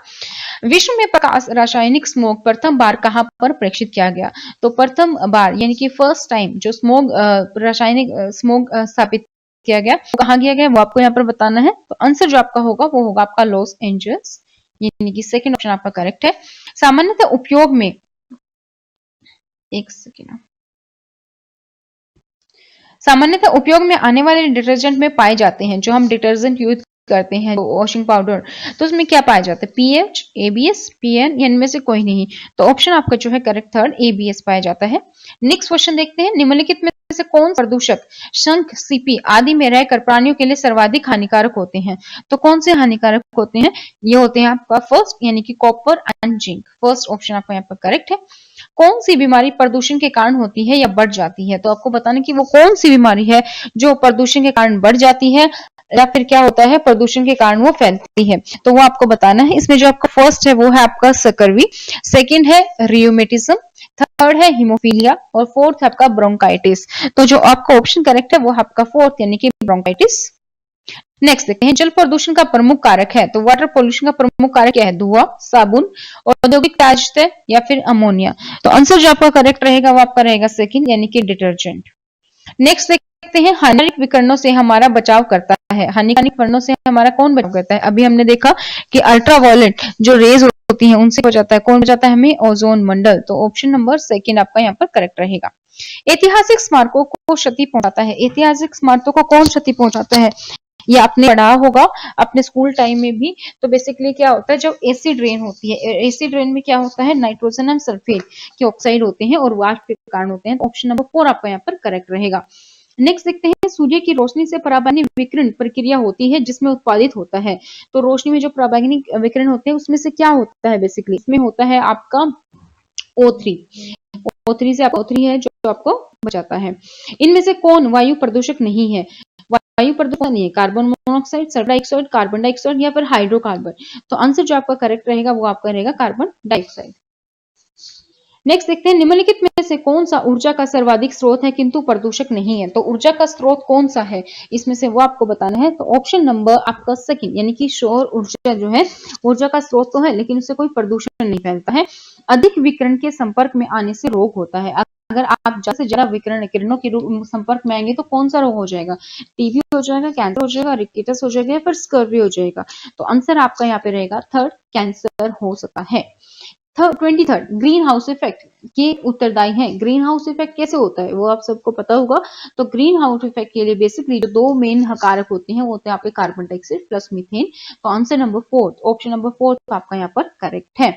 विश्व में प्रकाश रासायनिक स्मोक प्रथम बार कहां पर प्रेक्षित किया गया? तो प्रथम बार यानी कि फर्स्ट टाइम जो स्मोक रासायनिक स्मोक स्थापित किया गया वो कहां किया गया वो आपको यहाँ पर बताना है। तो आंसर जो आपका होगा वो होगा आपका लॉस एंजल्स, यानी कि सेकंड ऑप्शन आपका करेक्ट है। सामान्यतः उपयोग में एक सेकेंड सामान्यतः उपयोग में आने वाले डिटर्जेंट में पाए जाते हैं। जो हम डिटर्जेंट यूज करते हैं वॉशिंग पाउडर, तो उसमें क्या पाया जाता है? PH, ABS, PN या इनमें से कोई नहीं? तो ऑप्शन आपका जो है करेक्ट थर्ड ABS पाया जाता है। नेक्स्ट क्वेश्चन देखते हैं। निम्नलिखित में से कौन प्रदूषक शंख, सीपी आदि में रहकर प्राणियों के लिए सर्वाधिक हानिकारक होते हैं? तो कौन से हानिकारक होते हैं? ये होते हैं आपका फर्स्ट यानी कि copper and zinc. First option आपका यहाँ पर करेक्ट है। कौन सी बीमारी प्रदूषण के कारण होती है या बढ़ जाती है? तो आपको बताना कि वो कौन सी बीमारी है जो प्रदूषण के कारण बढ़ जाती है या फिर क्या होता है प्रदूषण के कारण वो फैलती है। तो वो आपको बताना है। इसमें जो आपका फर्स्ट है वो है आपका सकर्वी, सेकंड है रियूमेटिज्म, थर्ड है हीमोफीलिया और फोर्थ है आपका ब्रोंकाइटिस। तो जो आपका ऑप्शन करेक्ट है वो आपका फोर्थ यानी कि ब्रोंकाइटिस। नेक्स्ट देखते हैं। जल प्रदूषण का प्रमुख कारक है। तो वाटर पोल्यूशन का प्रमुख कारक क्या है? धुआं, साबुन, औद्योगिक त्याज्य या फिर अमोनिया? तो आंसर जो आपका करेक्ट रहेगा वो आपका रहेगा सेकंड यानी कि डिटर्जेंट। नेक्स्ट देखते हैं। हानिकारक विकिरणों से हमारा बचाव करता है। हानिकारक विकिरणों से हमारा कौन बचाव करता है? अभी हमने देखा कि अल्ट्रावायलेट जो रेज होती हैं उनसे बचाता है। कौन बचाता है हमें? ओजोन मंडल। तो ऑप्शन नंबर सेकंड आपका यहाँ पर करेक्ट रहेगा। ऐतिहासिक स्मारकों को क्षति पहुंचाता है। ऐतिहासिक स्मारकों को कौन क्षति पहुंचाता है? ये आपने पढ़ा होगा अपने स्कूल टाइम में भी। तो बेसिकली क्या होता है जब एसिड रेन होती है, एसिड रेन में क्या होता है? नाइट्रोजन एंड सल्फेट के ऑक्साइड होते हैं और वाष्प के कारण होते हैं। तो ऑप्शन नंबर 4 आपका यहाँ पर करेक्ट रहेगा। नेक्स्ट देखते हैं। सूर्य की रोशनी से पराबैंगनी विकिरण प्रक्रिया होती है जिसमें उत्पादित होता है। तो रोशनी में जो पराबैंगनी विकिरण होते हैं उसमें से क्या होता है? बेसिकली इसमें होता है आपका O3 से O3 है जो आपको बचाता है। इनमें से कौन वायु प्रदूषक नहीं है? वायु प्रदूषण नहीं है carbon monoxide, sulphur dioxide, carbon dioxide या फिर हाइड्रोकार्बन? तो आंसर जो आपका करेक्ट रहेगा वो आपका रहेगा कार्बन डाइऑक्साइड। नेक्स्ट देखते हैं। निम्नलिखित में से कौन सा ऊर्जा का सर्वाधिक स्रोत है किंतु प्रदूषक नहीं है? तो ऊर्जा का स्रोत कौन सा है इसमें से वो आपको बताना है। तो ऑप्शन नंबर आपका सेकंड यानी कि सौर ऊर्जा जो है ऊर्जा का स्रोत तो है लेकिन उससे कोई प्रदूषण नहीं फैलता है। अधिक विकिरण के संपर्क में आने से रोग होता है। अगर आप ज्यादा से ज्यादा विकिरण किरणों के संपर्क में आएंगे तो कौन सा रोग हो जाएगा? टीबी हो जाएगा, कैंसर हो जाएगा, रिकेटस हो जाएगा या फिर स्कर्वी हो जाएगा। तो आंसर आपका यहाँ पे रहेगा थर्ड, कैंसर हो सकता है। 23rd, ग्रीन हाउस इफेक्ट के उत्तरदायी है। ग्रीन हाउस इफेक्ट कैसे होता है वो आप सबको पता होगा। तो ग्रीन हाउस इफेक्ट के लिए बेसिकली जो दो मेन कारक होते हैं वो होते हैं आपके कार्बन डाइऑक्साइड प्लस मीथेन। तो answer number fourth, option number fourth आपका यहाँ पर करेक्ट है।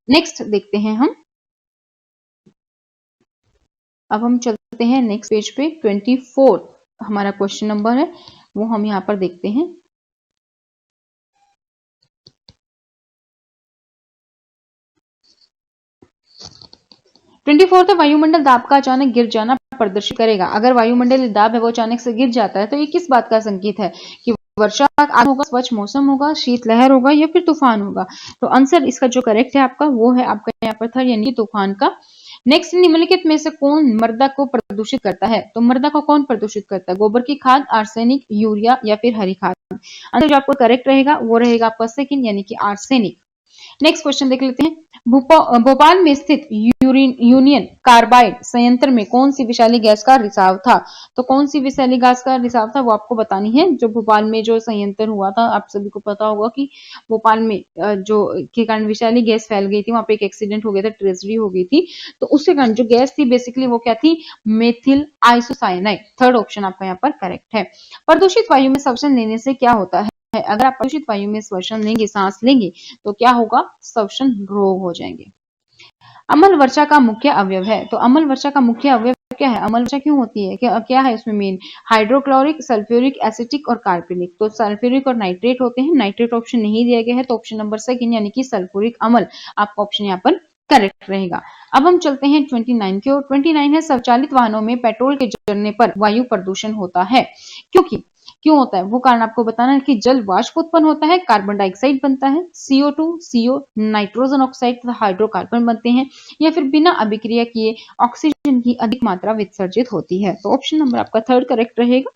नेक्स्ट देखते हैं हम, अब हम चलते हैं नेक्स्ट पेज पे। 24 हमारा क्वेश्चन नंबर है, वो हम यहाँ पर देखते हैं। 24 वायुमंडल दाब का अचानक गिर जाना प्रदर्शित करेगा। अगर वायुमंडलीय दाब है वो अचानक से गिर जाता है तो ये किस बात का संकेत है? कि वर्षा होगा, स्वच्छ मौसम होगा, शीतलहर होगा या फिर तूफान होगा। तो आंसर इसका जो करेक्ट है आपका वो है आपका यहाँ पर था, यानी तूफान का। नेक्स्ट, निम्नलिखित में से कौन मृदा को प्रदूषित करता है? तो मृदा को कौन प्रदूषित करता है? गोबर की खाद, आर्सेनिक, यूरिया या फिर हरी खाद। आंसर जो आपको करेक्ट रहेगा वो रहेगा आपका सेकंड, यानी कि आर्सेनिक। नेक्स्ट क्वेश्चन देख लेते हैं। भोपाल में स्थित यूनियन कार्बाइड संयंत्र में कौन सी विषैली गैस का रिसाव था? तो कौन सी विषैली गैस का रिसाव था वो आपको बतानी है। जो भोपाल में जो संयंत्र हुआ था, आप सभी को पता होगा कि भोपाल में जो के कारण विषैली गैस फैल गई थी, वहां पे एक एक्सीडेंट हो गया था, ट्रेजेडी हो गई थी। तो उसके कारण जो गैस थी बेसिकली वो क्या थी? Methyl isocyanide. थर्ड ऑप्शन आपका यहाँ पर करेक्ट है। प्रदूषित वायु में श्वसन लेने से क्या होता है? अगर आप प्रदूषित वायु में श्वसन लेंगे, सांस लेंगे, तो क्या होगा? श्वसन रोग हो जाएंगे। अम्ल वर्षा का मुख्य अवयव है। तो अम्ल वर्षा का मुख्य अवयव क्या है? अम्ल वर्षा क्यों होती है? क्या है इसमें मेन? हाइड्रोक्लोरिक, सल्फ्यूरिक, एसिटिक और कार्बनिक। तो सल्फ्यूरिक और नाइट्रेट होते हैं। नाइट्रेट ऑप्शन नहीं दिया गया है, तो ऑप्शन नंबर सेकंड यानी कि सल्फ्यूरिक अम्ल आपका ऑप्शन यहाँ पर करेक्ट रहेगा। अब हम चलते हैं 29 की ओर। 29 है, स्वचालित वाहनों में पेट्रोल के जलने पर वायु प्रदूषण होता है। क्यों होता है वो कारण आपको बताना है। कि जल वाष्प उत्पन्न होता है, कार्बन डाइऑक्साइड बनता है, CO2, CO, नाइट्रोजन ऑक्साइड तथा हाइड्रोकार्बन बनते हैं, या फिर बिना अभिक्रिया किए ऑक्सीजन की अधिक मात्रा विसर्जित होती है। तो ऑप्शन नंबर आपका थर्ड करेक्ट रहेगा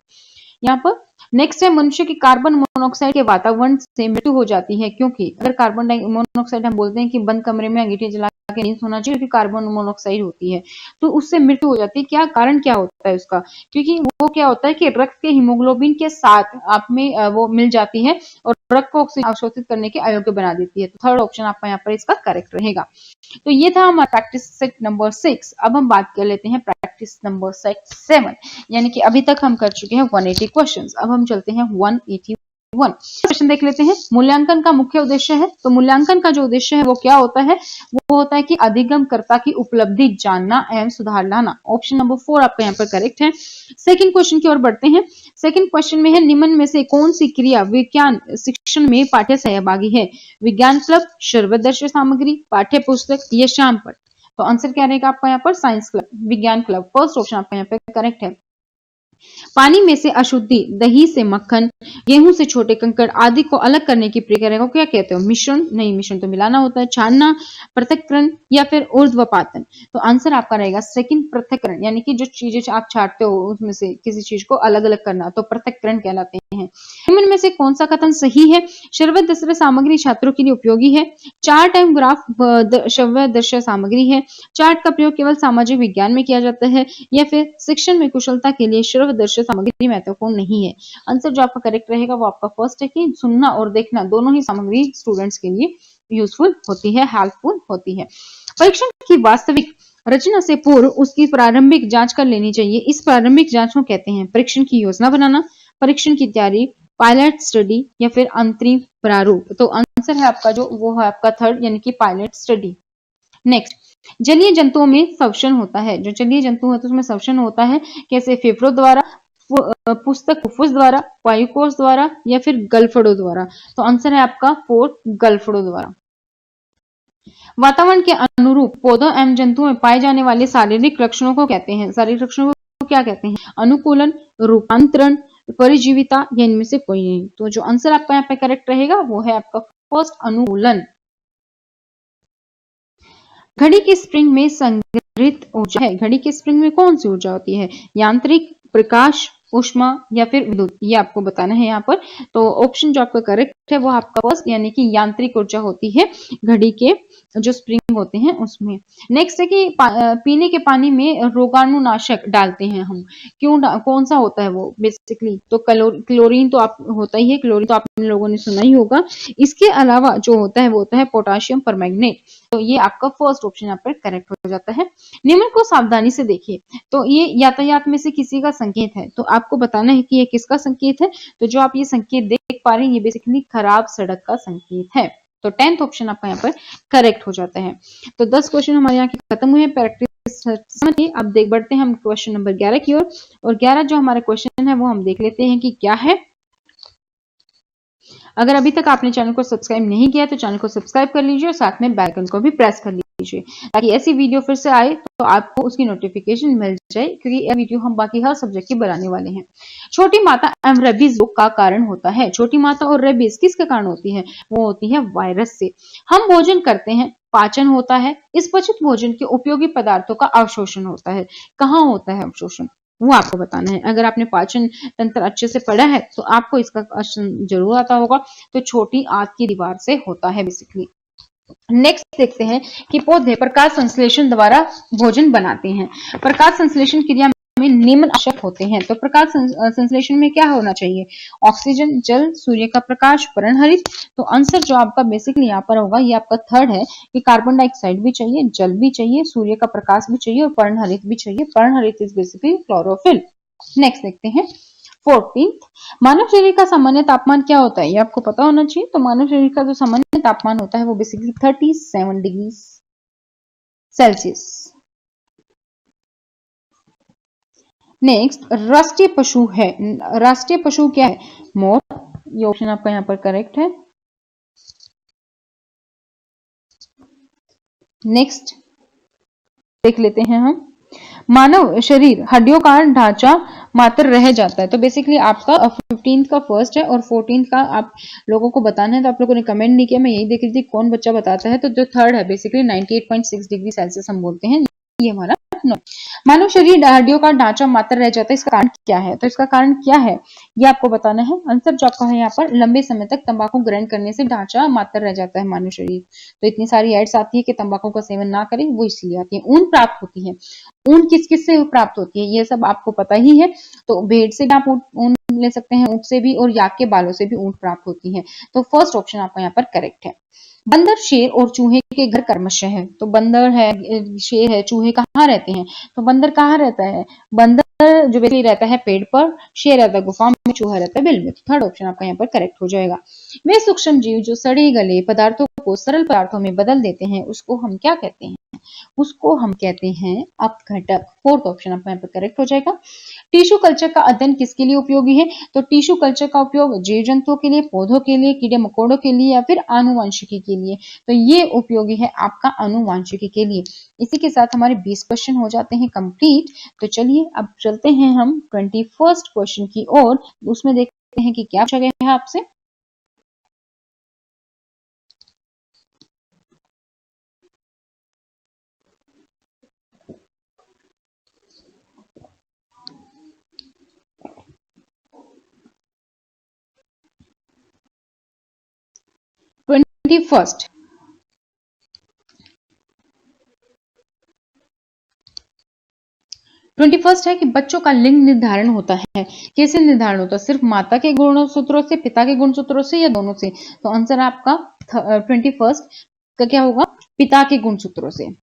यहाँ पर। नेक्स्ट है, मनुष्य की कार्बन मोनोऑक्साइड के वातावरण से मृत्यु हो जाती है क्योंकि अगर कार्बन मोनोऑक्साइड हम बोलते हैं कि बंद कमरे में अंगीठी जला के नहीं सोना चाहिए, क्योंकि कार्बन मोनोऑक्साइड होती है तो उससे मृत्यु हो जाती है। क्या कारण क्या होता है उसका? क्योंकि वो क्या होता है कि रक्त के हीमोग्लोबिन के साथ आप में वो मिल जाती है और रक्त को ऑक्सीजन अवशोषित करने के अयोग्य बना देती है। तो थर्ड ऑप्शन आपका यहाँ पर इसका करेक्ट रहेगा। तो ये था हमारा प्रैक्टिस सेट नंबर 6। अब हम बात कर लेते हैं प्रैक्टिस नंबर सेट 7, यानी कि अभी तक हम कर चुके हैं 180 क्वेश्चंस। अब हम चलते हैं 181 क्वेश्चन देख लेते हैं। मूल्यांकन का मुख्य उद्देश्य है। तो मूल्यांकन का जो उद्देश्य है वो क्या होता है? वो होता है कि अधिगमकर्ता की उपलब्धि जानना एवं सुधार लाना। ऑप्शन नंबर 4 आपका यहाँ पर करेक्ट है। सेकंड क्वेश्चन की ओर बढ़ते हैं। सेकंड क्वेश्चन में है, निम्न में से कौन सी क्रिया विज्ञान शिक्षण में पाठ्य सहभागी है? विज्ञान क्लब, सर्वदर्शी सामग्री, पाठ्य पुस्तक या शाम पठ। तो आंसर क्या रहेगा आपका यहाँ पर? साइंस क्लब, विज्ञान क्लब। फर्स्ट ऑप्शन आपका यहाँ पे करेक्ट है। पानी में से अशुद्धि, दही से मक्खन, गेहूं से छोटे कंकड़ आदि को अलग करने की प्रक्रिया को क्या कहते हो? मिश्रण नहीं, मिश्रण तो मिलाना होता है। छानना, पृथक्करण या फिर ऊर्ध्वपातन। तो आंसर आपका रहेगा सेकंड, पृथक्करण, यानी कि जो चीजें आप छांटते हो उसमें से किसी चीज को अलग अलग करना, तो पृथक्करण कहलाते हैं। निम्न में से कौन सा कथन सही है? सर्वदर्शी सामग्री छात्रों के लिए उपयोगी है। 4 टाइम ग्राफ सर्वदर्शी सामग्री है। चार्ट का प्रयोग केवल सामाजिक विज्ञान में किया जाता है, या फिर शिक्षण में कुशलता के लिए सर्वदर्शी सामग्री महत्वपूर्ण नहीं है। आंसर जो आपका करेक्ट रहेगा वो आपका फर्स्ट है कि सुनना और देखना दोनों ही सामग्री स्टूडेंट्स के लिए यूजफुल होती है, हेल्पफुल होती है। परीक्षण की वास्तविक रचना से पूर्व उसकी प्रारंभिक जांच कर लेनी चाहिए। इस प्रारंभिक जांच को कहते हैं परीक्षण की योजना बनाना, परीक्षण की तैयारी, पायलट स्टडी या फिर अंतरिम प्रारूप। तो आंसर है आपका जो वो है आपका थर्ड, यानी कि पायलट स्टडी। नेक्स्ट, जलीय जंतुओं में श्वसन होता है। जो जलीय जंतु है तो उसमें श्वसन होता है कैसे? फेफड़ों द्वारा, पुस्तक फुफ्फुस द्वारा, वायुकोश द्वारा या फिर गलफड़ों द्वारा। तो आंसर है आपका फोर्थ, गलफड़ों द्वारा। वातावरण के अनुरूप पौधों एवं जंतुओं में पाए जाने वाले शारीरिक लक्षणों को कहते हैं। शारीरिक लक्षणों को क्या कहते हैं? अनुकूलन, रूपांतरण, परिजीविता या इनमें से कोई नहीं। तो जो आंसर आपका यहाँ पे करेक्ट रहेगा वो है आपका फर्स्ट, अनुकूलन। घड़ी की स्प्रिंग में संग्रहित ऊर्जा है। घड़ी की स्प्रिंग में कौन सी ऊर्जा होती है? यांत्रिक, प्रकाश, ऊष्मा या फिर विद्युत, ये आपको बताना है यहाँ पर। तो ऑप्शन जो आपका करेक्ट है वो आपका फर्स्ट यानी कि यांत्रिक ऊर्जा होती है घड़ी के जो स्प्रिंग होते हैं उसमें। नेक्स्ट है कि पीने के पानी में रोगाणुनाशक डालते हैं हम, कौन सा होता है वो बेसिकली, तो क्लोरीन तो आप होता ही है, क्लोरीन तो आप लोगों ने सुना ही होगा। इसके अलावा जो होता है वो होता है पोटाशियम परमैंगनेट। तो ये आपका फर्स्ट ऑप्शन यहाँ पर करेक्ट हो जाता है। निम्न को सावधानी से देखिए। तो ये यातायात में से किसी का संकेत है, तो आपको बताना है कि ये किसका संकेत है। तो जो आप ये संकेत देख पा रहे हैं ये बेसिकली खराब सड़क का संकेत है। तो 10th ऑप्शन आपका यहाँ पर करेक्ट हो जाता है। तो 10 क्वेश्चन हमारे यहाँ के खत्म हुए। प्रैक्टिस समझिए। अब देख बढ़ते हैं हम क्वेश्चन नंबर 11 की ओर। और 11 जो हमारा क्वेश्चन है वो हम देख लेते हैं कि क्या है। अगर अभी तक आपने चैनल को सब्सक्राइब नहीं किया तो चैनल को सब्सक्राइब कर लीजिए और साथ में बेल आइकन को भी प्रेस कर लीजिए ताकि ऐसी वीडियो फिर से आए तो आपको उसकी नोटिफिकेशन मिल जाए, क्योंकि यह वीडियो हम बाकी हर सब्जेक्ट की बनाने वाले हैं। छोटी माता एवं रेबीज रोग का कारण होता है। छोटी माता और रेबीज किसके कारण होती है? वो होती है वायरस से। हम भोजन करते हैं, पाचन होता है, इस पचित भोजन के उपयोगी पदार्थों का अवशोषण होता है। कहाँ होता है अवशोषण, वो आपको बताना है। अगर आपने पाचन तंत्र अच्छे से पढ़ा है तो आपको इसका क्वेश्चन जरूर आता होगा। तो छोटी आंत की दीवार से होता है बेसिकली। नेक्स्ट देखते हैं कि पौधे प्रकाश संश्लेषण द्वारा भोजन बनाते हैं। प्रकाश संश्लेषण क्रिया में निम्न आवश्यक होते हैं। तो प्रकाश संश्लेषण में क्या होना चाहिए? ऑक्सीजन, जल, सूर्य का प्रकाश, पर्णहरित। तो आंसर जो आपका बेसिकली यहाँ पर होगा ये आपका थर्ड है कि कार्बन डाइऑक्साइड भी चाहिए, जल भी चाहिए, सूर्य का प्रकाश भी चाहिए और पर्णहरित भी चाहिए। पर्णहरित इज बेसिकली क्लोरोफिल। नेक्स्ट देखते हैं 14th। मानव शरीर का सामान्य तापमान क्या होता है? ये आपको पता होना चाहिए। तो मानव शरीर का जो सामान्य तापमान होता है वो बेसिकली 37 डिग्री सेल्सियस। नेक्स्ट राष्ट्रीय पशु है। राष्ट्रीय पशु क्या है? मोर। ये ऑप्शन आपका यहाँ पर करेक्ट है। नेक्स्ट देख लेते हैं हम। मानव शरीर हड्डियों का ढांचा मात्र रह जाता है। तो बेसिकली आपका 15th का फर्स्ट है और 14th का आप लोगों को बताना है। तो आप लोगों ने कमेंट नहीं किया, मैं यही देख रही थी कौन बच्चा बताता है। तो जो थर्ड है बेसिकली 98.6 डिग्री सेल्सियस हम बोलते हैं, ये हमारा मानव शरीर हड्डियों का ढांचा मात्र रह जाता है। इसका कारण क्या है? तो इसका कारण क्या है ये आपको बताना है। आंसर जो आपका है यहाँ पर लंबे समय तक तंबाकू ग्रहण करने से ढांचा मात्र रह जाता है मानव शरीर। तो इतनी सारी एड्स आती है कि तंबाकू का सेवन ना करें, वो इसलिए आती है। ऊन प्राप्त होती है। ऊन किस किस से प्राप्त होती है ये सब आपको पता ही है। तो भेड़ से भी आप ऊन ले सकते हैं, ऊंट से भी, और याक के बालों से भी ऊन प्राप्त होती है। तो फर्स्ट ऑप्शन आपका यहाँ पर करेक्ट है। बंदर, शेर और चूहे के घर कर्मश है। तो बंदर है, शेर है, चूहे कहाँ रहते हैं? तो बंदर कहाँ रहता है? बंदर जो बेसिकली रहता है पेड़ पर, शेर रहता है गुफा में, चूहा रहता है बिल में। तो थर्ड ऑप्शन आपका यहाँ पर करेक्ट हो जाएगा। वे सूक्ष्म जीव जो सड़े गले पदार्थों को सरल पदार्थों में बदल देते हैं उसको हम क्या कहते हैं? उसको हम कहते हैं अपघटक। फोर्थ ऑप्शन आपका यहाँ पर करेक्ट हो जाएगा। टिश्यू कल्चर का अध्ययन किसके लिए उपयोगी है? तो टिश्यू कल्चर का उपयोग जीव जंतुओं के लिए, पौधों के लिए, कीड़े मकोड़ों के लिए या फिर आनुवंशिकी के लिए। तो ये उपयोगी है आपका आनुवंशिकी के लिए। इसी के साथ हमारे 20 क्वेश्चन हो जाते हैं कंप्लीट। तो चलिए अब चलते हैं हम 21st क्वेश्चन की ओर। उसमें देखते हैं कि क्या पूछा गया है आपसे। फर्स्ट 21st है कि बच्चों का लिंग निर्धारण होता है। कैसे निर्धारण होता है? सिर्फ माता के गुणसूत्रों से, पिता के गुणसूत्रों से, या दोनों से? तो आंसर आपका 21st का क्या होगा? पिता के गुणसूत्रों से।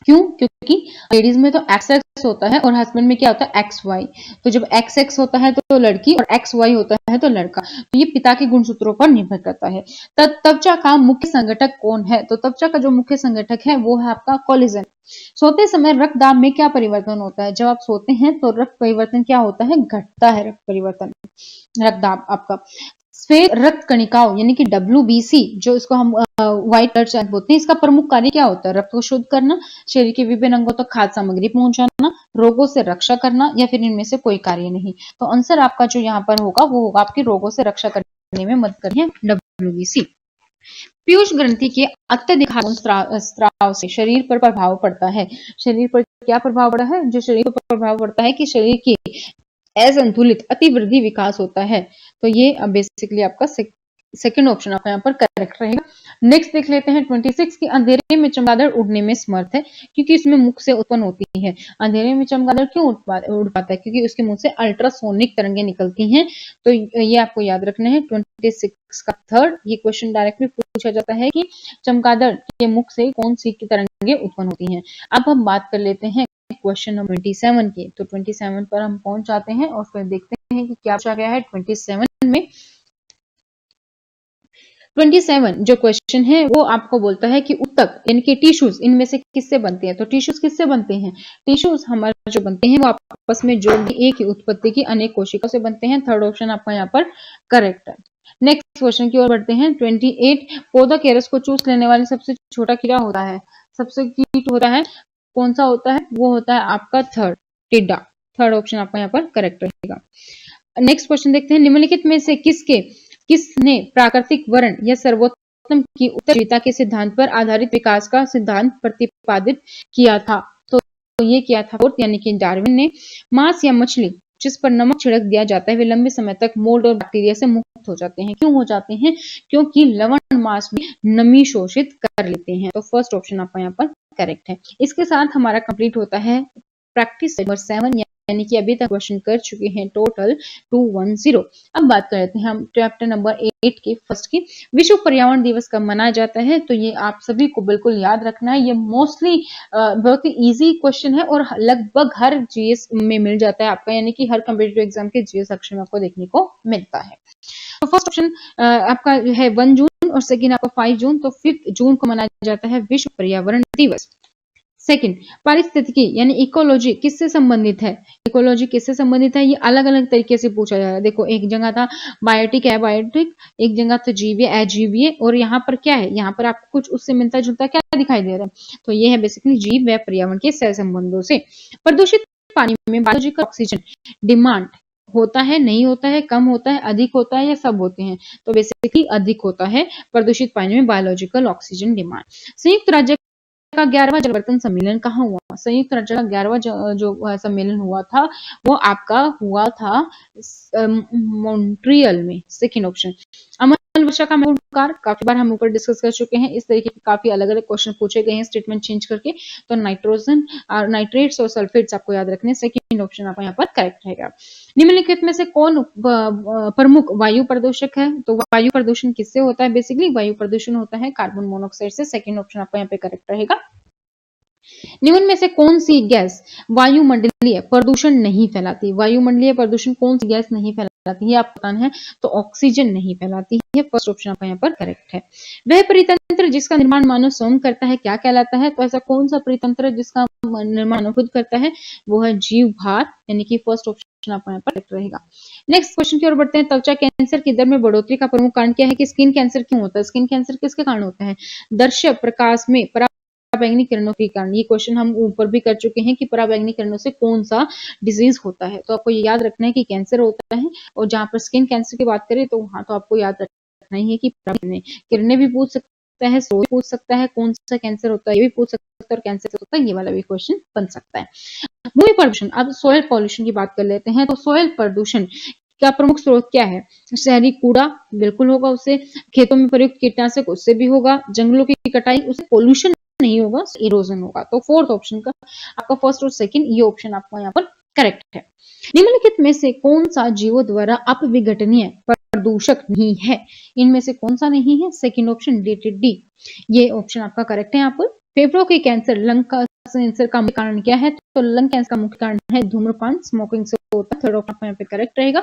क्यों? क्योंकि लेडीज में तो XX होता है और हस्बैंड में क्या होता है? XY। तो जब XX होता है तो लड़की और XY होता है तो लड़का। तो ये पिता के गुणसूत्रों पर निर्भर करता है। त्वचा का मुख्य संगठक कौन है? तो त्वचा का जो मुख्य संगठक है वो है आपका कोलेजन। सोते समय रक्त दाब में क्या परिवर्तन होता है? जब आप सोते हैं तो रक्त परिवर्तन क्या होता है? घटता है रक्त परिवर्तन, रक्त दाब आपका। श्वेत रक्त कणिकाओं यानी कि WBC जो इसको हम व्हाइट ब्लड सेल बोलते हैं, इसका प्रमुख कार्य क्या होता है? रक्त को शुद्ध करना, शरीर के विभिन्न अंगों तक खाद्य सामग्री पहुंचाना, रोगों से रक्षा करना, या फिर इनमें से कोई कार्य नहीं। तो आंसर आपका जो यहाँ पर होगा वो होगा आपकी रोगों से रक्षा करने में मदद करती है WBC। पीयूष ग्रंथि के अत्यधिक स्राव से शरीर पर प्रभाव पड़ता है। शरीर पर क्या प्रभाव पड़ा है? जो शरीर पर प्रभाव पड़ता है कि शरीर की असंतुलित अतिवृद्धि विकास होता है। तो ये बेसिकली आपका सेकंड ऑप्शन आपका यहाँ पर करेक्ट रहेगा। नेक्स्ट देख लेते हैं 26 की अंधेरे में चमगादड़ उड़ने में समर्थ है क्योंकि इसमें मुख से उत्पन्न होती है। अंधेरे में चमगादड़ क्यों उड़ पाता है? क्योंकि उसके मुंह से अल्ट्रासोनिक तरंगें निकलती हैं। तो ये आपको याद रखना है। 26 का थर्ड ये क्वेश्चन डायरेक्टली पूछा जाता है कि चमगादड़ के मुख से कौन सी तरंगें उत्पन्न होती हैं। अब हम बात कर लेते हैं क्वेश्चन नंबर 27 की। तो 27 पर हम पहुंच जाते हैं और फिर देखते हैं कि क्या पूछा गया है 27 में। 27 जो क्वेश्चन है वो आपको बोलता है कि ऊतक यानी कि टिश्यूज इनमें से किससे बनते हैं। तो टिश्यूज किससे बनते हैं? टिश्यूज हमारे जो बनते हैं वो आपस में जोड़ के एक ही उत्पत्ति की अनेक कोशिकाओं से बनते हैं। थर्ड ऑप्शन आपका यहाँ पर करेक्ट है। नेक्स्ट क्वेश्चन की ओर बढ़ते हैं। 28 पौधा के रस को चूस लेने वाले सबसे छोटा कीड़ा होता है, सबसे कीट होता है, कौन सा होता है? वो होता है आपका थर्ड, टिड्डा। थर्ड ऑप्शन आपका यहाँ पर करेक्ट रहेगा। नेक्स्ट क्वेश्चन देखते हैं। निम्नलिखित में से किसने प्राकृतिक वर्ण या सर्वोत्तम की उत्तरजीविता के सिद्धांत पर आधारित विकास का सिद्धांत प्रतिपादित किया था? तो ये किया था यानी कि डार्विन ने। मांस या मछली जिस पर नमक छिड़क दिया जाता है वे लंबे समय तक मोल्ड और बैक्टीरिया से मुक्त हो जाते हैं। क्यों हो जाते हैं? क्योंकि लवण मांस में नमी शोषित कर लेते हैं। तो फर्स्ट ऑप्शन आपका यहाँ पर करेक्ट है। इसके साथ हमारा कंप्लीट होता है प्रैक्टिस नंबर 7 यानी कि अभी तक क्वेश्चन कर चुके हैं टोटल 210। अब बात कर लेते हैं हम चैप्टर नंबर 8 के फर्स्ट की। विश्व पर्यावरण दिवस कब मनाया जाता है? तो ये आप सभी को बिल्कुल याद रखना है। ये मोस्टली बहुत ही इजी क्वेश्चन है और लगभग हर जीएस में मिल जाता है आपका, यानी कि हर कॉम्पिटिटिव एग्जाम के जीएस सेक्शन में आपको देखने को मिलता है। तो फर्स्ट ऑप्शन आपका है 1 जून और सेकेंड आपका 5 जून। तो 5 जून को मनाया जाता है विश्व पर्यावरण दिवस। सेकंड, पारिस्थितिकी यानी इकोलॉजी किससे संबंधित है? इकोलॉजी किससे संबंधित है? ये अलग अलग तरीके से पूछा जा रहा है। देखो, एक जगह था बायोटिक एबायोटिक, एक जगह था जीवीय अजीवीय, और यहाँ पर क्या है? यहाँ पर आपको कुछ उससे मिलता जुलता क्या दिखाई दे रहा है? तो ये है बेसिकली जीव व पर्यावरण के सह संबंधों से। प्रदूषित पानी में बायोलॉजिकल ऑक्सीजन डिमांड होता है, नहीं होता है, कम होता है, अधिक होता है, या सब होते हैं? तो बेसिकली अधिक होता है प्रदूषित पानी में बायोलॉजिकल ऑक्सीजन डिमांड। संयुक्त राज्य का 11वां जलवर्तन सम्मेलन कहाँ हुआ? संयुक्त राज्य का 11वां जो सम्मेलन हुआ था वो आपका हुआ था मॉन्ट्रियल में। Second option. अमल वर्षा का महत्वकार काफी बार हम ऊपर डिस्कस कर चुके हैं। इस तरीके के काफी अलग अलग क्वेश्चन पूछे गए हैं स्टेटमेंट चेंज करके। तो नाइट्रोजन, नाइट्रेट्स और सल्फेट्स आपको याद रखने। सेकेंड ऑप्शन आपका यहाँ पर करेक्ट रहेगा। निम्नलिखित में से कौन प्रमुख वायु प्रदूषक है? तो वायु प्रदूषण किससे होता है? बेसिकली वायु प्रदूषण होता है कार्बन मोनोऑक्साइड से। सेकेंड ऑप्शन आपका यहाँ पे करेक्ट रहेगा। निम्न में से कौन सी गैस वायुमंडलीय प्रदूषण नहीं फैलाती? वायुमंडलीय प्रदूषण कौन सी गैस नहीं फैलाती है आपको बताना है। तो ऑक्सीजन नहीं फैलाती है। फर्स्ट ऑप्शन आपका यहाँ पर करेक्ट है। वह परितंत्र जिसका निर्माण मानव स्वयं करता है क्या कहलाता है? तो ऐसा कौन सा परितंत्र जिसका निर्माण खुद करता है? वो है जीव भार, यानी कि फर्स्ट ऑप्शन आपका यहाँ पर करेक्ट रहेगा। नेक्स्ट क्वेश्चन की ओर बढ़ते हैं। त्वचा कैंसर की दर में बढ़ोतरी का प्रमुख कारण क्या है? कि स्किन कैंसर क्यों होता है? स्किन कैंसर किसके कारण होता है? दर्शक प्रकाश में पराबैंगनी किरणों के कारण। ये क्वेश्चन हम ऊपर भी कर चुके हैं कि पराबैंगनी किरणों से कौन सा डिजीज होता है। तो आपको ये याद रखना है कि कैंसर होता है। और जहां पर स्किन कैंसर की बात करें तो वहां तो आपको याद रखना ही है कि किरणें भी पूछ सकता है, सो पूछ सकता है, कौन सा कैंसर होता है ये भी पूछ सकता है, और कैंसर से होता है ये वाला भी क्वेश्चन बन सकता है। भूमि प्रदूषण। अब सोयल पॉल्यूशन की बात कर लेते हैं। तो सोयल प्रदूषण का प्रमुख स्रोत क्या है? शहरी कूड़ा बिल्कुल होगा उससे, खेतों में प्रयुक्त कीटनाशक उससे भी होगा, जंगलों की कटाई उससे, पोल्यूशन नहीं होगा, इरोजन होगा। तो फोर्थ ऑप्शन का आपका फर्स्ट और सेकंड ये ऑप्शन आपका यहाँ पर करेक्ट है। निम्नलिखित में से कौन सा जीवों द्वारा अपविघटनीय प्रदूषक नहीं है? इनमें से कौन सा नहीं है? सेकंड ऑप्शन डी, ये ऑप्शन आपका करेक्ट है। यहाँ पर फेफड़ों के कैंसर, लंग कैंसर का मुख्य कारण क्या है? तो लंग कैंसर का मुख्य कारण है धूम्रपान, स्मोकिंग से होता है। थर्ड ऑप्शन यहाँ पे करेक्ट रहेगा।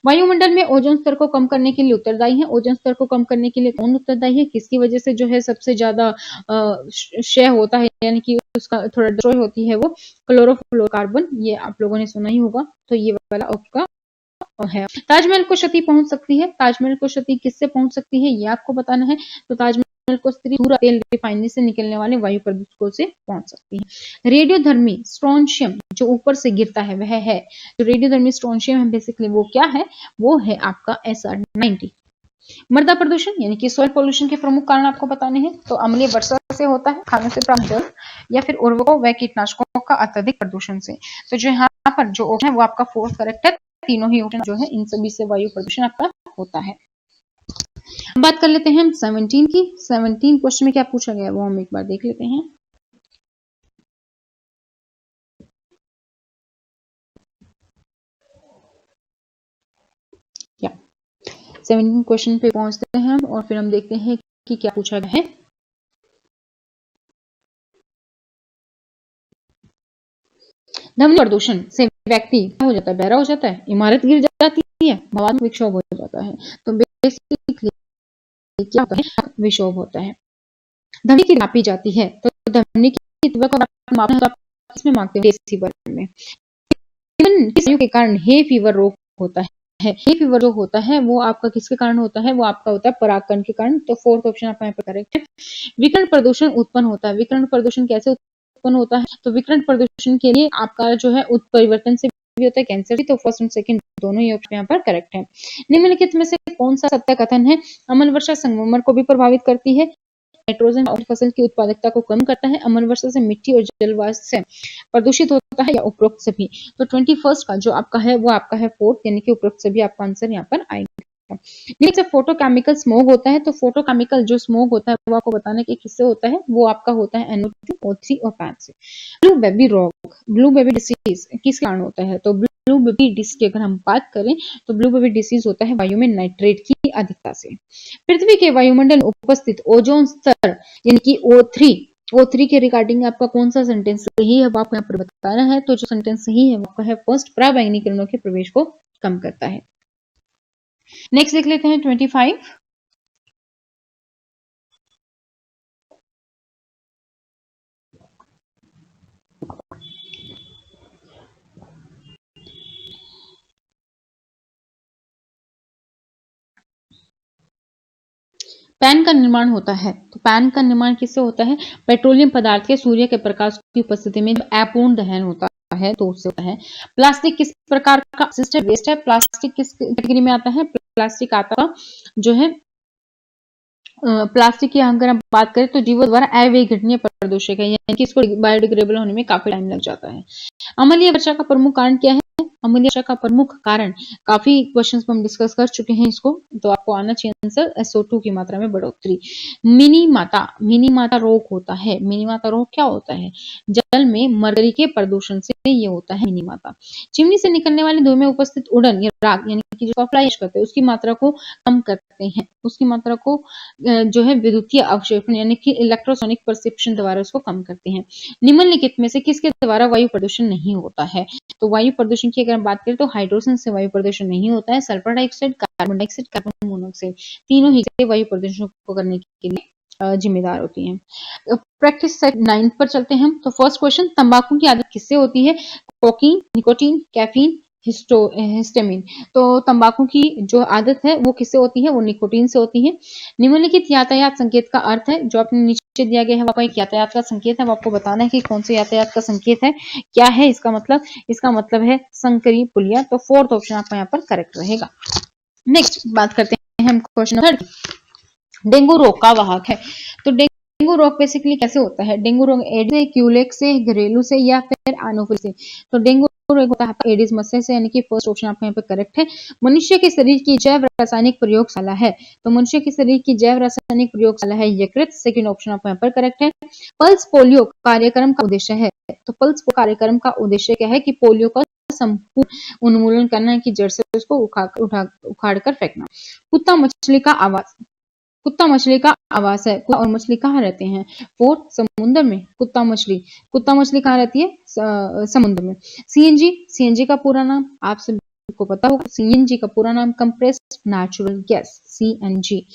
वायुमंडल में ओजोन स्तर को कम करने के लिए उत्तरदायी है। ओजोन स्तर को कम करने के लिए कौन उत्तरदायी है? किसकी वजह से जो है सबसे ज्यादा क्षय होता है, यानी कि उसका थोड़ा डिस्ट्रॉय होती है वो? क्लोरोफ्लोरोकार्बन। ये आप लोगों ने सुना ही होगा। तो ये वाला आपका है। ताजमहल को क्षति पहुंच सकती है। ताजमहल को क्षति किससे पहुंच सकती है ये आपको बताना है। तो ताजमहल को पूरा तेल रिफाइनरी से निकलने वाले वायु प्रदूषकों से पहुंच सकती है। रेडियोधर्मी स्ट्रोंशियम जो ऊपर से गिरता है वह है, जो रेडियोधर्मी स्ट्रोंशियम है बेसिकली वो क्या है? वो है आपका SR90। मृदा प्रदूषण यानी कि सॉइल पोल्यूशन के प्रमुख कारण आपको बताने हैं। तो अम्लीय वर्षा से होता है, खाने से प्राप्त जल, या फिर उर्वरकों व कीटनाशकों का अत्यधिक प्रदूषण से। तो जो यहाँ पर जो ऑप्शन है वो आपका फोर्थ करेक्ट है। तीनों ही ऑप्शन जो है इन सभी से वायु प्रदूषण आपका होता है। बात कर लेते हैं हम 17 की। 17 क्वेश्चन में क्या पूछा गया वो हम एक बार देख लेते हैं। क्या 17 क्वेश्चन पे पहुंचते हैं और फिर हम देखते हैं कि क्या पूछा गया है। ध्वनि प्रदूषण से व्यक्ति क्या हो जाता है, बहरा हो जाता है, इमारत गिर जाती है, भावात्मक विक्षोभ हो जाता है। तो बेसिकली क्या होता है, विक्षोभ होता है। ध्वनि की नापी जाती है, तो ध्वनि की तीव्रता को मापना तो आप किसमें मापते हैं, डेसिबल में। किस के कारण हे फीवर रोग होता है। हे फीवर जो होता है वो आपका किसके कारण होता है, वो आपका होता है परागकण के कारण। तो फोर्थ ऑप्शन आपका यहाँ पे करेक्ट है। विकिरण प्रदूषण उत्पन्न होता है। विकिरण प्रदूषण कैसे उत्पन्न होता है, तो विकिरण प्रदूषण के लिए आपका जो है उत्परिवर्तन से भी होता है, कैंसर भी। तो फर्स्ट एंड सेकंड दोनों ही ऑप्शन यहाँ पर करेक्ट है। निम्नलिखित में से कौन सा सत्य कथन है। अम्ल वर्षा संगमरमर को भी प्रभावित करती है, नाइट्रोजन और फसल की उत्पादकता को कम करता है, अम्ल वर्षा से मिट्टी और जलवाष्प से प्रदूषित होता है, या उपरोक्त सभी। तो 21 का जो आपका है वो आपका है फोर्थ, यानी कि उपरोक्त सभी आपका आंसर यहाँ पर आएगा। नीचे फोटोकेमिकल स्मोग होता है, तो फोटोकेमिकल जो स्मोग होता है वो आपको बताना कि किससे होता है, वो आपका होता है NO2, O3 और पैन से। ब्लू बेबी रोग, ब्लू बेबी डिसीज किस कारण होता है, तो ब्लू बेबी डिसीज की अगर हम बात करें तो ब्लू बेबी डिसीज होता है वायु में नाइट्रेट की अधिकता से। पृथ्वी के वायुमंडल में उपस्थित ओजोन स्तर यानी कि O3 के रिगार्डिंग आपका कौन सा सेंटेंस सही है वो आपको यहाँ पर बताना है। तो जो सेंटेंस सही है वो आपका है फर्स्ट, पराबैंगनी किरणों के प्रवेश को कम करता है। नेक्स्ट देख लेते हैं 25। पैन का निर्माण होता है, तो पैन का निर्माण किससे होता है, पेट्रोलियम पदार्थ के सूर्य के प्रकाश की उपस्थिति में अपूर्ण दहन होता है तो उससे होता है। प्लास्टिक किस प्रकार का अपशिष्ट वेस्ट है, प्लास्टिक किस कैटेगरी में आता है, प्लास्टिक आता जो है प्लास्टिक की अगर हम बात करें तो जीवों द्वारा अविघटनीय प्रदूषक है, यानी कि इसको बायोडिग्रेडेबल होने में काफी टाइम लग जाता है। अम्लीय वर्षा का प्रमुख कारण क्या है, अम्लीय वर्षा का प्रमुख कारण काफी क्वेश्चंस में हम डिस्कस कर चुके हैं इसको, तो आपको आना चाहिए आंसर SO2 की मात्रा में बढ़ोतरी। मिनी माता रोग होता है। मिनी माता रोग क्या होता है, जल में मरकरी के प्रदूषण से ये होता है मिनी माता। चिमनी से निकलने वाले धुएं में उपस्थित उड़न या राग यानी कि जो फ्लाई करते हैं उसकी मात्रा को कम करते हैं, उसकी मात्रा को जो है विद्युतीय अवक्षेपण यानी कि इलेक्ट्रोसोनिक परसेप्शन द्वारा उसको कम करते हैं। निम्नलिखित में से किसके द्वारा वायु प्रदूषण नहीं होता है, तो वायु प्रदूषण की अगर हम बात करें तो हाइड्रोजन से वायु प्रदूषण नहीं होता है, sulphur dioxide, carbon dioxide, carbon monoxide तीनों ही वायु प्रदूषण को करने के लिए जिम्मेदार होती हैं। प्रैक्टिस सेट 9 पर चलते हैं हम। तो फर्स्ट क्वेश्चन, तंबाकू की आदत किससे होती है, कोकीन, निकोटीन, कैफीन, हिस्टामिन। तो तंबाकू की जो आदत है वो किससे होती है, वो निकोटीन से होती है। निम्नलिखित यातायात संकेत का अर्थ है, जो आपने नीचे दिया गया है वो एक यातायात का संकेत है, वो आपको बताना है कि कौन से यातायात का संकेत है, क्या है इसका मतलब है संकरी पुलिया। तो फोर्थ ऑप्शन आपका यहाँ पर करेक्ट रहेगा। नेक्स्ट बात करते हैं हम क्वेश्चन नंबर 30। डेंगू रोग का वाहक है, तो डेंगू रोग बेसिकली कैसे होता है, डेंगू रोग एडिस से, क्यूलेक्स से, घरेलू से या फिर एनोफिलिस से। तो डेंगू रोग होता है एडिस मच्छर से, यानी कि फर्स्ट ऑप्शन आपका यहाँ पे करेक्ट है। मनुष्य के शरीर की जैव रासायनिक प्रयोगशाला है, तो मनुष्य के शरीर की जैव रासायनिक प्रयोगशाला है यकृत, सेकंड ऑप्शन आपका यहाँ पर करेक्ट है। पल्स पोलियो कार्यक्रम का उद्देश्य है, तो पल्स कार्यक्रम का उद्देश्य क्या है कि पोलियो का संपूर्ण उन्मूलन करना है, कि जड़ से उसको उखाड़ कर फेंकना। कुत्ता मछली का आवास, कुत्ता मछली का आवास है, कुत्ता और मछली कहाँ रहते हैं, फोर्थ समुद्र में। कुत्ता मछली कहाँ रहती है, समुद्र में। सीएनजी का पूरा नाम आप सभी को पता होगा, सीएनजी का पूरा नाम कंप्रेस्ड नेचुरल गैस, सीएनजी,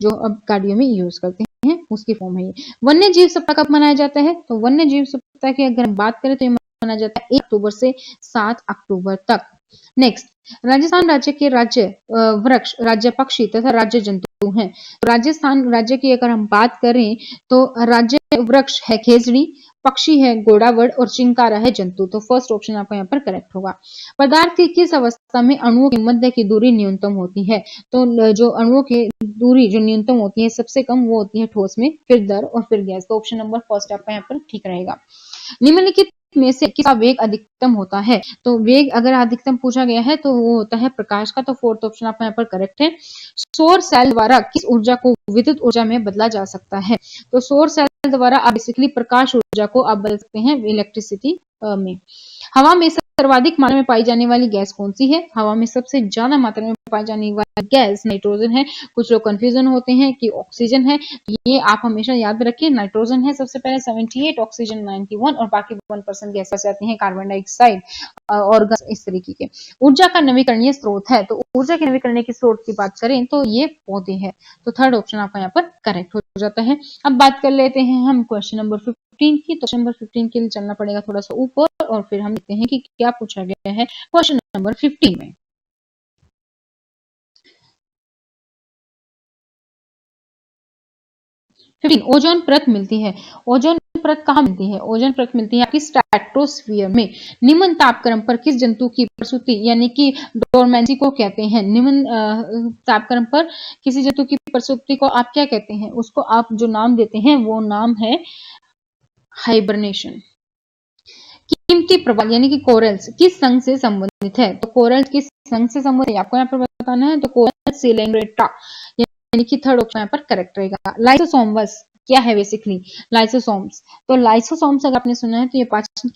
जो अब गाड़ियों में यूज करते हैं उसकी फॉर्म है ये। वन्य जीव सप्ताह कब मनाया जाता है, तो वन्य जीव सप्ताह की अगर हम बात करें तो ये मनाया जाता है 1 अक्टूबर से 7 अक्टूबर तक। नेक्स्ट, राजस्थान राज्य के राज्य वृक्ष, राज्य पक्षी तथा राज्य जंतु हैं। राजस्थान राज्य की अगर हम बात करें तो राज्य वृक्ष है खेजड़ी, पक्षी है घोड़ावड़ और चिंकारा है जंतु। तो फर्स्ट ऑप्शन आपका यहाँ पर करेक्ट होगा। पदार्थ की किस अवस्था में अणुओं की मध्य की दूरी न्यूनतम होती है, तो जो अणुओं की दूरी जो न्यूनतम होती है सबसे कम वो होती है ठोस में, फिर द्रव और फिर गैस। तो ऑप्शन नंबर फर्स्ट आपका यहाँ पर ठीक रहेगा। निम्नलिखित में से किसका वेग अधिकतम होता है? तो वेग अगर अधिकतम पूछा गया है तो वो होता है प्रकाश का, तो फोर्थ ऑप्शन आपका यहाँ पर करेक्ट है। सौर सेल द्वारा किस ऊर्जा को विद्युत ऊर्जा में बदला जा सकता है? तो सौर सेल द्वारा आप बेसिकली प्रकाश ऊर्जा को आप बदल सकते हैं इलेक्ट्रिसिटी में। हवा में सर्वाधिक मात्रा में पाई जाने वाली गैस कौन सी है? हवा में सबसे ज्यादा मात्रा में पाई जाने वाली गैस नाइट्रोजन है। कुछ लोग कंफ्यूजन होते हैं कि ऑक्सीजन है, ये आप हमेशा याद रखिए, नाइट्रोजन है सबसे पहले 78, ऑक्सीजन 91 और बाकी 1% गैसेस आती हैं, कार्बन डाइऑक्साइड और इस तरीके के। ऊर्जा का नवीकरणीय स्रोत है, तो ऊर्जा के नवीकरणीय के स्रोत की बात करें तो ये पौधे हैं, तो थर्ड ऑप्शन आपका यहाँ पर करेक्ट हो जाता है। अब बात कर लेते हैं हम क्वेश्चन नंबर 15 की। तो नंबर 15 के लिए चलना पड़ेगा थोड़ा सा ऊपर और फिर हम देखते हैं कि क्या पूछा गया है क्वेश्चन नंबर 15 में। ओजोन परत मिलती है। ओजोन परत कहाँ मिलती है? ओजोन परत मिलती है आपकी स्ट्रेटोस्फीयर में। निम्न तापक्रम पर किस जंतु की प्रसूति यानी कि डोरमेंसी को कहते हैं? निम्न तापक्रम पर किसी जंतु की प्रसूति को आप क्या कहते हैं? उसको आप जो नाम देते हैं वो नाम है हाइबरनेशन। कीमती प्रवाल यानी कि कोरल्स किस संघ से संबंधित है? तो कोरल्स किस संघ से संबंधित है आपको यहाँ पर बताना है। तो कोरल्स सिलेंड्रेटा यानी कि थर्ड ऑप्शन यहाँ पर करेक्ट रहेगा। लाइसोसोमस क्या है बेसिकली? लाइसोसोम्स। तो लाइसोसोम्स अगर आपने सुना है तो ये पाचन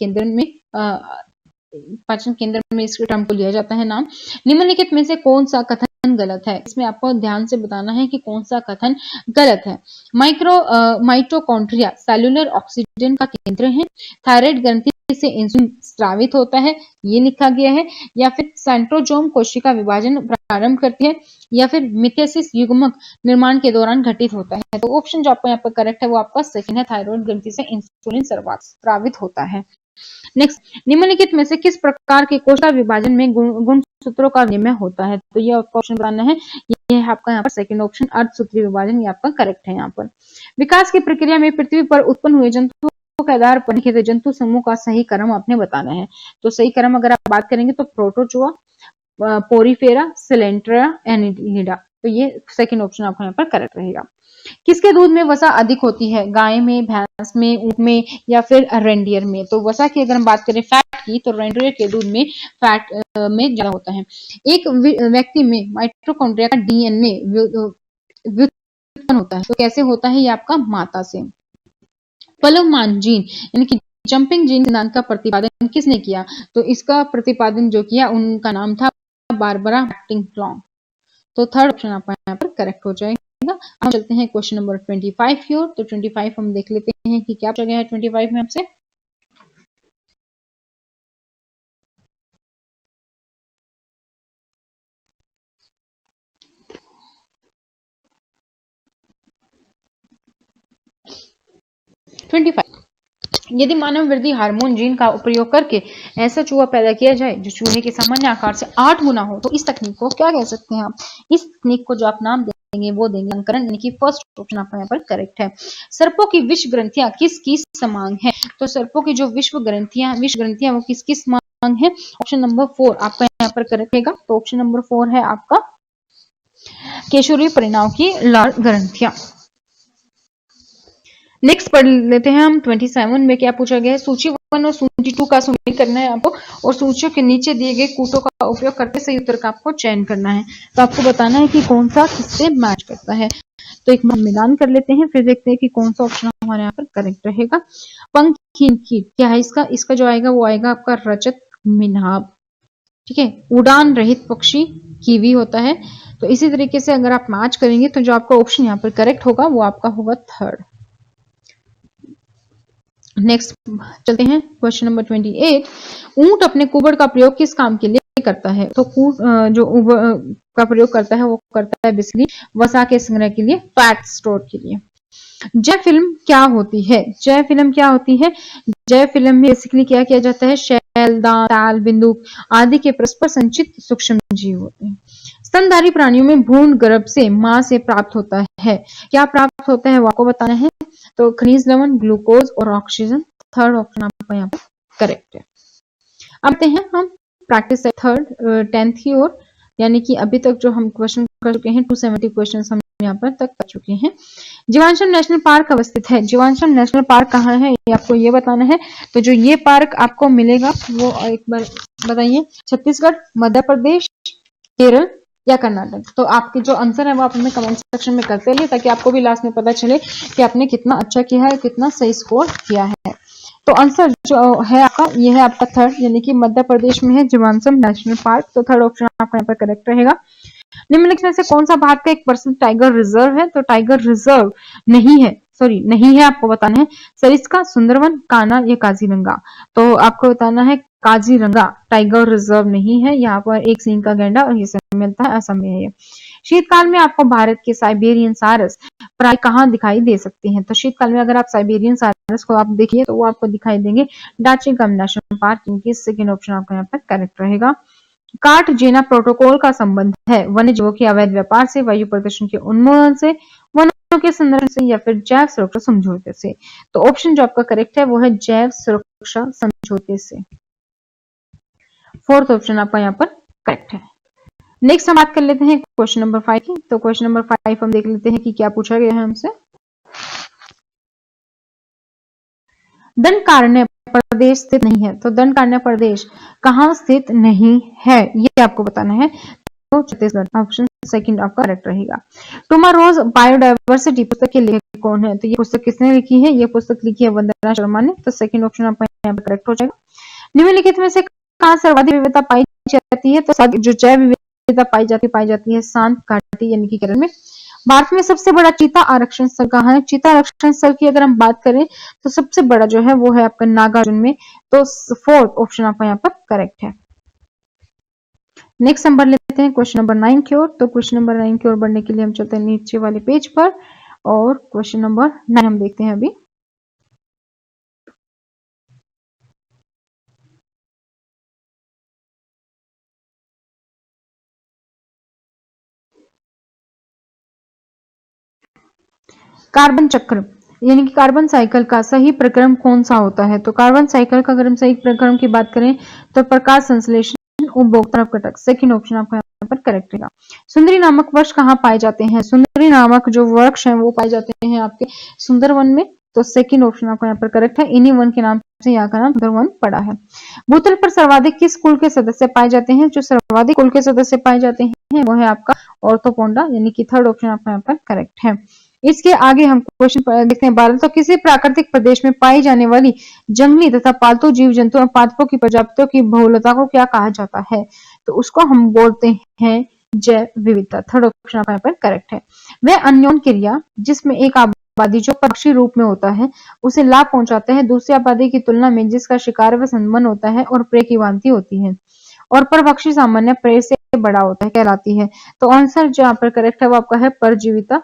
केंद्र में इस टर्म को लिया जाता है नाम। निम्नलिखित में से कौन सा कथन गलत है? इसमें आपको ध्यान से बताना है कि कौन सा कथन गलत है। माइटोकॉन्ड्रिया सेलुलर ऑक्सीजन का केंद्र है। थायराइड ग्रंथि से इंसुलिन स्रावित होता है, ये लिखा गया है। या फिर सेंट्रोजोम कोशिका विभाजन प्रारंभ करती है, या फिर मिथेसिस युग्मक निर्माण के दौरान घटित होता है। तो ऑप्शन जो आपको यहाँ पर करेक्ट है वो आपका सेकंड है, थायराइड ग्रंथि से इंसुलिन स्रावित होता है। नेक्स्ट, निम्नलिखित में से किस प्रकार के कोशिका विभाजन में गुणसूत्रों का विनिमय होता है? तो ये आपका ऑप्शन बनाना है, ये है आपका यहाँ पर सेकंड ऑप्शन अर्धसूत्री विभाजन, ये आपका करेक्ट है। यहाँ पर विकास की प्रक्रिया में पृथ्वी पर उत्पन्न हुए जंतुओं के आधार पर जंतु समूह का सही क्रम आपने बताना है। तो सही क्रम अगर आप बात करेंगे तो प्रोटोजोआ, पोरीफेरा, सिलेंट्रा, एनिलिडा, तो ये सेकंड ऑप्शन आपका यहाँ पर करेक्ट रहेगा। किसके दूध में वसा अधिक होती है? गाय में, भैंस में, ऊंट में या फिर रेंडियर में? तो वसा की अगर हम बात करें फैट की तो रेंडियर के दूध में फैट में ज्यादा होता है। एक व्यक्ति में माइटोकॉन्ड्रिया का डीएनए व्युत्पन्न होता है, तो कैसे होता है? ये आपका माता से। पलवमान जीन यानी कि जंपिंग जीन सिद्धांत का प्रतिपादन किसने किया? तो इसका प्रतिपादन जो किया उनका नाम था बारबरा हंटिंगटन। तो थर्ड ऑप्शन आपका यहाँ पर करेक्ट हो जाएगा। हम चलते हैं क्वेश्चन नंबर 25 की ओर। तो 25 हम देख लेते हैं कि क्या पूछा गया है 25 में आपसे। यदि मानव वृद्धि हार्मोन जीन का उपयोग करके ऐसा चूहा पैदा किया जाए जो चूहे के सामान्य आकार से 8 गुना हो, तो इस तकनीक को क्या कह सकते हैं आप? इस तकनीक को जो आप नाम देंगे वो देंगे अंकुरण, यानी कि फर्स्ट ऑप्शन आपका यहाँ पर करेक्ट है। सर्पों की विष ग्रंथियां किसकी समान है? तो सर्पों की जो विष ग्रंथियां वो किसकी समान है? ऑप्शन नंबर 4 आपका यहाँ पर करेक्ट रहेगा। तो ऑप्शन नंबर 4 है आपका केशरी परिणाम की लाल ग्रंथियां। नेक्स्ट पढ़ लेते हैं हम 27 में क्या पूछा गया है। सूची 1 और सूची 2 का समीकरण करना है आपको, और सूचियों के नीचे दिए गए कूटों का उपयोग करके सही उत्तर का आपको चयन करना है। तो आपको बताना है कि कौन सा किससे मैच करता है। तो एक मिलान कर लेते हैं, फिर देखते हैं कि कौन सा ऑप्शन हमारे यहाँ पर करेक्ट रहेगा। पंखहीन कीट क्या है? इसका जो आएगा वो आएगा आपका रजत मिनाब। ठीक है, उड़ान रहित पक्षी कीवी होता है। तो इसी तरीके से अगर आप मैच करेंगे तो जो आपका ऑप्शन यहाँ पर करेक्ट होगा वो आपका होगा थर्ड। नेक्स्ट चलते हैं क्वेश्चन नंबर 28। ऊंट अपने कुबड़ का प्रयोग किस काम के लिए करता है? तो ऊंट जो का प्रयोग करता है वो करता है बेसिकली वसा के संग्रह के लिए, फैट स्टोर के लिए। जैव फिल्म क्या होती है? जैव फिल्म क्या होती है? जैव फिल्म में बेसिकली क्या किया जाता है? शैल, दांत, ताल, बिंदुक आदि के परस्पर संचित सूक्ष्म जीव होते हैं। स्तनधारी प्राणियों में भ्रूण गर्भ से मां से प्राप्त होता है। क्या प्राप्त होता है वो आपको बताना है। तो खनिज लवण, ग्लूकोज और ऑक्सीजन। थर्ड ऑप्शन आपका यहाँ पर करेक्ट है। अब आते हैं हम प्रैक्टिस 10th की ओर, यानी कि अभी तक जो हम क्वेश्चन कर चुके हैं 270 क्वेश्चन हम यहाँ पर तक कर चुके हैं। जीवांशम नेशनल पार्क अवस्थित है। जीवांशम नेशनल पार्क कहाँ है ये आपको ये बताना है। तो जो ये पार्क आपको मिलेगा वो एक बार बताइए, छत्तीसगढ़, मध्य प्रदेश, केरल या कर्नाटक। तो आपके जो आंसर है वो आप हमें कमेंट सेक्शन में करते रहिए, ताकि आपको भी लास्ट में पता चले कि आपने कितना अच्छा किया है, कितना सही स्कोर किया है। तो आंसर जो है आपका, ये है आपका थर्ड, यानी कि मध्य प्रदेश में है जीवांशम नेशनल पार्क। तो थर्ड ऑप्शन आपका यहाँ पर करेक्ट रहेगा। निम्नलिखित में से कौन सा भारत का एक पर्सन टाइगर रिजर्व है। तो टाइगर रिजर्व नहीं है, सॉरी नहीं है, आपको बताना है सरिस्का, सुंदरवन, कान्हा या काजीरंगा। तो आपको बताना है काजीरंगा टाइगर रिजर्व नहीं है। यहाँ पर एक सींग का गैंडा और ये सब मिलता है, असम में है ये। शीतकाल में आपको भारत के साइबेरियन सारस प्राय कहाँ दिखाई दे सकते हैं। तो शीतकाल में अगर आप साइबेरियन सारस को आप देखिए तो वो आपको दिखाई देंगे डाचीगम नेशनल पार्क, क्योंकि सेकेंड ऑप्शन आपका यहाँ पर करेक्ट रहेगा। कार्टजेना प्रोटोकॉल का संबंध है वन्य जीवों के अवैध व्यापार से, वायु प्रदूषण के उन्मूलन से, वनों के संरक्षण से या फिर जैव सुरक्षा समझौते से। तो ऑप्शन जो आपका करेक्ट है वो है जैव सुरक्षा समझौते से। फोर्थ ऑप्शन आपका यहाँ पर करेक्ट है। नेक्स्ट हम बात कर लेते हैं क्वेश्चन नंबर 5 की। तो क्वेश्चन नंबर 5 हम देख लेते हैं कि क्या पूछा गया है हमसे। दंडकारण्य प्रदेश स्थित नहीं है। तो दंडकारण्य प्रदेश कहाँ स्थित नहीं है ये आपको बताना है। तो छत्तीसगढ़, ऑप्शन सेकंड आपका करेक्ट रहेगा। टुमारोज बायोडायवर्सिटी पुस्तक के लेखक कौन है। तो ये पुस्तक किसने लिखी है, ये पुस्तक लिखी है वंदना शर्मा ने। तो सेकंड ऑप्शन आपका यहाँ पर करेक्ट हो जाएगा। निम्नलिखित में से कहाँ सर्वाधिक विविधता पाई जाती है। तो जो जैव विविधता पाई जाती है शांत घाटी यानी कि केरल में। भारत में सबसे बड़ा चीता आरक्षण स्थल कहाँ है। चीता आरक्षण स्थल की अगर हम बात करें तो सबसे बड़ा जो है वो है आपका नागार्जुन में। तो फोर्थ ऑप्शन आपका यहाँ पर करेक्ट है। नेक्स्ट नंबर लेते हैं क्वेश्चन नंबर 9 की ओर। तो क्वेश्चन नंबर 9 की ओर बढ़ने के लिए हम चलते हैं नीचे वाले पेज पर और क्वेश्चन नंबर 9 हम देखते हैं अभी। कार्बन चक्र यानी कि कार्बन साइकिल का सही प्रक्रम कौन सा होता है। तो कार्बन साइकिल का अगर हम सही प्रक्रम की बात करें तो प्रकाश संश्लेषण, उपभोक्ता अपघटक। सेकंड ऑप्शन आपका यहाँ पर करेक्ट रहेगा। सुंदरी नामक वृक्ष कहाँ पाए जाते हैं। सुंदरी नामक जो वृक्ष हैं वो पाए जाते हैं आपके सुंदरवन में। तो सेकंड ऑप्शन आपका यहाँ पर करेक्ट है। इन्हीं वन के नाम से यहाँ का नाम सुंदरवन पड़ा है। भूतल पर सर्वाधिक किस कुल के सदस्य पाए जाते हैं। जो सर्वाधिक कुल के सदस्य पाए जाते हैं वो है आपका ऑर्थोपोडा, यानी कि थर्ड ऑप्शन आपका यहाँ पर करेक्ट है। इसके आगे हम क्वेश्चन देखते हैं 12। तो किसी प्राकृतिक प्रदेश में पाई जाने वाली जंगली तथा पालतू जीव जंतु और पादपों की प्रजातियों की बहुलता को क्या कहा जाता है। तो उसको हम बोलते हैं जैव विविधता। थर्ड ऑप्शन आपका यहाँ पर करेक्ट है। वह अन्योन क्रिया जिसमें एक आबादी जो पक्षी रूप में होता है उसे लाभ पहुंचाते हैं दूसरी आबादी की तुलना में, जिसका शिकार व संबंध होता है और प्रे की भांति होती है, और परभक्षी सामान्य प्रे से बड़ा होता है कहलाती है। तो आंसर जो यहाँ पर करेक्ट है वो आपका है परजीविता।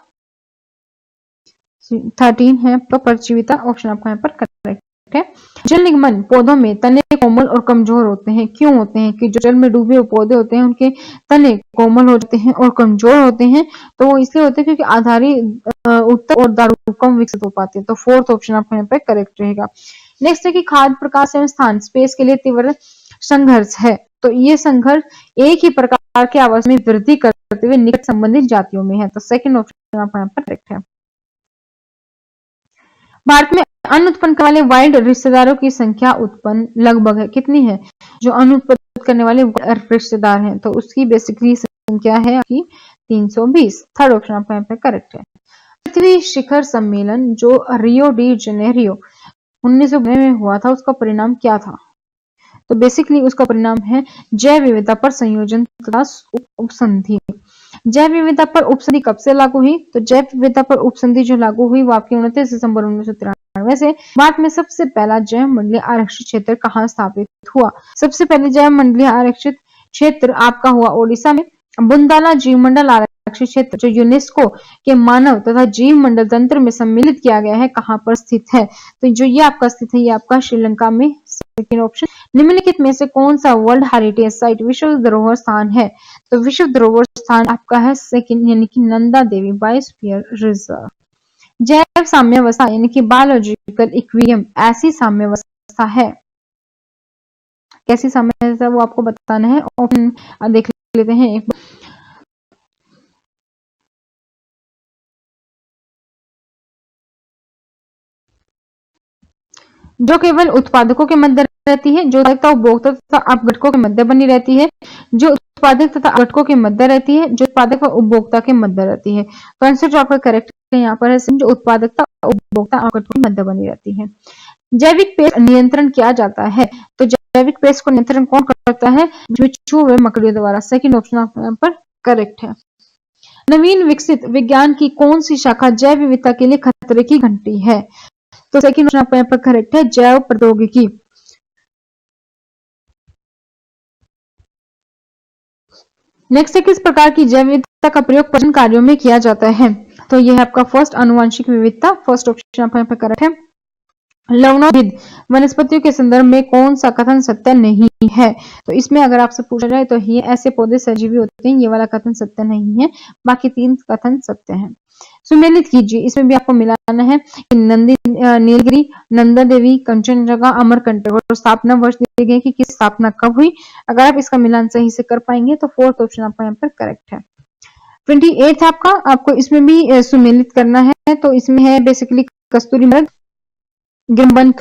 13 है तो परजीविता ऑप्शन आपका यहाँ पर करेक्ट है। जल निगमन पौधों में तने कोमल और कमजोर होते हैं। क्यों होते हैं कि जो जल में डूबे हुए पौधे होते हैं उनके तने कोमल होते हैं और कमजोर होते हैं। तो वो इसलिए होते हैं क्योंकि आधारी उत्तक और दारू कम विकसित हो पाते हैं। तो फोर्थ ऑप्शन आपका यहाँ पे करेक्ट रहेगा। नेक्स्ट है कि खाद्य प्रकाश एवं स्थान स्पेस के लिए तीव्र संघर्ष है। तो ये संघर्ष एक ही प्रकार के आवास में वृद्धि करते हुए निकट संबंधित जातियों में है। तो सेकंड ऑप्शन आपका यहाँ पर करेक्ट है। भारत में अन्न उत्पन्न करने वाले वाइल्ड रिश्तेदारों की संख्या उत्पन्न लगभग है कितनी है। जो अन्न उत्पन्न करने वाले रिश्तेदार हैं तो उसकी बेसिकली संख्या है आपकी 320। थर्ड ऑप्शन आपका यहाँ पे करेक्ट है। पृथ्वी शिखर सम्मेलन जो रियो डी जेनेरियो 1992 में हुआ था उसका परिणाम क्या था। तो बेसिकली उसका परिणाम है जैव विविधता पर संयोजन तथा उपसंधि। जैव विविधता पर उपसंधि कब से लागू हुई। तो जैव विविधता पर उपसंधि जो लागू हुई वो आपकी 29 दिसंबर 1993 से। भारत में सबसे पहला जैव मंडलीय आरक्षित क्षेत्र कहाँ स्थापित हुआ। सबसे पहले जैव मंडलीय आरक्षित क्षेत्र आपका हुआ ओडिशा में। बुंदाला जीव मंडल आरक्षित क्षेत्र जो यूनेस्को के मानव तथा जीव मंडल तंत्र में सम्मिलित किया गया है कहाँ पर स्थित है। तो जो ये आपका स्थित है ये आपका श्रीलंका में। Second option. निम्नलिखित में से कौन सा वर्ल्ड हेरिटेज साइट विश्व धरोहर स्थान है। तो विश्व धरोहर स्थान आपका है सेकंड यानी कि नंदा देवी बायोस्फीयर रिजर्व। जैव साम्यावस्था यानी कि बायोलॉजिकल इक्विलिब्रियम ऐसी साम्यावस्था है। कैसी साम्यावस्था वो आपको बताना है। ऑप्शन देख लेते हैं एक जो केवल उत्पादकों के मध्य रहती है, जो उत्पादकता उपभोक्ता तथा अपघटकों के मध्य बनी रहती है, जो उत्पादक तथा अपघटकों के मध्य रहती है, जो उत्पादक व उपभोक्ता के मध्य रहती है। तो आंसर जो आपका करेक्ट है यहाँ पर है जो उत्पादकता उपभोक्ता अपघटकों के मध्य बनी रहती है। जैविक पेस्ट नियंत्रण किया जाता है, तो जैविक पेस्ट को नियंत्रण कौन करता है? बिच्छू व मकड़ियों द्वारा। सेकंड ऑप्शन आपका यहाँ पर करेक्ट है। नवीन विकसित विज्ञान की कौन सी शाखा जैव विविधता के लिए खतरे की घंटी है? तो सेकंड ऑप्शन आपका यहाँ पर करेक्ट है, जैव प्रौद्योगिकी। नेक्स्ट है, किस प्रकार की जैव विविधता का प्रयोग प्रजनन कार्यों में किया जाता है? तो यह है आपका फर्स्ट आनुवंशिक विविधता। फर्स्ट ऑप्शन आपका यहाँ पर करेक्ट है। लवणोद्भिद वनस्पतियों के संदर्भ में कौन सा कथन सत्य नहीं है? तो इसमें अगर आपसे पूछा जाए तो ये ऐसे पौधे सजीवी होते हैं, ये वाला कथन सत्य नहीं है, बाकी 3 कथन सत्य हैं। सुमेलित कीजिए, इसमें भी आपको मिलाना है कि नीलगिरी, नंदा देवी, कंचनजंगा, अमरकंटक और स्थापना वर्ष दिए गए कि किस स्थापना कब हुई। अगर आप इसका मिलान सही से कर पाएंगे तो फोर्थ ऑप्शन आपका यहाँ पर करेक्ट है। 28 आपका, आपको इसमें भी सुमेलित करना है, तो इसमें है बेसिकली कस्तूरी मृग, गिम्बन,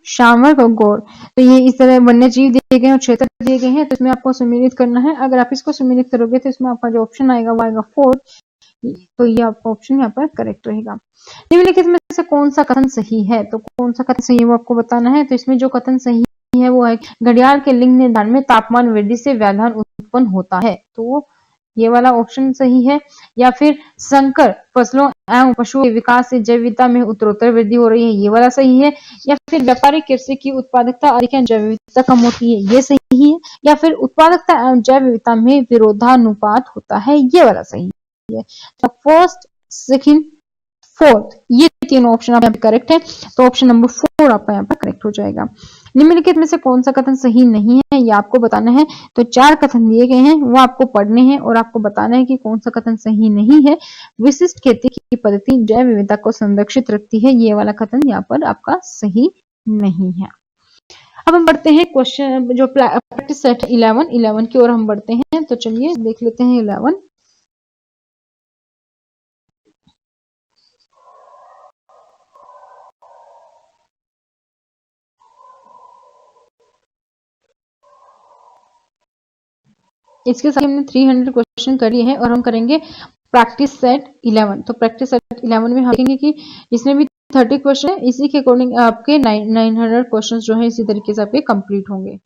शावर और गौर। तो ये इस तरह वन्य जीव दिए गए हैं और क्षेत्र दिए गए हैं, तो इसमें आपको सम्मिलित करना है। अगर आप इसको सम्मिलित करोगे तो इसमें आपका जो ऑप्शन आएगा वो आएगा फोर्थ, तो ये आपका ऑप्शन यहाँ पर करेक्ट रहेगा। निम्नलिखित में से कौन सा कथन सही है? तो कौन सा कथन सही है वो आपको बताना है। तो इसमें जो कथन सही है वो है घड़ियाल के लिंग निर्धारण में तापमान वृद्धि से व्यवधान उत्पन्न होता है, तो ये वाला ऑप्शन सही है। या फिर संकर फसलों एवं पशुओं के विकास से जैव विविधता में उत्तरोत्तर वृद्धि हो रही है, ये वाला सही है। या फिर व्यापारिक कृषि की उत्पादकता अधिक है, जैव विविधता कम होती है, ये सही है। या फिर उत्पादकता एवं जैव विविधता में विरोधानुपात होता है, ये वाला सही है। तो फर्स्ट, सेकंड, फोर्थ, ये तीनों ऑप्शन आप यहाँ पे करेक्ट है, तो ऑप्शन नंबर 4 आपका यहाँ पर करेक्ट हो जाएगा। निम्नलिखित में से कौन सा कथन सही नहीं है, ये आपको बताना है। तो 4 कथन दिए गए हैं, वो आपको पढ़ने हैं और आपको बताना है कि कौन सा कथन सही नहीं है। विशिष्ट खेती की पद्धति जैव विविधता को संरक्षित रखती है, ये वाला कथन यहाँ पर आपका सही नहीं है। अब हम बढ़ते हैं क्वेश्चन जो प्रैक्टिस सेट 11 की ओर हम बढ़ते हैं। तो चलिए देख लेते हैं 11। इसके साथ हमने 300 क्वेश्चन कर लिए हैं और हम करेंगे प्रैक्टिस सेट 11। तो प्रैक्टिस सेट 11 में हम देखेंगे कि इसमें भी 30 क्वेश्चन है, इसी के अकॉर्डिंग आपके 900 क्वेश्चन जो है इसी तरीके से आपके कंप्लीट होंगे।